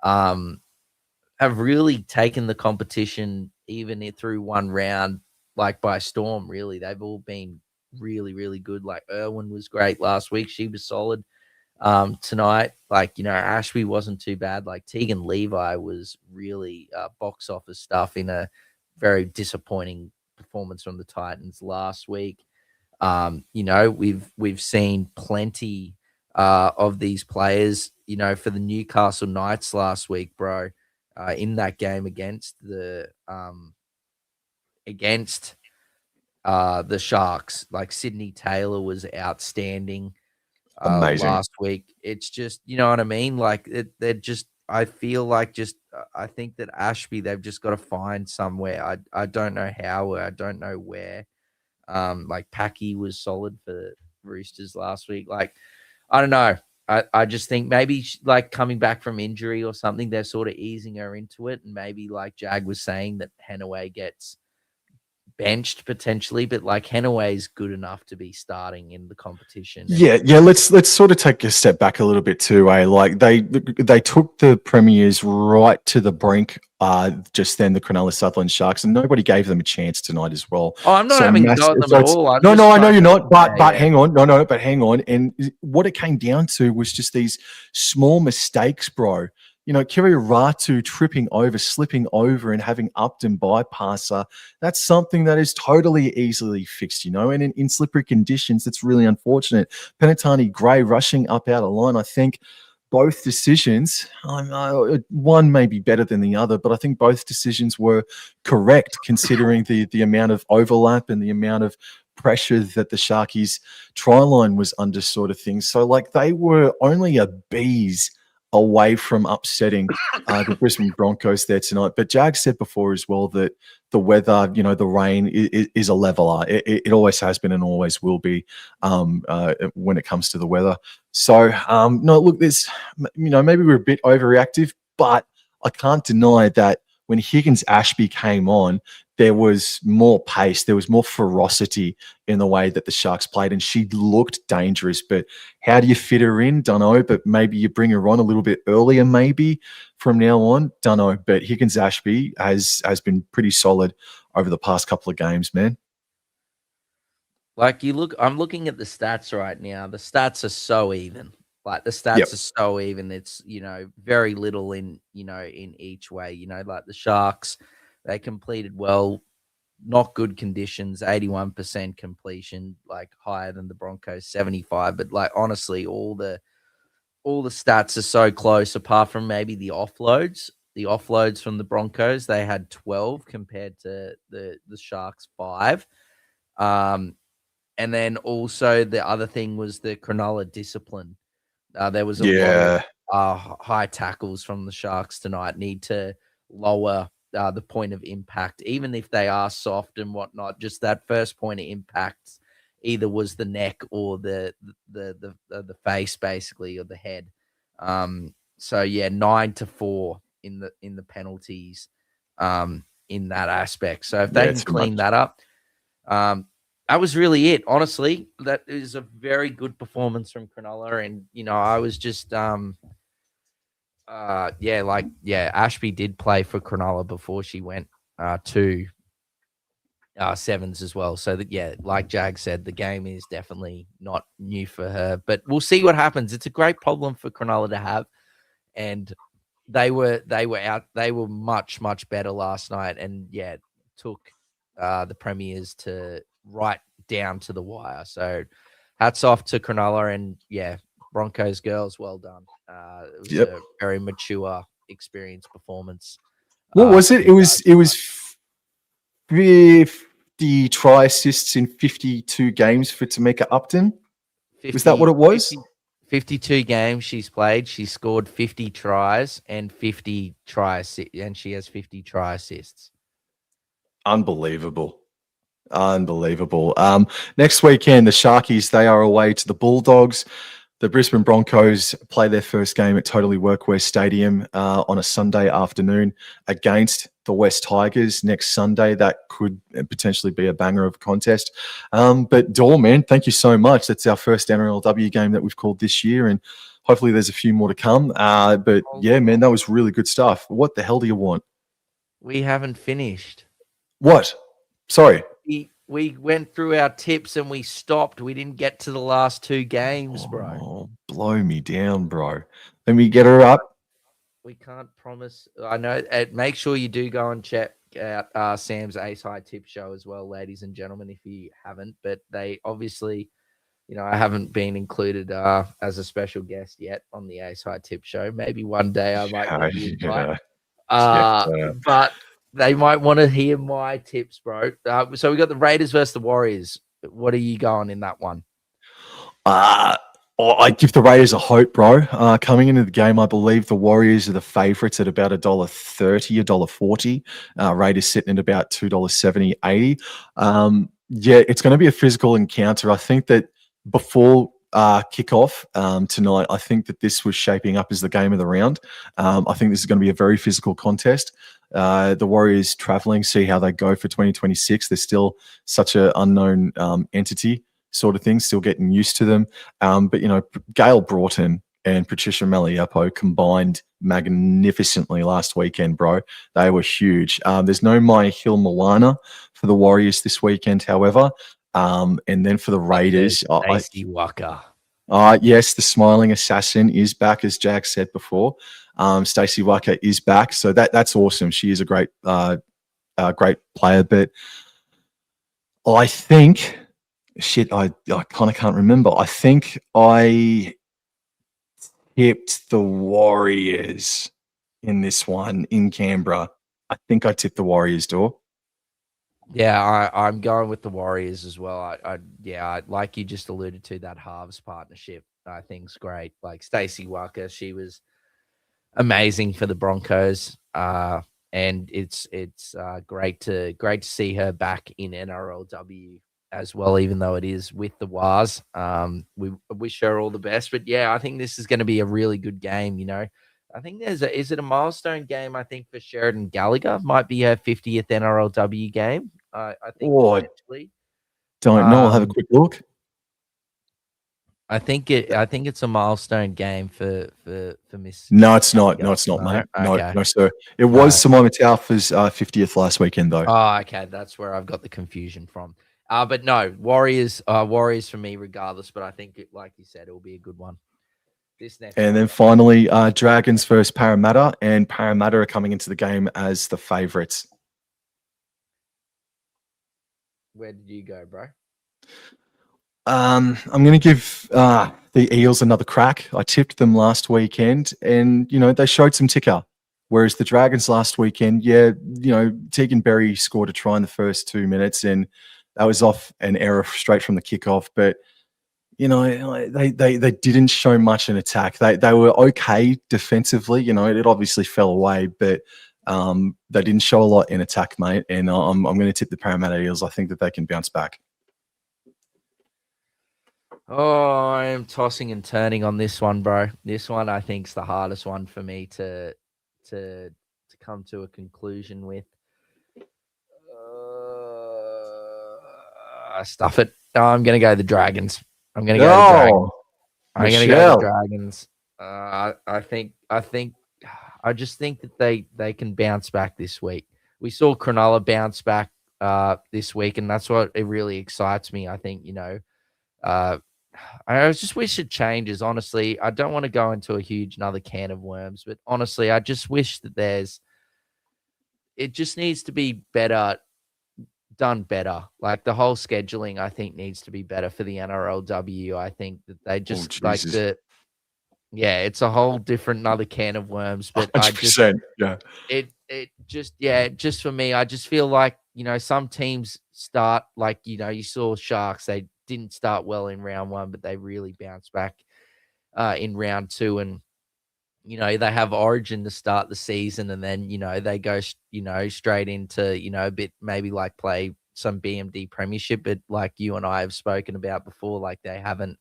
have really taken the competition even through one round, like, by storm. Really, they've all been really, really good. Like, Irwin was great last week. She was solid. Tonight, like, Ashby wasn't too bad. Like, Tegan Levi was really box office stuff in a very disappointing performance from the Titans last week. We've seen plenty of these players, for the Newcastle Knights last week, bro. In that game against the Sharks, like, Sydney Taylor was outstanding. Amazing. last week. It's just, you know what I mean? Like they're just. I feel like I think that Ashby, they've just got to find somewhere. I don't know how. I don't know where. Like Packy was solid for Roosters last week. Like I don't know. I just think maybe like coming back from injury or something, they're sort of easing her into it, and maybe like Jag was saying that Henaway gets benched potentially, but like Henaway is good enough to be starting in the competition. Yeah. Let's sort of take a step back a little bit too. Like they took the Premiers right to the brink. Just then the Cronulla Sutherland Sharks, and nobody gave them a chance tonight as well. Oh, I'm not having a go at them at all. No, I know you're not. But hang on, but hang on. And what it came down to was just these small mistakes, bro. You know, Kiriaratu tripping over, slipping over, and having Upton bypass her. That's something that is totally easily fixed, you know. And in slippery conditions, it's really unfortunate. Penatani Gray rushing up out of line. I think both decisions, one may be better than the other, but I think both decisions were correct considering the amount of overlap and the amount of pressure that the Sharkies try line was under, sort of thing. So like they were only a bees away from upsetting the Brisbane Broncos there tonight. But Jag said before as well that the weather, you know, the rain is a leveler. It always has been and always will be when it comes to the weather. So, no, look, there's, you know, maybe we're a bit overreactive, but I can't deny that when Higgins Ashby came on, there was more pace, there was more ferocity in the way that the Sharks played, and she looked dangerous. But how do you fit her in? Don't know, but maybe you bring her on a little bit earlier, maybe from now on. Don't know, but Higgins Ashby has been pretty solid over the past couple of games, man. Like I'm looking at the stats right now. The stats are so even. Like the stats are so even. It's, you know, very little in, you know, in each way. You know, like the Sharks, they completed well, not good conditions, 81% completion, like higher than the Broncos, 75. But like honestly, all the stats are so close, apart from maybe the offloads. The offloads from the Broncos, they had 12 compared to the Sharks 5. And then also the other thing was the Cronulla discipline. There was a lot of high tackles from the Sharks tonight. Need to lower the point of impact, even if they are soft and whatnot. Just that first point of impact either was the neck or the face, basically, or the head. So yeah, 9-4 in the penalties in that aspect. So if they can clean that up, that was really it. Honestly, that is a very good performance from Cronulla. And, you know, I was just, Ashby did play for Cronulla before she went to Sevens as well. So that, yeah, like Jag said, the game is definitely not new for her, but we'll see what happens. It's a great problem for Cronulla to have. And they were much, much better last night. And yeah, took the Premiers to right down to the wire. So hats off to Cronulla, and yeah, Broncos girls, well done. It was a very mature, experienced performance. What was it? It was 50 try assists in 52 games for Tamika Upton. Was that what it was? 52 games she's played. She scored 50 tries and 50 tries, and she has 50 try assists. Unbelievable. Next weekend, the Sharkies, they are away to the Bulldogs. The Brisbane Broncos play their first game at Totally Workwear Stadium on a Sunday afternoon against the West Tigers next Sunday. That could potentially be a banger of a contest. But Dor, man, thank you so much. That's our first NRLW game that we've called this year, and hopefully there's a few more to come. But yeah, man, that was really good stuff. What the hell do you want? We haven't finished. What? Sorry. We went through our tips and we stopped. We didn't get to the last two games, bro. Oh, blow me down, bro. Let me get her up. We can't promise. I know. Make sure you do go and check out Sam's Ace High Tip show as well, ladies and gentlemen, if you haven't. But they obviously, you know, I haven't been included as a special guest yet on the Ace High Tip show. Maybe one day I might be invited. But they might want to hear my tips, bro. So we got the Raiders versus the Warriors. What are you going in that one? Oh, I give the Raiders a hope, bro. Coming into the game, I believe the Warriors are the favourites at about $1.30, $1.40. Raiders sitting at about $2.70, 80. Yeah, it's going to be a physical encounter. I think that before kickoff tonight, I think that this was shaping up as the game of the round. I think this is going to be a very physical contest. The Warriors traveling, see how they go for 2026. They're still such an unknown entity, sort of thing, still getting used to them. But, Gail Broughton and Patricia Maliapo combined magnificently last weekend, bro. They were huge. There's no Maya Hill Milana for the Warriors this weekend, however. And then for the Raiders, Stacey Walker. yes, the smiling assassin is back, as Jack said before. Stacey Walker is back, so that's awesome. She is a great player, but I think I kind of can't remember. I think I tipped the Warriors in this one in Canberra. I think I tipped the Warriors, door. Yeah, I'm going with the Warriors as well. Like you just alluded to, that halves partnership I think's great. Like Stacey Walker, she was amazing for the Broncos. And it's great to see her back in NRLW as well, even though it is with the Wars. We wish her all the best. But yeah, I think this is going to be a really good game. I think is it a milestone game? I think for Sheridan Gallagher, might be her 50th NRLW game. I think Oh, potentially. don't know. I'll have a quick look. I think it's a milestone game for Miss. No, it's not. Gallagher. No, it's not, mate. No, Okay. no, sir. It was Simona Taufa's 50th last weekend, though. Oh, okay. That's where I've got the confusion from. But no, Warriors for me regardless. But I think, like you said, it will be a good one. This next And one. then finally, Dragons versus Parramatta, and Parramatta are coming into the game as the favourites. Where did you go, bro? I'm going to give the Eels another crack. I tipped them last weekend, and they showed some ticker. Whereas the Dragons last weekend, Tegan Berry scored a try in the first 2 minutes, and that was off an error straight from the kickoff. But they didn't show much in attack. They were okay defensively. It obviously fell away, but they didn't show a lot in attack, mate. And I'm going to tip the Parramatta Eels. I think that they can bounce back. Oh, I am tossing and turning on this one, bro. This one I think is the hardest one for me to come to a conclusion with. Stuff it. Oh, I'm gonna go the Dragons. I'm gonna go the Dragons. I'm gonna go the Dragons. I just think that they can bounce back this week. We saw Cronulla bounce back this week, and that's what it really excites me. I think I just wish it changes. Honestly, I don't want to go into another can of worms, but honestly, I just wish that it just needs to be done better. Like the whole scheduling, I think needs to be better for the NRLW. I think that they just it's a whole different another can of worms. But 100%, just for me, I just feel like some teams start like you saw Sharks. They didn't start well in round one, but they really bounced back in round two, and they have Origin to start the season, and then they go straight into a bit maybe like play some BMD Premiership, but like you and I have spoken about before, like they haven't.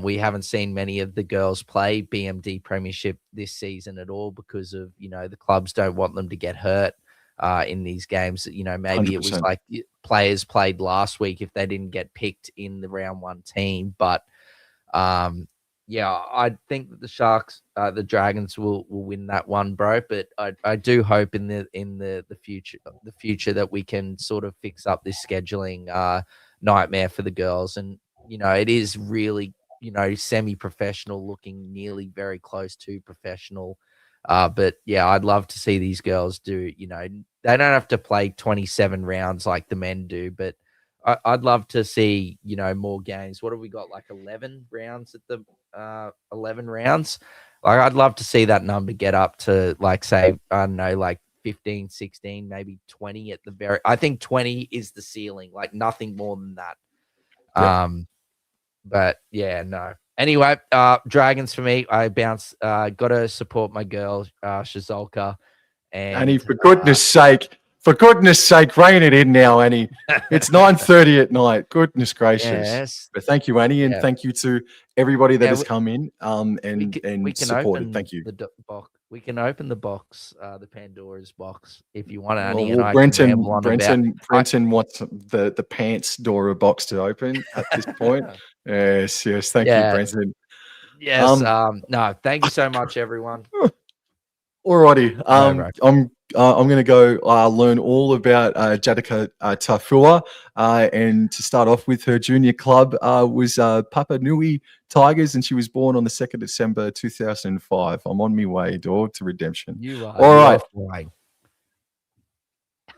We haven't seen many of the girls play BMD Premiership this season at all because of the clubs don't want them to get hurt in these games. Maybe 100%. It was like players played last week if they didn't get picked in the round one team. But I think that the Sharks, the Dragons will win that one, bro. But I do hope in the future that we can sort of fix up this scheduling nightmare for the girls. And it is really semi-professional looking, nearly very close to professional. But yeah, I'd love to see these girls do, they don't have to play 27 rounds like the men do, but I'd love to see, more games. What have we got? Like 11 rounds at the 11 rounds. Like I'd love to see that number get up to like, say, I don't know, like 15, 16, maybe 20 at the very, I think 20 is the ceiling, like nothing more than that. But yeah, no, Anyway, Dragons for me. I bounce. Got to support my girl, Shazolka. Annie, for goodness sake, rein it in now, Annie. It's 9:30 at night. Goodness gracious. Yes. But thank you, Annie, and thank you to everybody that has come in we can supported. open Thank you. The box. We can open the box, the Pandora's box, if you want, Annie, Well, and I can ramble on Brenton wants the pants door box to open at this point. Yes. Thank you, Brenton. Yes. No, thank you so much, everyone. Alrighty. I'm going to go learn all about Jadika Tafua. And to start off with, her junior club was Papa Nui Tigers, and she was born on the 2nd of December 2005. I'm on my way, dog, to redemption. You are. All right.